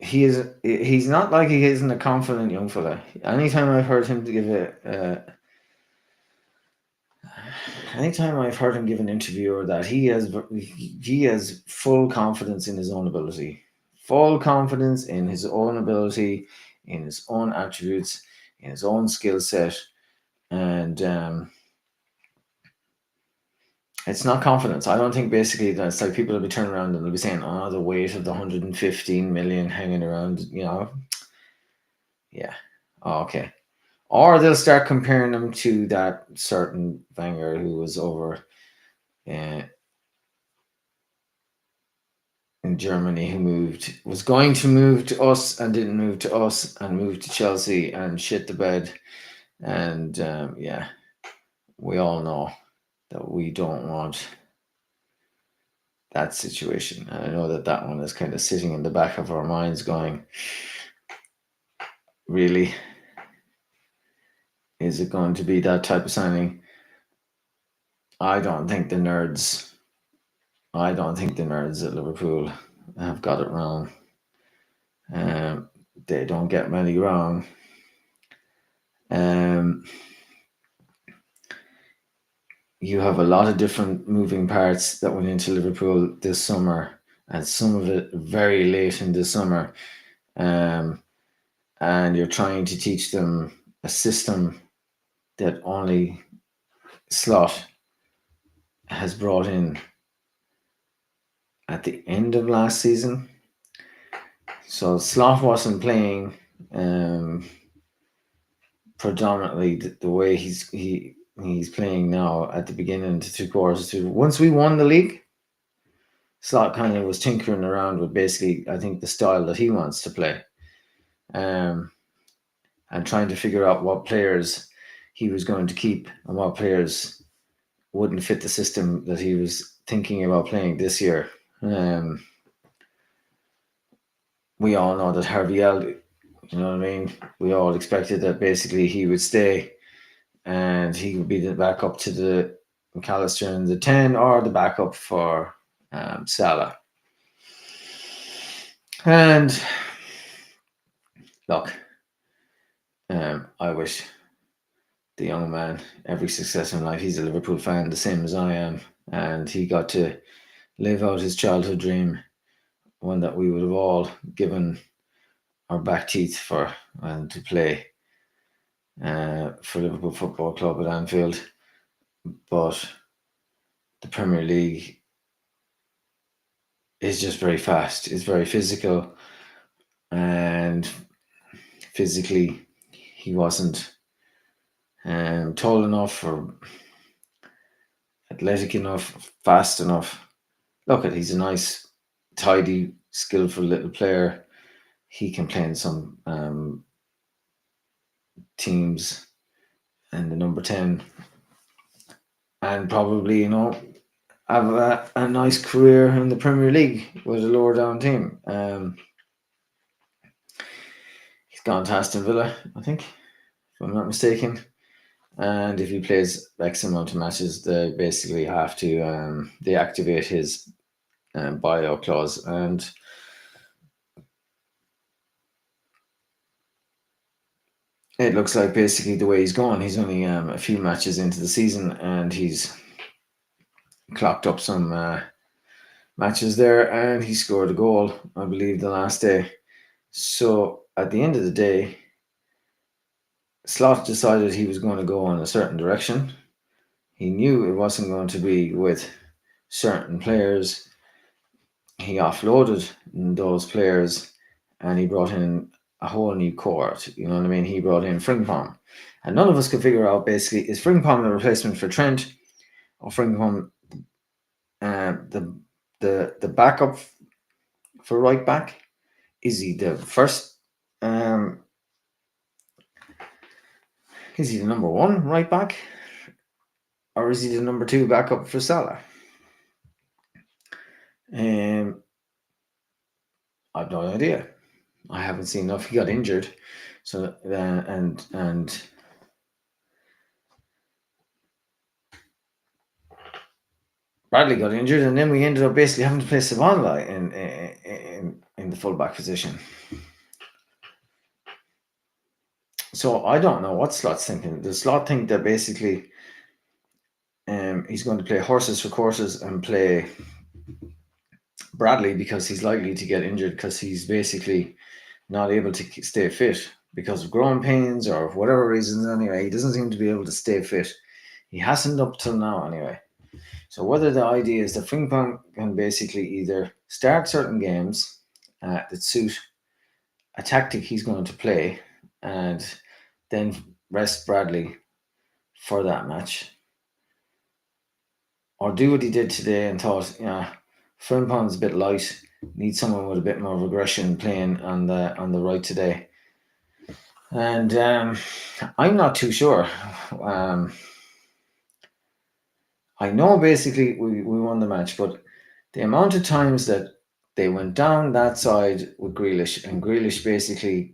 he's not like he isn't a confident young fella. Anytime I've heard him give an interview or that, he has full confidence in his own ability, in his own attributes, in his own skill set, and it's not confidence. I don't think basically that it's like people will be turning around and they'll be saying, "Oh, the weight of the 115 million hanging around," you know. Yeah. Oh, okay. Or they'll start comparing them to that certain Wenger who was over uh, in Germany, who was going to move to us and didn't move to us, and moved to Chelsea and shit the bed. And yeah, we all know that we don't want that situation. And I know that one is kind of sitting in the back of our minds going, really? Is it going to be that type of signing? I don't think the nerds at Liverpool have got it wrong. They don't get many wrong. You have a lot of different moving parts that went into Liverpool this summer, and some of it very late in the summer. And you're trying to teach them a system that only Slot has brought in at the end of last season. So Slot wasn't playing predominantly the way he's playing now at the beginning to 3 quarters. Once we won the league, Slot kind of was tinkering around with basically, I think, the style that he wants to play, and trying to figure out what players he was going to keep and what players wouldn't fit the system that he was thinking about playing this year. We all know that Harvey Elliott, you know what I mean? We all expected that basically he would stay and he would be the backup to the McAllister in the 10, or the backup for Salah. And look, I wish the young man every success in life. He's a Liverpool fan, the same as I am, and he got to live out his childhood dream, one that we would have all given our back teeth for, and to play for Liverpool Football Club at Anfield. But the Premier League is just very fast. It's very physical, and physically he wasn't tall enough or athletic enough, fast enough. Look, he's a nice, tidy, skillful little player. He can play in some teams and the number 10, and probably, you know, have a nice career in the Premier League with a lower down team. He's gone to Aston Villa, I think, if I'm not mistaken. And if he plays X amount of matches, they basically have to deactivate his buyout clause. And it looks like basically the way he's going, he's only a few matches into the season, and he's clocked up some matches there, and he scored a goal, I believe, the last day. So at the end of the day, Slot decided he was going to go in a certain direction. He knew it wasn't going to be with certain players. He offloaded those players, and he brought in a whole new cohort. You know what I mean? He brought in Frimpong. And none of us could figure out basically, is Frimpong a replacement for Trent, or Frimpong the backup for right back? Is he the first? Is he the number one right back, or is he the number two backup for Salah? I've no idea. I haven't seen enough. He got injured, so and Bradley got injured, and then we ended up basically having to play Savonla in the fullback position. So I don't know what Slot's thinking. Does Slot think that basically he's going to play horses for courses and play Bradley because he's likely to get injured because he's basically not able to stay fit because of growing pains or whatever reasons anyway? He doesn't seem to be able to stay fit. He hasn't up till now anyway. So whether the idea is that Frimpong can basically either start certain games that suit a tactic he's going to play and then rest Bradley for that match, or do what he did today and thought, yeah, Frimpong's a bit light, needs someone with a bit more of aggression playing on the right today. And I'm not too sure. I know basically we won the match, but the amount of times that they went down that side with Grealish, and Grealish basically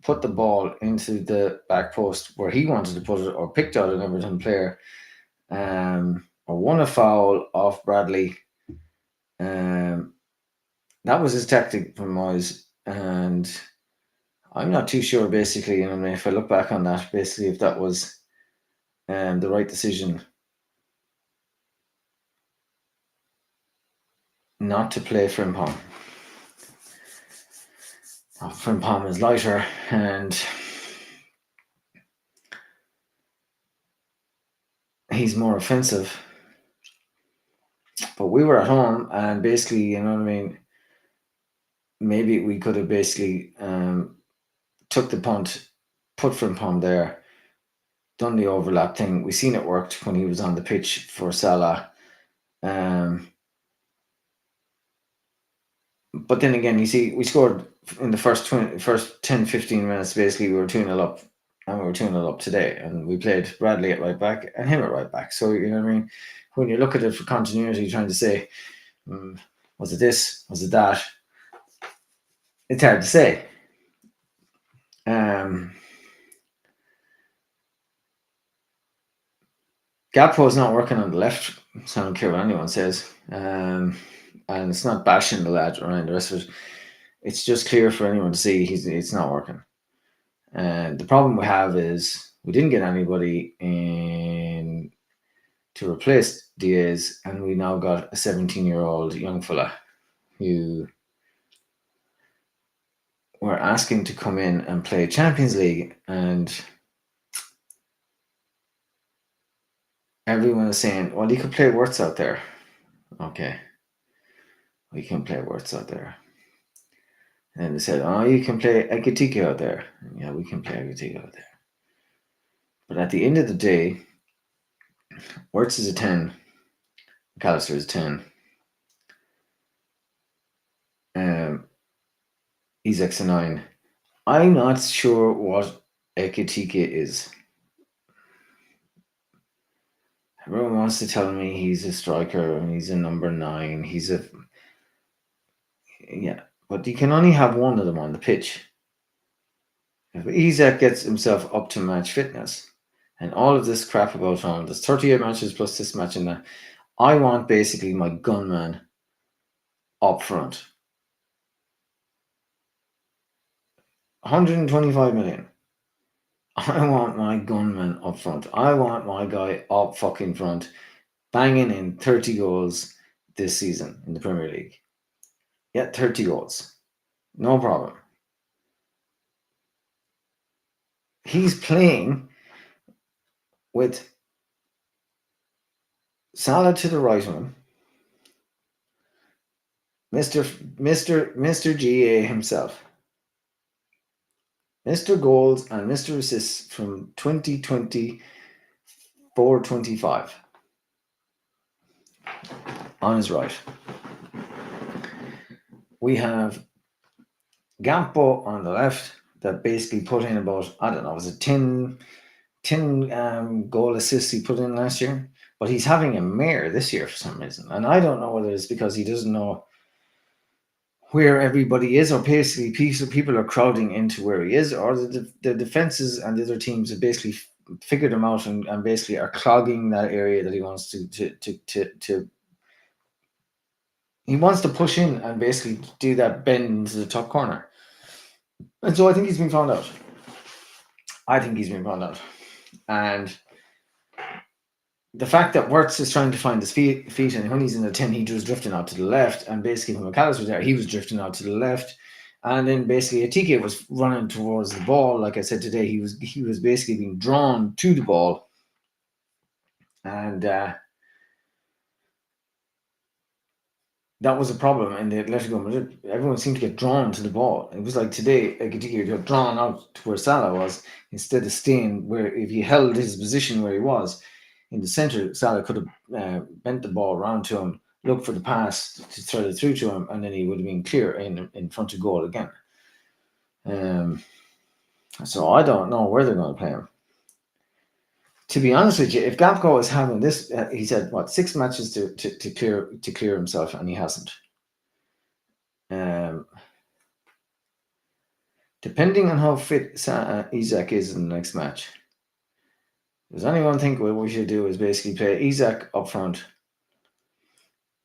put the ball into the back post where he wanted to put it, or picked out an Everton player, or won a foul off Bradley. That was his tactic from Moyes, and I'm not too sure basically, you know, if I look back on that, basically if that was the right decision not to play Frimpong. Frimpong is lighter and he's more offensive. But we were at home, and basically, you know what I mean, maybe we could have basically took the punt, put Frimpong there, done the overlap thing. We seen it worked when he was on the pitch for Salah. But then again, you see, we scored in the first 10, 15 minutes. Basically, we were 2-0 up, and we were 2-0 up today. And we played Bradley at right back and him at right back. So, you know what I mean? When you look at it for continuity, trying to say, was it this? Was it that? It's hard to say. Gakpo's not working on the left, so I don't care what anyone says. And it's not bashing the lad around the rest of it. It's just clear for anyone to see it's not working. And the problem we have is we didn't get anybody in to replace Diaz, and we now got a 17-year-old young fella who we're asking to come in and play Champions League, and everyone is saying, well, you could play Wirtz out there. Okay. We can play Wirtz out there. And then they said, oh, you can play Ekitike out there. Yeah, we can play Ekitike out there. But at the end of the day, Wirtz is a 10. McAllister is a 10. Isaac's a 9. I'm not sure what Ekitike is. Everyone wants to tell me he's a striker and he's a number 9. Yeah, but you can only have one of them on the pitch. If Isaac gets himself up to match fitness, and all of this crap about him. There's 38 matches plus this match in there. I want basically my gunman up front. 125 million. I want my gunman up front. I want my guy up fucking front, banging in 30 goals this season in the Premier League. Yeah, 30 goals. No problem. He's playing with Salah to the right of him, Mr. GA himself, Mr. Goals and Mr. Assists from 2024-25 on his right. We have Gampo on the left that basically put in about, I don't know, was it 10 goal assists he put in last year? But he's having a mare this year for some reason. And I don't know whether it's because he doesn't know where everybody is, or basically people are crowding into where he is, or the defenses and the other teams have basically figured him out and basically are clogging that area that he wants to he wants to push in and basically do that bend into the top corner. And so I think he's been found out. And the fact that Wirtz is trying to find his feet, and when he's in the 10, he was drifting out to the left. And basically, when McAllister was there, he was drifting out to the left. And then basically, Atike was running towards the ball. Like I said today, he was basically being drawn to the ball. And that was a problem in the Atletico Madrid. Everyone seemed to get drawn to the ball. It was like today, Atike got drawn out to where Salah was, instead of staying where, if he held his position where he was in the centre, Salah could have bent the ball around to him, looked for the pass to thread it through to him, and then he would have been clear in front of goal again. So I don't know where they're going to play him. To be honest with you, if Gapco is having this, he's had 6 matches to clear himself, and he hasn't. Depending on how fit Isak is in the next match, does anyone think what we should do is basically play Isak up front,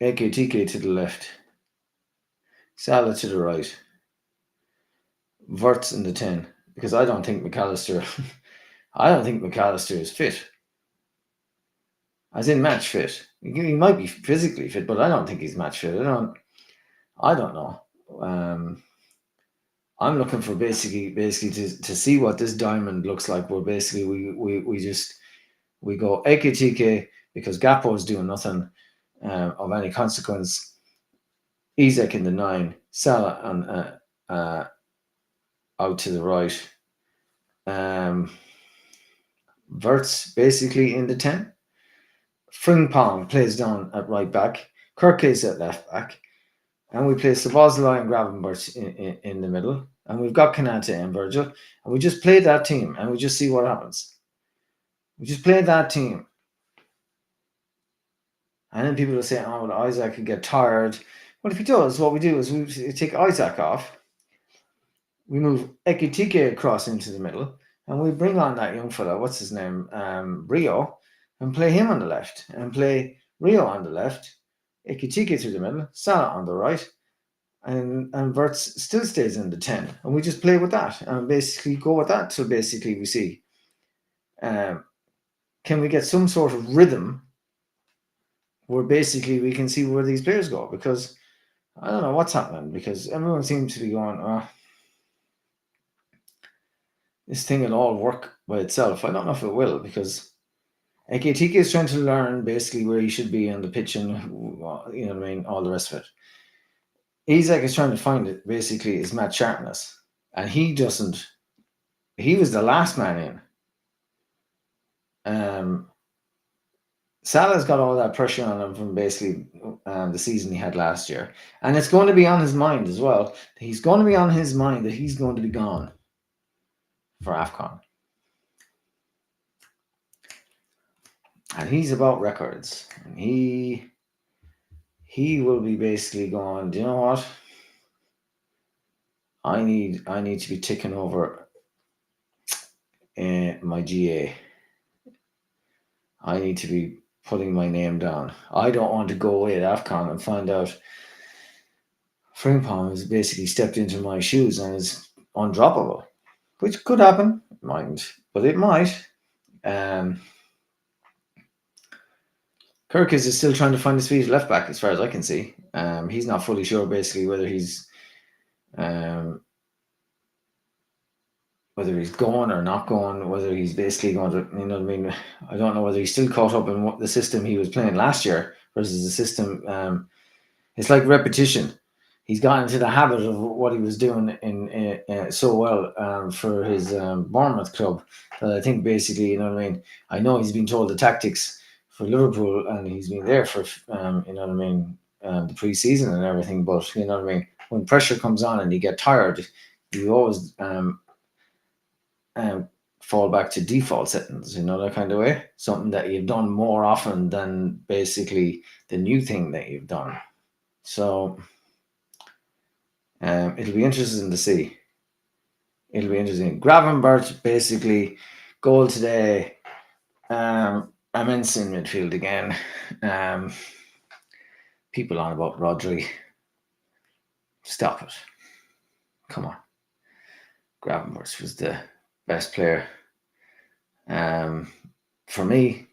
AKTK to the left, Salah to the right, Wirtz in the 10? Because I don't think McAllister is fit. As in match fit. He might be physically fit, but I don't think he's match fit. I don't know. I'm looking for basically to see what this diamond looks like. Where basically we go AKTK because Gapo is doing nothing of any consequence. Isak in the 9, Salah and out to the right. Wirtz basically in the 10. Frimpong plays down at right back. Kirkes at left back. And we play Szoboszlai and Gravenberch in the middle. And we've got Kanate and Virgil. And we just play that team and we just see what happens. We just play that team. And then people will say, oh, well, Isaac could get tired. Well, if he does, what we do is we take Isaac off. We move Ekitike across into the middle. And we bring on that young fella, what's his name? Rio. And play him on the left. And play Rio on the left. Ekitike through the middle. Salah on the right. And Wirtz still stays in the 10. And we just play with that. And basically go with that. So basically we see, can we get some sort of rhythm where basically we can see where these players go? Because I don't know what's happening. Because everyone seems to be going, this thing will all work by itself. I don't know if it will, because AKTK is trying to learn basically where he should be on the pitch and, you know what I mean, all the rest of it. Isak is trying to find it, basically, his match sharpness. And he was the last man in. Salah's got all that pressure on him from basically the season he had last year. And it's going to be on his mind as well. He's going to be on his mind that he's going to be gone for AFCON. And he's about records. And he will be basically going, do you know what? I need to be ticking over my GA I need to be putting my name down. I don't want to go away at AFCON and find out Frimpong has basically stepped into my shoes and is undroppable, which could happen, mightn't, but it might. Um, Kirkis is still trying to find his feet left back, as far as I can see. He's not fully sure, basically, whether he's going or not going, whether he's basically going to, you know what I mean? I don't know whether he's still caught up in what the system he was playing last year versus the system. It's like repetition. He's gotten into the habit of what he was doing in so well for his Bournemouth club that I think basically, you know what I mean? I know he's been told the tactics for Liverpool and he's been there for, you know what I mean, the pre-season and everything, but you know what I mean? When pressure comes on and you get tired, you always fall back to default settings, you know, that kind of way. Something that you've done more often than basically the new thing that you've done. So it'll be interesting to see. It'll be interesting. Gravenbert, basically, goal today. Immense in midfield again. People on about Rodri. Stop it. Come on. Gravenbert was the best player. For me,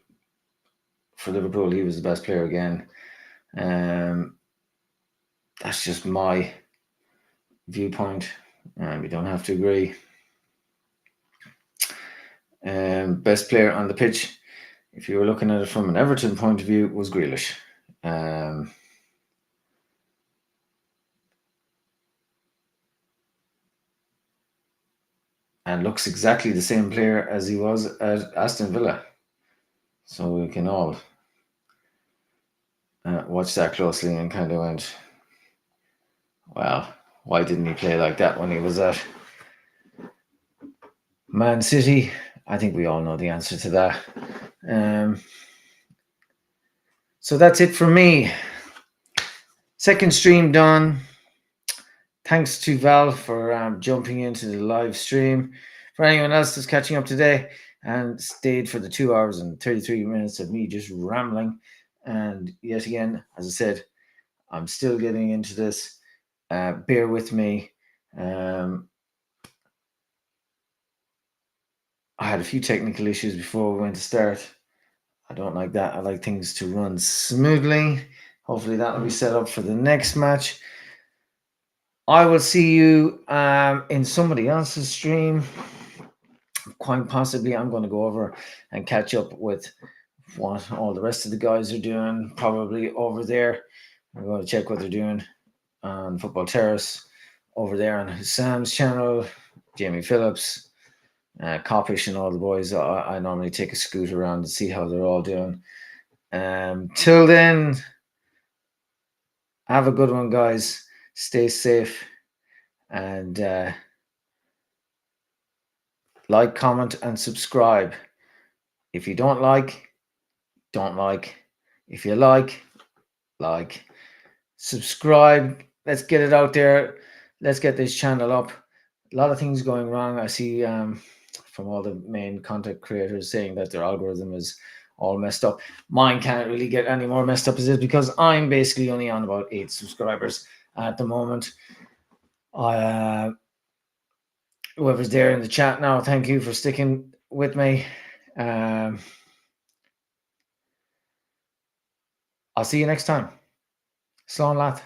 for Liverpool, he was the best player again. That's just my viewpoint. We don't have to agree. Best player on the pitch, if you were looking at it from an Everton point of view, was Grealish. And looks exactly the same player as he was at Aston Villa. So we can all watch that closely and kind of went, well, why didn't he play like that when he was at Man City? I think we all know the answer to that. So that's it for me. Second stream done. Thanks to Val for jumping into the live stream. For anyone else that's catching up today and stayed for the 2 hours and 33 minutes of me just rambling. And yet again, as I said, I'm still getting into this. Bear with me. I had a few technical issues before we went to start. I don't like that. I like things to run smoothly. Hopefully that'll be set up for the next match. I will see you in somebody else's stream. Quite possibly I'm going to go over and catch up with what all the rest of the guys are doing, probably over there. I'm going to check what they're doing on Football Terrace, over there on Sam's channel, Jamie Phillips, Coppish and all the boys. I normally take a scoot around to see how they're all doing. Till then, have a good one, guys. Stay safe and like, comment, and subscribe. If you don't like, don't like. If you like, subscribe. Let's get it out there. Let's get this channel up. A lot of things going wrong. I see from all the main content creators saying that their algorithm is all messed up. Mine can't really get any more messed up as it because I'm basically only on about 8 subscribers at the moment. Whoever's there in the chat now, thank you for sticking with me. I'll see you next time. Slán leat.